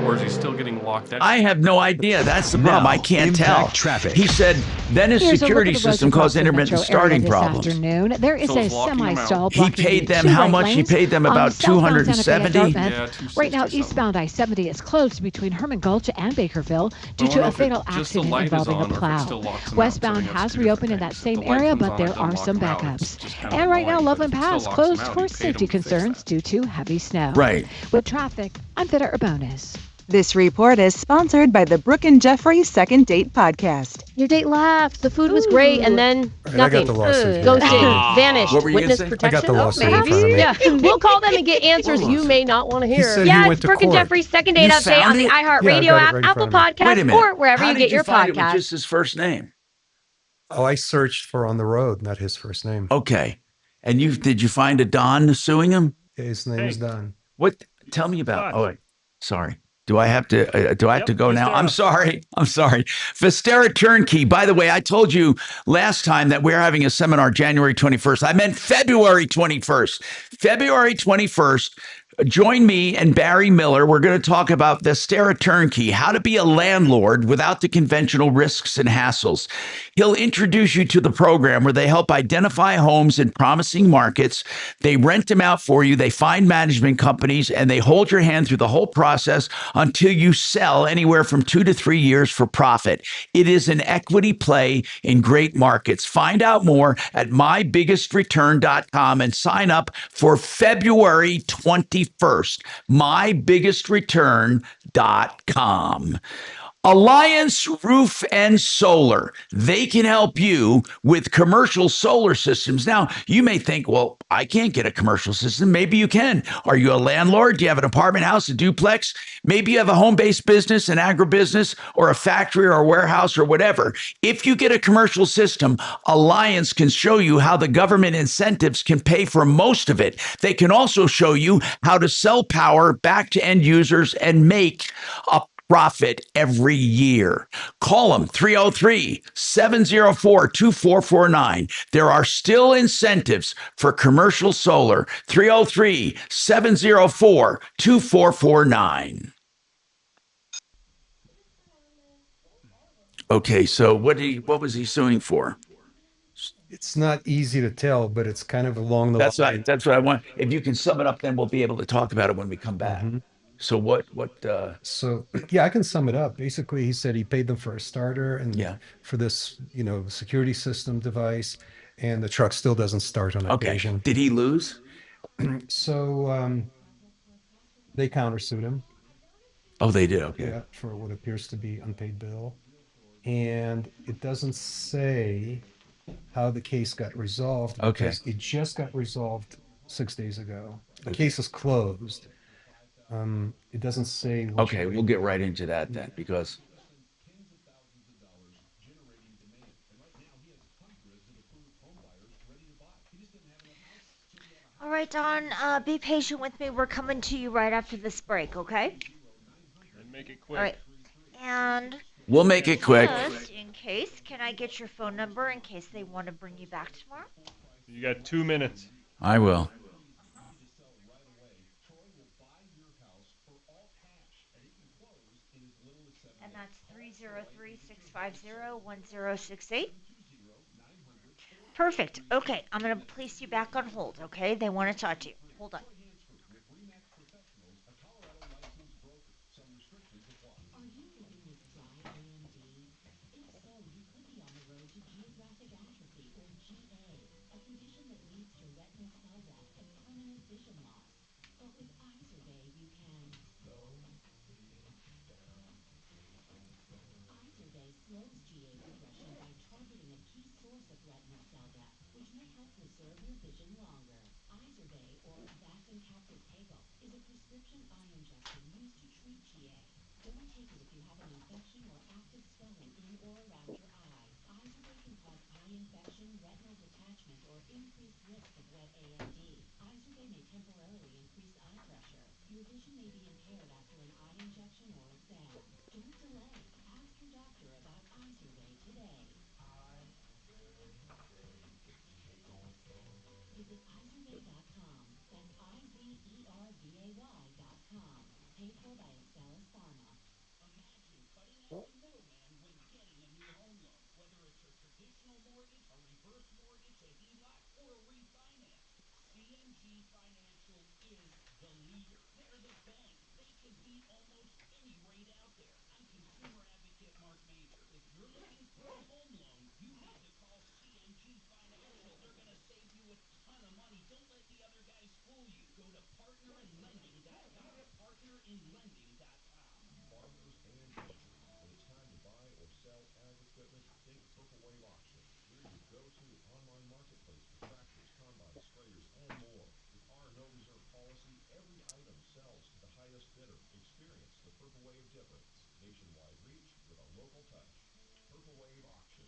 Or is he still getting locked out? I have no idea. That's the problem. I can't tell. Traffic. He said, then his security system caused intermittent starting problems. Afternoon. There is a semi-stall. He paid them how much? He paid them about $270. Right now, eastbound I-70 is closed between Herman Gulch and Bakerville due to a fatal accident involving a plow. Westbound has reopened in that same area, but there are some backups. And right now, Loveland Pass closed for safety concerns due to heavy snow. Right. With traffic, I'm Vida Urbonis. This report is sponsored by the Brooke and Jeffrey Second Date Podcast. Your date laughed. The food was great, and then nothing. I got the lawsuit. Ghosted. Vanished. What were you Witness gonna say? protection. I got the lawsuit in front of me. Yeah, we'll call them and get answers you may not want to hear. said Yeah, he it's went to Brooke and court. Jeffrey's second date update on the iHeartRadio Yeah, I got it app, right in Apple front of me. Wait a Podcasts, minute. or wherever How you did get your find it with podcast. just his first name? Oh, I searched for On the Road, not his first name. Okay. And did you find a Don suing him? His name is Don. What? Tell me about. Oh, wait. Sorry. Do I have to go now? I'm sorry. Vistera Turnkey. By the way, I told you last time that we're having a seminar January 21st. I meant February 21st. February 21st. Join me and Barry Miller. We're going to talk about Vistera Turnkey, how to be a landlord without the conventional risks and hassles. He'll introduce you to the program where they help identify homes in promising markets. They rent them out for you. They find management companies and they hold your hand through the whole process until you sell anywhere from 2 to 3 years for profit. It is an equity play in great markets. Find out more at mybigestreturn.com and sign up for February 21st. mybigestreturn.com. Alliance Roof and Solar. They can help you with commercial solar systems. Now, you may think, well, I can't get a commercial system. Maybe you can. Are you a landlord? Do you have an apartment house, a duplex? Maybe you have a home-based business, an agribusiness, or a factory or a warehouse or whatever. If you get a commercial system, Alliance can show you how the government incentives can pay for most of it. They can also show you how to sell power back to end users and make a profit every year. Call them 303-704-2449. There are still incentives for commercial solar. 303-704-2449. Okay, so what was he suing for? It's not easy to tell, but it's kind of along the line. That's what I want. If you can sum it up, then we'll be able to talk about it when we come back. So So yeah, I can sum it up. Basically, he said he paid them for a starter and Yeah. for this, security system device, and the truck still doesn't start on occasion. Did he lose? So they countersued him. Oh, they did. Okay. Yeah, for what appears to be unpaid bill. And it doesn't say how the case got resolved because it just got resolved 6 days ago. The case is closed. It doesn't say. Okay, we'll get right into that then, because All right, Don, be patient with me. We're coming to you right after this break, okay? And make it quick. All right. And we'll make it quick. just in case, can I get your phone number in case they want to bring you back tomorrow? You got 2 minutes. I will. And that's 303-650-1068. Perfect. Okay, I'm going to place you back on hold, okay? They want to talk to you. Hold on. Slows GA progression by targeting a key source of retinal cell death, which may help preserve your vision longer. Izerday, or vancomycin pegol, is a prescription eye injection used to treat GA. Don't take it if you have an infection or active swelling in or around your eye. Izerday can cause eye infection, retinal detachment, or increased risk of wet AMD. Izerday may temporarily increase eye pressure. Your vision may be impaired after an eye injection or exam. Don't delay. Ask your doctor about Izerday today. Visit Izerday.com. That's IZERVAY.com. Paid for by Astellas Pharma. Imagine cutting out the middleman when getting a new home loan. Whether it's a traditional mortgage, a reverse mortgage, a HELOC, or a refinance, CMG Financial is the leader. They're the bank. They can beat almost any rate out there. I'm consumer advocate Marc Mager. If you're looking for a home loan, you need to call CMG Financial. They're going to save you a ton of money. Don't let the other guys fool you. Go to partnerinlending.com. Partnerinlending.com. Farmers and ranchers, when it's time to buy or sell ag equipment, think Purple Wave Auction. We're your go-to online marketplace for tractors, combines, sprayers, and more. With our no-reserve policy, every item sells to the highest bidder. Experience the Purple Wave difference. Nationwide reach with a local touch. Purple Wave Auction.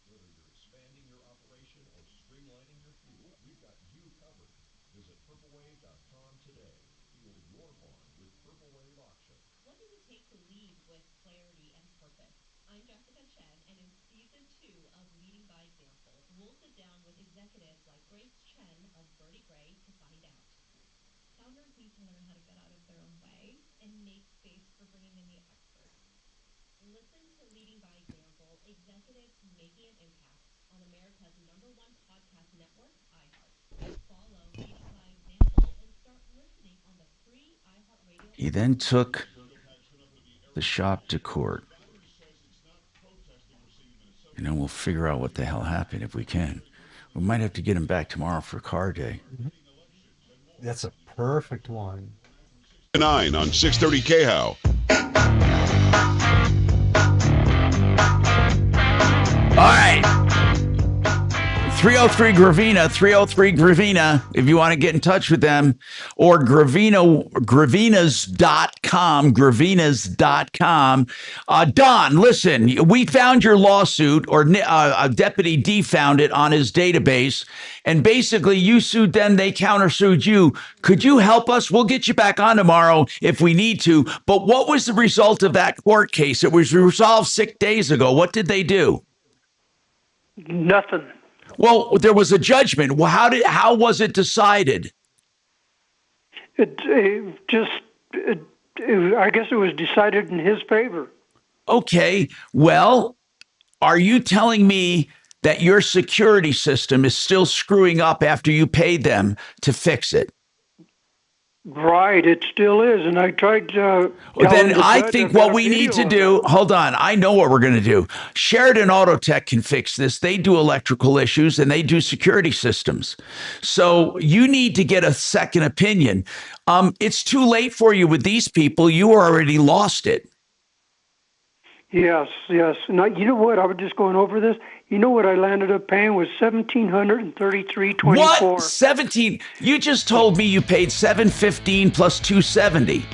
Whether you're expanding your operation or streamlining your fleet, we've got you covered. Visit purplewave.com today. Fuel your farm with Purple Wave Auction. What does it take to lead with clarity and purpose? I'm Jessica Chen, and in season 2 of Leading by Example, we'll sit down with executives like Grace Chen of Birdie Gray to find out. Founders need to learn how to get out of their own way and make space for bringing in the experts. Listen to Leading by Example, Executives Making an Impact on America's #1 podcast network, iHeart. Follow Leading by Example and start listening on the free iHeartRadio. he then took the shop to court. And then we'll figure out what the hell happened if we can. We might have to get him back tomorrow for car day. That's a perfect one. 9 on 630 KHOW. All right. 303 Gravina, 303 Gravina, if you want to get in touch with them, or gravinas.com. gravinas.com. Don, listen, we found your lawsuit, or Deputy D found it on his database, and basically you sued them, they countersued you. Could you help us? We'll get you back on tomorrow if we need to. But what was the result of that court case? It was resolved 6 days ago. What did they do? Nothing. Well, there was a judgment. Well, how was it decided? I guess it was decided in his favor. Okay. Well, are you telling me that your security system is still screwing up after you paid them to fix it? Right, it still is, and I tried. Then I think what we need to do. Hold on, I know what we're going to do. Sheridan Auto Tech can fix this. They do electrical issues and they do security systems. So you need to get a second opinion. It's too late for you with these people. You already lost it. Yes. Now, you know what? I was just going over this. You know what I landed up paying was $1,733.24. What? 17? You just told me you paid $715 plus $270.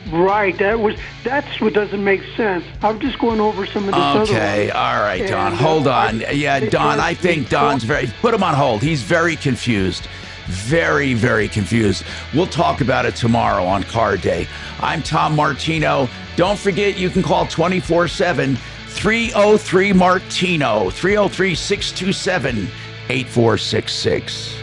Right. That's what doesn't make sense. I'm just going over some of this. Okay. All right, Don. Hold on. Don. I think Don's put him on hold. He's very confused. Very, very confused. We'll talk about it tomorrow on Card Day. I'm Tom Martino. Don't forget, you can call 24/7 303 Martino 303-627-8466.